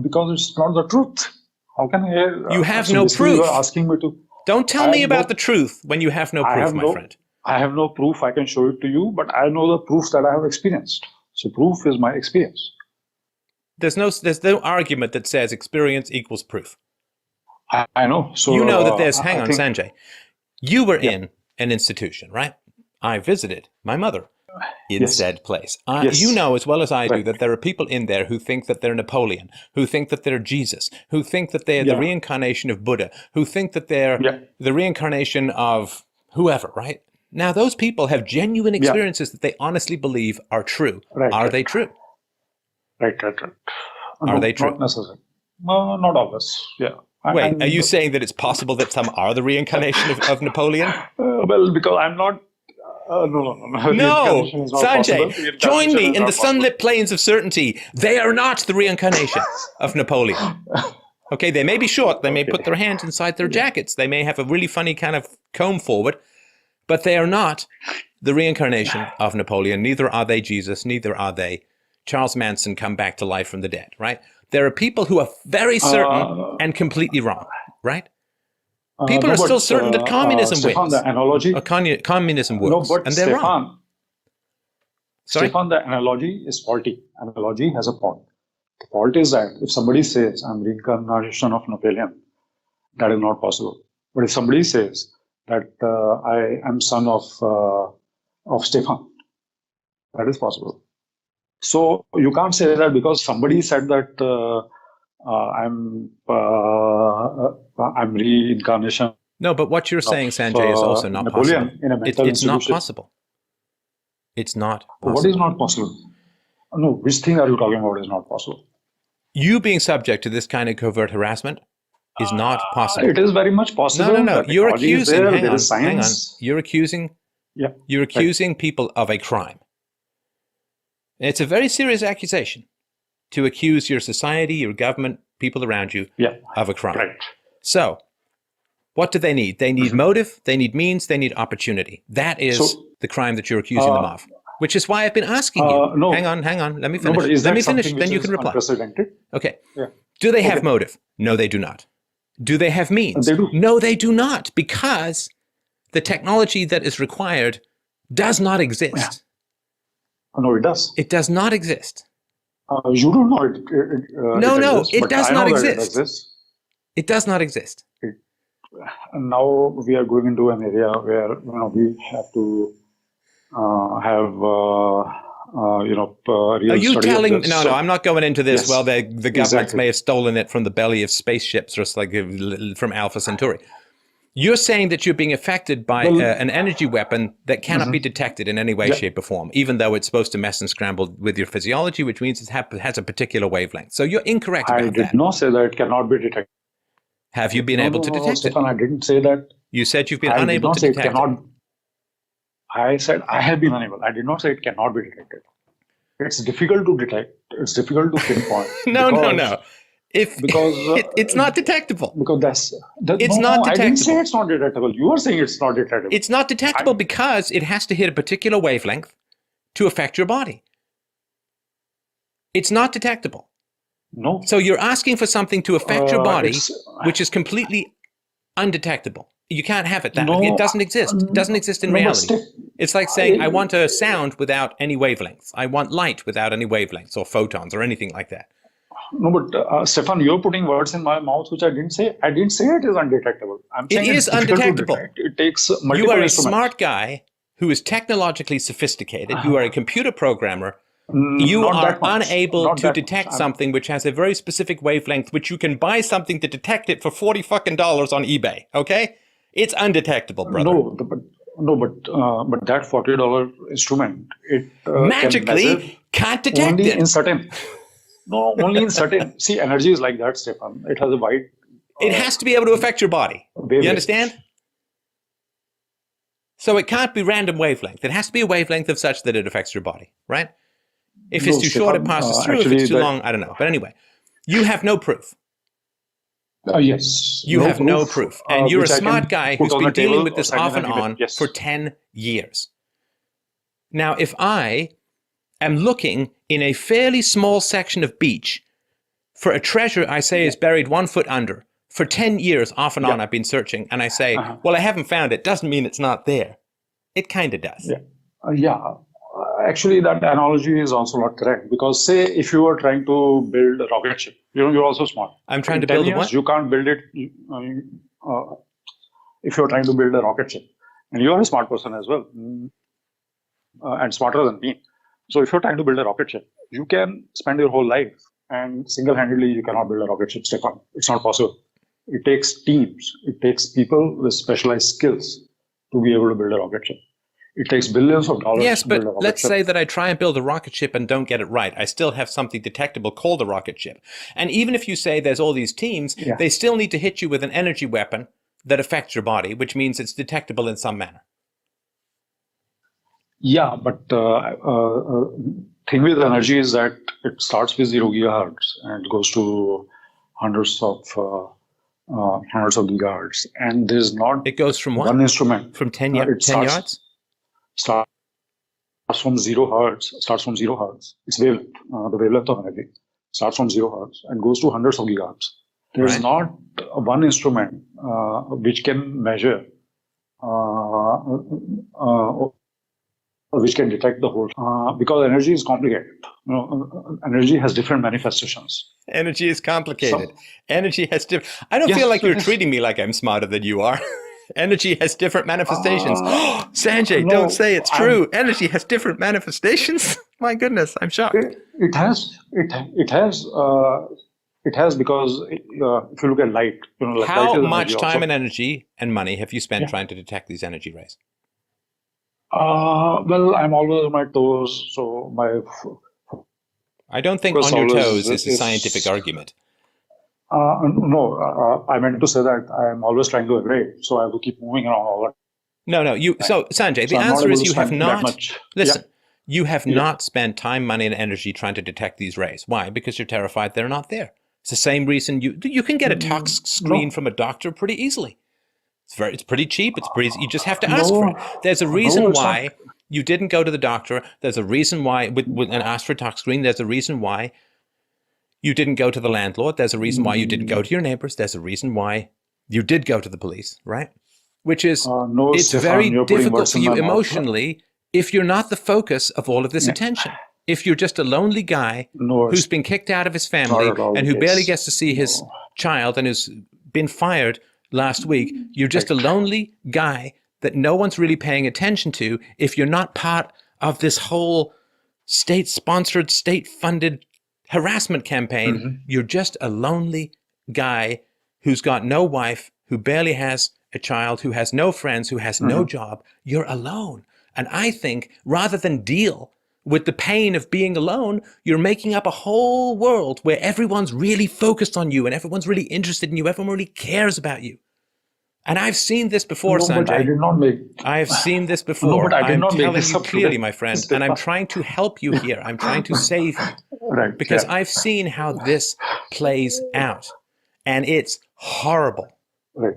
because it's not the truth. How can I? You have no proof. You're asking me to. Don't tell me about the truth when you have no proof, my friend. I have no proof. I can show it to you, but I know the proof that I have experienced. So proof is my experience. There's no argument that says experience equals proof. I know. So you know that there's. Hang on, Sanjay. You were in an institution, right? I visited my mother in said place. You know as well as I do that there are people in there who think that they're Napoleon, who think that they're Jesus, who think that they're the reincarnation of Buddha, who think that they're the reincarnation of whoever, right? Now, those people have genuine experiences that they honestly believe are true. Are they true? Right. Are they true? Not necessarily. Not always. Yeah. Wait, are you saying that it's possible that some are the reincarnation of Napoleon? Well, because I'm not. No, Sanjay, join me in the sunlit plains of certainty. They are not the reincarnation of Napoleon. Okay, they may be short. They may put their hands inside their jackets. They may have a really funny kind of comb forward, but they are not the reincarnation of Napoleon. Neither are they Jesus. Neither are they Charles Manson come back to life from the dead, right? There are people who are very certain and completely wrong, right? People are still certain that communism wins. The analogy, communism works, and they're wrong. Sorry? Stefan, the analogy is faulty. Analogy has a point. The fault is that if somebody says, I'm reincarnation of Napoleon, that is not possible. But if somebody says that I am son of Stefan, that is possible. So you can't say that because somebody said that I'm reincarnation. No, but what you're saying, Sanjay, is also not possible. It's not possible. It's not possible. What is not possible? No, which thing are you talking about is not possible? You being subject to this kind of covert harassment is not possible. It is very much possible. No. You're accusing. Hang on. You're accusing people of a crime. It's a very serious accusation to accuse your society, your government, people around you of a crime. Right. So, what do they need? They need motive, they need means, they need opportunity. That is the crime that you're accusing them of. Which is why I've been asking you. No. Hang on. Let me finish. Let me finish, then you can reply. Okay. Yeah. Do they have motive? No, they do not. Do they have means? They do. No, they do not, because the technology that is required does not exist. Yeah. No, it does. It does not exist. You don't know it. It does not exist. It does not exist. Now we are going into an area where we have to have real. Are you telling? No, I'm not going into this. Yes, well, the governments may have stolen it from the belly of spaceships, or like from Alpha Centauri. You're saying that you're being affected by an energy weapon that cannot be detected in any way, shape, or form, even though it's supposed to mess and scramble with your physiology, which means it has a particular wavelength. So you're incorrect about that. I did not say that it cannot be detected. Have you been able to detect Stefan, it? I didn't say that. You said you've been unable to detect it. I said I have been unable. I did not say it cannot be detected. It's difficult to detect. It's difficult to pinpoint. No. It's not detectable. Because it's not detectable. I didn't say it's not detectable. You are saying it's not detectable. It's not detectable because it has to hit a particular wavelength to affect your body. It's not detectable. No. So you're asking for something to affect your body, which is completely undetectable. You can't have it. It doesn't exist. It doesn't exist in reality. It's like saying, I want a sound without any wavelengths. I want light without any wavelengths or photons or anything like that. No, but Stefan, you're putting words in my mouth which I didn't say. I didn't say it is undetectable. I'm saying it is undetectable. It takes multiple You are a instruments. smart guy who is technologically sophisticated. You are a computer programmer. You are unable to detect something which has a very specific wavelength, which you can buy something to detect it for $40 on eBay. Okay, it's undetectable, brother. But that $40 instrument, it magically can't detect only it. In certain. No, only in certain. See, energy is like that, Stefan. It has a wide. It has to be able to affect your body. You understand? So it can't be random wavelength. It has to be a wavelength of such that it affects your body, right? If it's too short, it passes through. If it's too long, I don't know. But anyway, you have no proof. Yes. You have no proof. And you're a smart guy who's been dealing with this off and on for 10 years. Now, if I am looking in a fairly small section of beach for a treasure I say is buried 1 foot under, for 10 years off and on I've been searching, and I say, well, I haven't found it, doesn't mean it's not there. It kind of does. Actually, that analogy is also not correct, because say if you were trying to build a rocket ship, you're also smart. I'm trying to build what? You can't build it. If you're trying to build a rocket ship, and you're a smart person as well, and smarter than me. So if you're trying to build a rocket ship, you can spend your whole life, and single-handedly you cannot build a rocket ship, Stefan. It's not possible. It takes teams. It takes people with specialized skills to be able to build a rocket ship. It takes billions of dollars. Yes, to build a but rocket let's ship. say that I try and build a rocket ship and don't get it right. I still have something detectable called a rocket ship. And even if you say there's all these teams, they still need to hit you with an energy weapon that affects your body, which means it's detectable in some manner. Yeah, but thing with energy is that it starts with 0 gigahertz and goes to hundreds of gigahertz, and there's not. It goes from what? One instrument from 10 yards. Starts from 0 hertz. Starts from 0 hertz. It's wavelength. The wavelength of energy starts from 0 hertz and goes to hundreds of gigahertz. There's not one instrument which can measure. Which can detect the whole, because energy is complicated. Energy has different manifestations. Energy is complicated. Energy has different. I don't feel like you're treating me like I'm smarter than you are. Energy has different manifestations. Sanjay, don't say it's true. Energy has different manifestations. My goodness, I'm shocked. It has because if you look at light, how light much time and energy and money have you spent trying to detect these energy rays? Well, I'm always on my toes, so I don't think on your toes is a scientific argument. No, I meant to say that I'm always trying to evade, so I have to keep moving around all that. No. So Sanjay, the answer is you have not. Listen, you have not spent time, money, and energy trying to detect these rays. Why? Because you're terrified they're not there. It's the same reason you can get a tox screen from a doctor pretty easily. It's pretty cheap. It's pretty. You just have to ask for it. There's a reason why you didn't go to the doctor. There's a reason why and ask for a tox screen. There's a reason why you didn't go to the landlord. There's a reason why you didn't go to your neighbors. There's a reason why you did go to the police, right? Which is, it's very difficult for you emotionally if you're not the focus of all of this attention. If you're just a lonely guy who's been kicked out of his family and who barely gets to see his child and who's been fired last week, you're just a lonely guy that no one's really paying attention to. If you're not part of this whole state-sponsored, state-funded harassment campaign, you're just a lonely guy who's got no wife, who barely has a child, who has no friends, who has no job. You're alone. And I think rather than deal with the pain of being alone, you're making up a whole world where everyone's really focused on you and everyone's really interested in you. Everyone really cares about you. And I've seen this before, Sanjay. But I did not make... I've seen this before. No, but I did not make telling this you up clearly, today, my friend, Stefan. and I'm trying to help you here. I'm trying to save you. Right. Because I've seen how this plays out. And it's horrible. Right.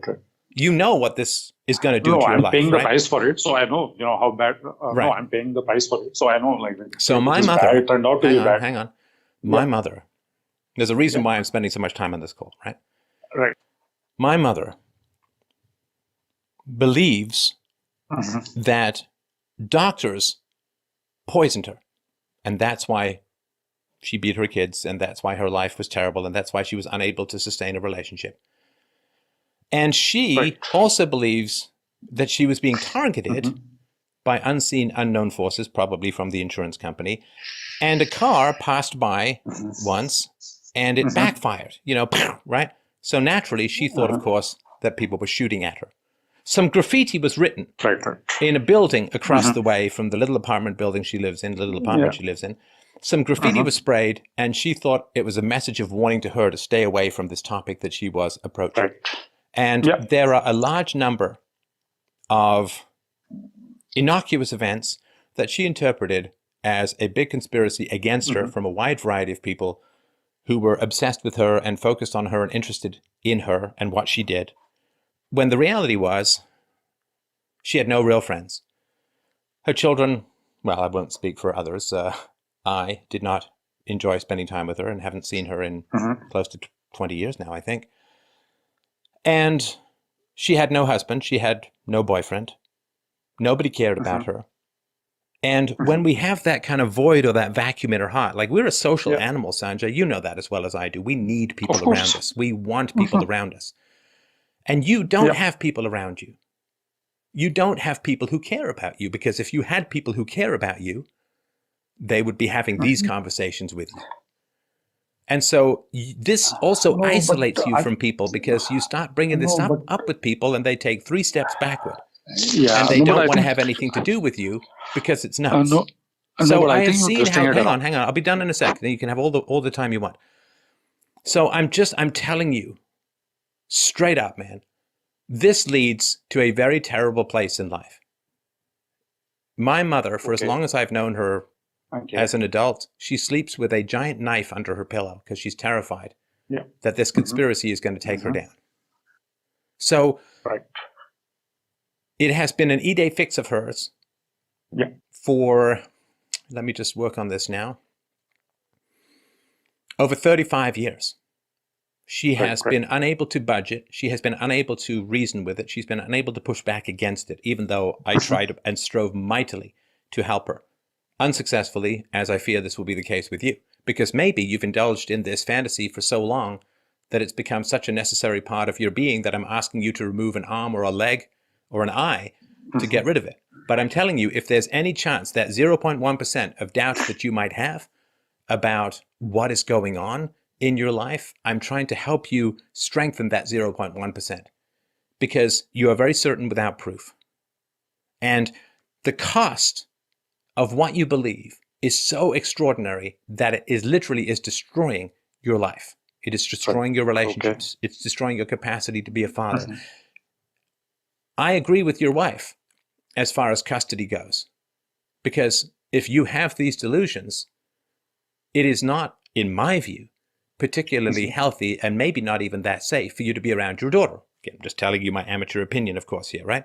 You know what this is going to do to your I'm life, paying the right? price for it, so I know, how bad. Right. No, I'm paying the price for it, so I know. So my mother, it turned out to be bad. Hang on. My mother. There's a reason why I'm spending so much time on this call, right? Right. My mother believes that doctors poisoned her, and that's why she beat her kids, and that's why her life was terrible, and that's why she was unable to sustain a relationship. And she also believes that she was being targeted by unseen, unknown forces, probably from the insurance company. And a car passed by once and it backfired, right? So naturally, she thought, of course, that people were shooting at her. Some graffiti was written in a building across the way from the little apartment building she lives in, she lives in. Some graffiti was sprayed, and she thought it was a message of warning to her to stay away from this topic that she was approaching. And there are a large number of innocuous events that she interpreted as a big conspiracy against her from a wide variety of people who were obsessed with her and focused on her and interested in her and what she did. When the reality was, she had no real friends. Her children, well, I won't speak for others. I did not enjoy spending time with her and haven't seen her in close to 20 years now, I think. And she had no husband. She had no boyfriend. Nobody cared about her. And when we have that kind of void or that vacuum in our heart, like we're a social animal, Sanjay, you know that as well as I do. We need people around us. We want people around us. And you don't have people around you. You don't have people who care about you, because if you had people who care about you, they would be having these conversations with you. And so this also isolates you from people, because you start bringing this up with people and they take 3 steps backward. And they don't want to have anything to do with you because it's nuts. So I have seen how, hang on, I'll be done in a second. Then you can have all the time you want. So I'm telling you straight up, man, this leads to a very terrible place in life. My mother, for as long as I've known her as an adult, she sleeps with a giant knife under her pillow because she's terrified that this conspiracy is going to take her down. So it has been an E-Day fix of hers for, let me just work on this now, over 35 years. She has been unable to budget. She has been unable to reason with it. She's been unable to push back against it, even though I tried and strove mightily to help her. Unsuccessfully, as I fear this will be the case with you. Because maybe you've indulged in this fantasy for so long that it's become such a necessary part of your being that I'm asking you to remove an arm or a leg or an eye to get rid of it. But I'm telling you, if there's any chance that 0.1% of doubt that you might have about what is going on in your life, I'm trying to help you strengthen that 0.1%, because you are very certain without proof. And the cost of what you believe is so extraordinary that it is literally is destroying your life. It is destroying your relationships. It's destroying your capacity to be a father. I agree with your wife as far as custody goes, because if you have these delusions, it is not, in my view, particularly healthy and maybe not even that safe for you to be around your daughter. Again, I'm just telling you my amateur opinion, of course, here, right?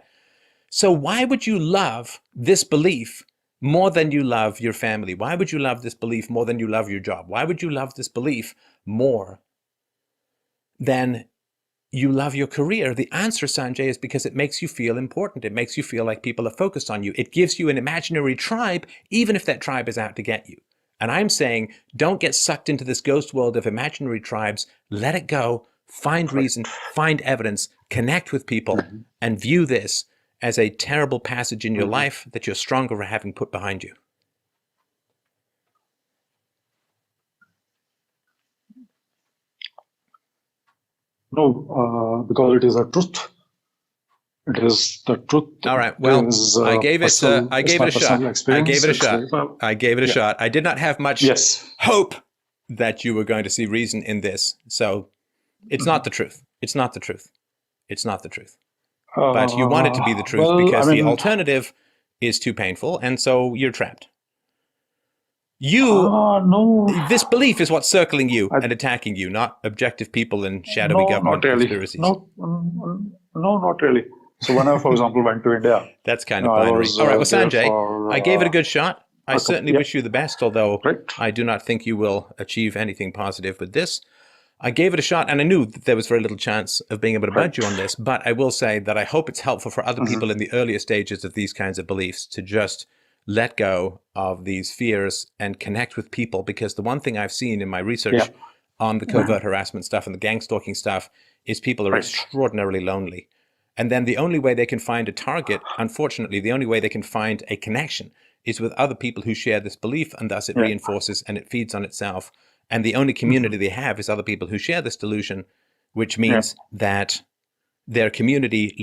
So why would you love this belief more than you love your family? Why would you love this belief more than you love your job? Why would you love this belief more than you love your career? The answer, Sanjay, is because it makes you feel important. It makes you feel like people are focused on you. It gives you an imaginary tribe, even if that tribe is out to get you. And I'm saying, don't get sucked into this ghost world of imaginary tribes. Let it go. Find reason, find evidence, connect with people, and view this as a terrible passage in your life that you're stronger for having put behind you. No, because it is a truth. It is the truth. All right. Well, I gave it a shot. I gave it a shot. I did not have much hope that you were going to see reason in this. So it's not the truth. It's not the truth. It's not the truth. But you want it to be the truth because the alternative is too painful, and so you're trapped. This belief is what's circling you and attacking you, not objective people and shadowy government conspiracies. No, not really. So when I, for example, went to India. That's kind of binary. All right, well, Sanjay, I gave it a good shot. I certainly wish you the best, although I do not think you will achieve anything positive with this. I gave it a shot, and I knew that there was very little chance of being able to budge you on this, but I will say that I hope it's helpful for other people in the earlier stages of these kinds of beliefs to just let go of these fears and connect with people, because the one thing I've seen in my research on the covert harassment stuff and the gang stalking stuff is people are extraordinarily lonely. And then the only way they can find a target, unfortunately, the only way they can find a connection is with other people who share this belief, and thus it reinforces and it feeds on itself. And the only community they have is other people who share this delusion, which means that their community